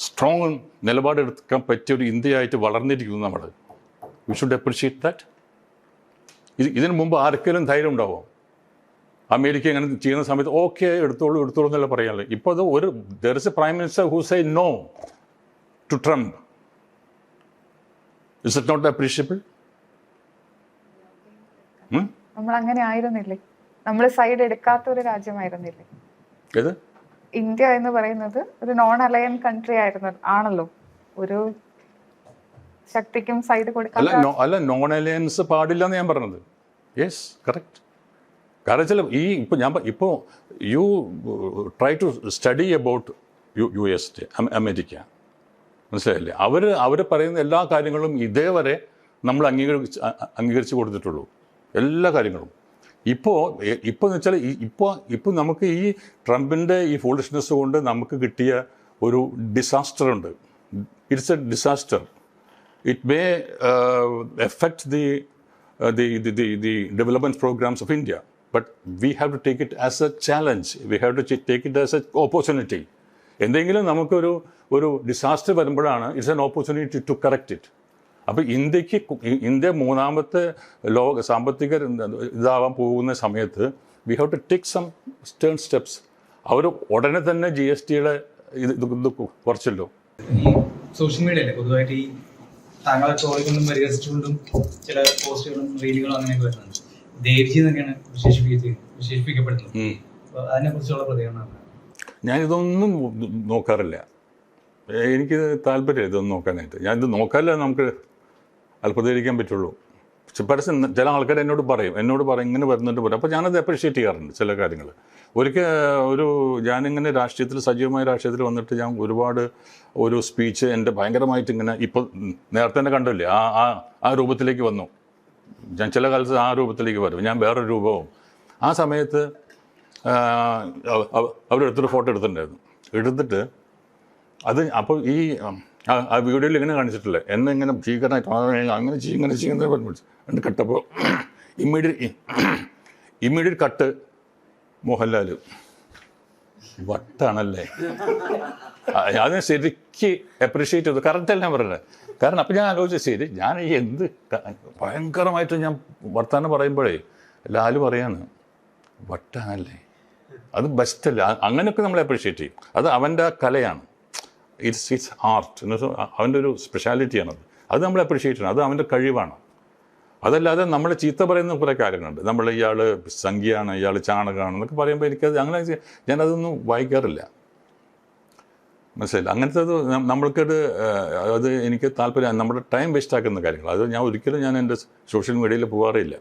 സ്ട്രോങ് നിലപാടെടുക്കാൻ പറ്റിയ ഒരു ഇന്ത്യയായിട്ട് വളർന്നിരിക്കുന്നു നമ്മൾ. We should appreciate that. ഇതിനു മുമ്പ് ആർക്കെങ്കിലും ധൈര്യം ഉണ്ടാവും അമേരിക്ക ഇങ്ങനെ ചെയ്യുന്ന സമയത്ത് ഓക്കെ എടുത്തോളൂ എന്നല്ല പറയാനുള്ളത്. ഇപ്പോൾ അത് there is a prime minister who say no to Trump. Is it not appreciable? നമ്മൾ അങ്ങനെ ആയിരുന്നില്ലേ? നമ്മൾ സൈഡ് എടുക്കാത്ത ഒരു രാജ്യമായിരുന്നില്ലേ ഏത്? ഇന്ത്യ എന്ന് പറയുന്നത് ഒരു നോൺ അലയൻ കൺട്രി ആണല്ലോ. ഒരു ശക്തിക്കും സൈഡ് കൊടുക്കാൻ അല്ല, നോൺ അലയൻസ് പാടില്ല എന്ന് ഞാൻ പറഞ്ഞത്. Yes, correct. കാരണം വെച്ചാൽ ഇപ്പോൾ you try to study about US, America, മനസ്സിലായില്ലേ? അവർ പറയുന്ന എല്ലാ കാര്യങ്ങളും ഇതേവരെ നമ്മൾ അംഗീകരിച്ച് കൊടുത്തിട്ടുള്ളൂ, എല്ലാ കാര്യങ്ങളും. ഇപ്പോൾ എന്ന് വെച്ചാൽ ഇപ്പോൾ നമുക്ക് ഈ ട്രംപിൻ്റെ ഈ ഫൂളിഷ്നെസ് കൊണ്ട് നമുക്ക് കിട്ടിയ ഒരു ഡിസാസ്റ്റർ ഉണ്ട്. It's a disaster. It may effect the development programmes of India. But we have to take it as a challenge. We have to take it as a opportunity. എന്തെങ്കിലും നമുക്കൊരു ഡിസാസ്റ്റർ വരുമ്പോഴാണ് it's an opportunity to correct it. അപ്പോൾ India മൂന്നാമത്തെ സാമ്പത്തിക ഇതാവാൻ പോകുന്ന സമയത്ത് we have to take some stern steps. അവർ ഉടനെ തന്നെ GST-യുടെ ഇത് കുറച്ചല്ലോ. ഈ സോഷ്യൽ മീഡിയയിലെ പൊതുവായിട്ട് ഈ താങ്കളെ ട്രോളിക്കൊണ്ടും പരിഹസിച്ചുകൊണ്ടും ചില പോസ്റ്റുകളും റീലുകളും അങ്ങനെയൊക്കെ വരുന്നുണ്ട്. ദേവ്ജി തന്നെയാണ് വിശേഷിപ്പിക്കപ്പെടുന്നത്. അപ്പോൾ അതിനെക്കുറിച്ചുള്ള പ്രതികരണം? ഞാനിതൊന്നും നോക്കാറില്ല. എനിക്ക് താല്പര്യമില്ല ഇതൊന്നും നോക്കാനായിട്ട്. ഞാനിത് നോക്കാറില്ല. നമുക്ക് അല്പതയിരിക്കാൻ പറ്റുള്ളൂ. പരസ്യം ചില ആൾക്കാർ എന്നോട് പറയും ഇങ്ങനെ വരുന്നുണ്ട് പറയും. അപ്പോൾ ഞാനത് അപ്രീഷിയേറ്റ് ചെയ്യാറുണ്ട് ചില കാര്യങ്ങൾ. ഞാനിങ്ങനെ സജീവമായ രാഷ്ട്രീയത്തിൽ വന്നിട്ട് ഞാൻ ഒരുപാട് ഒരു സ്പീച്ച് എൻ്റെ ഭയങ്കരമായിട്ട് ഇങ്ങനെ ഇപ്പോൾ നേരത്തെ തന്നെ കണ്ടില്ലേ ആ രൂപത്തിലേക്ക് വന്നു. ഞാൻ ചില കാലത്ത് ആ രൂപത്തിലേക്ക് വരും. ഞാൻ വേറൊരു രൂപവും. ആ സമയത്ത് അവരെടുത്തൊരു ഫോട്ടോ എടുത്തിട്ട് അത് അപ്പോൾ ആ വീഡിയോയിൽ ഇങ്ങനെ കാണിച്ചിട്ടില്ലേ, എന്നെ ഇങ്ങനെ ഭീകരനായിട്ട് ഇങ്ങനെ ചെയ്യുന്നത് പറഞ്ഞു കട്ടപ്പോൾ ഇമ്മീഡിയറ്റ് കട്ട് മോഹൻലാൽ. വട്ടാണല്ലേ? അതിനെ ശരിക്ക് അപ്രീഷിയേറ്റ് ചെയ്തു. കറക്റ്റല്ല ഞാൻ പറയുന്നത്. കാരണം അപ്പം ഞാൻ ആലോചിച്ച ശരി, ഞാൻ എന്ത് ഭയങ്കരമായിട്ട് ഞാൻ വർത്താനം പറയുമ്പോഴേ ലാല് പറയാണ് വട്ടാണല്ലേ, അത് ബെസ്റ്റല്ല. അങ്ങനെയൊക്കെ നമ്മൾ അപ്രീഷിയേറ്റ് ചെയ്യും. അത് അവൻ്റെ കലയാണ്. ഇറ്റ്സ് ആർട്ട് എന്ന് വെച്ചാൽ അവൻ്റെ ഒരു സ്പെഷ്യാലിറ്റിയാണത്. അത് നമ്മൾ അപ്രീഷിയേറ്റ് ചെയ്യണം. അത് അവൻ്റെ കഴിവാണ്. അതല്ലാതെ നമ്മൾ ചീത്ത പറയുന്ന കുറേ കാര്യങ്ങളുണ്ട്. ഇയാൾ സംഖ്യയാണ്, ഇയാൾ ചാണകമാണ് എന്നൊക്കെ പറയുമ്പോൾ അങ്ങനെ ഞാനതൊന്നും വായിക്കാറില്ല. മനസ്സിലായില്ല? അങ്ങനത്തെ അത് എനിക്ക് താല്പര്യം. നമ്മുടെ ടൈം വേസ്റ്റ് ആക്കുന്ന കാര്യങ്ങൾ. അത് ഒരിക്കലും ഞാൻ എൻ്റെ സോഷ്യൽ മീഡിയയിൽ പോകാറില്ല.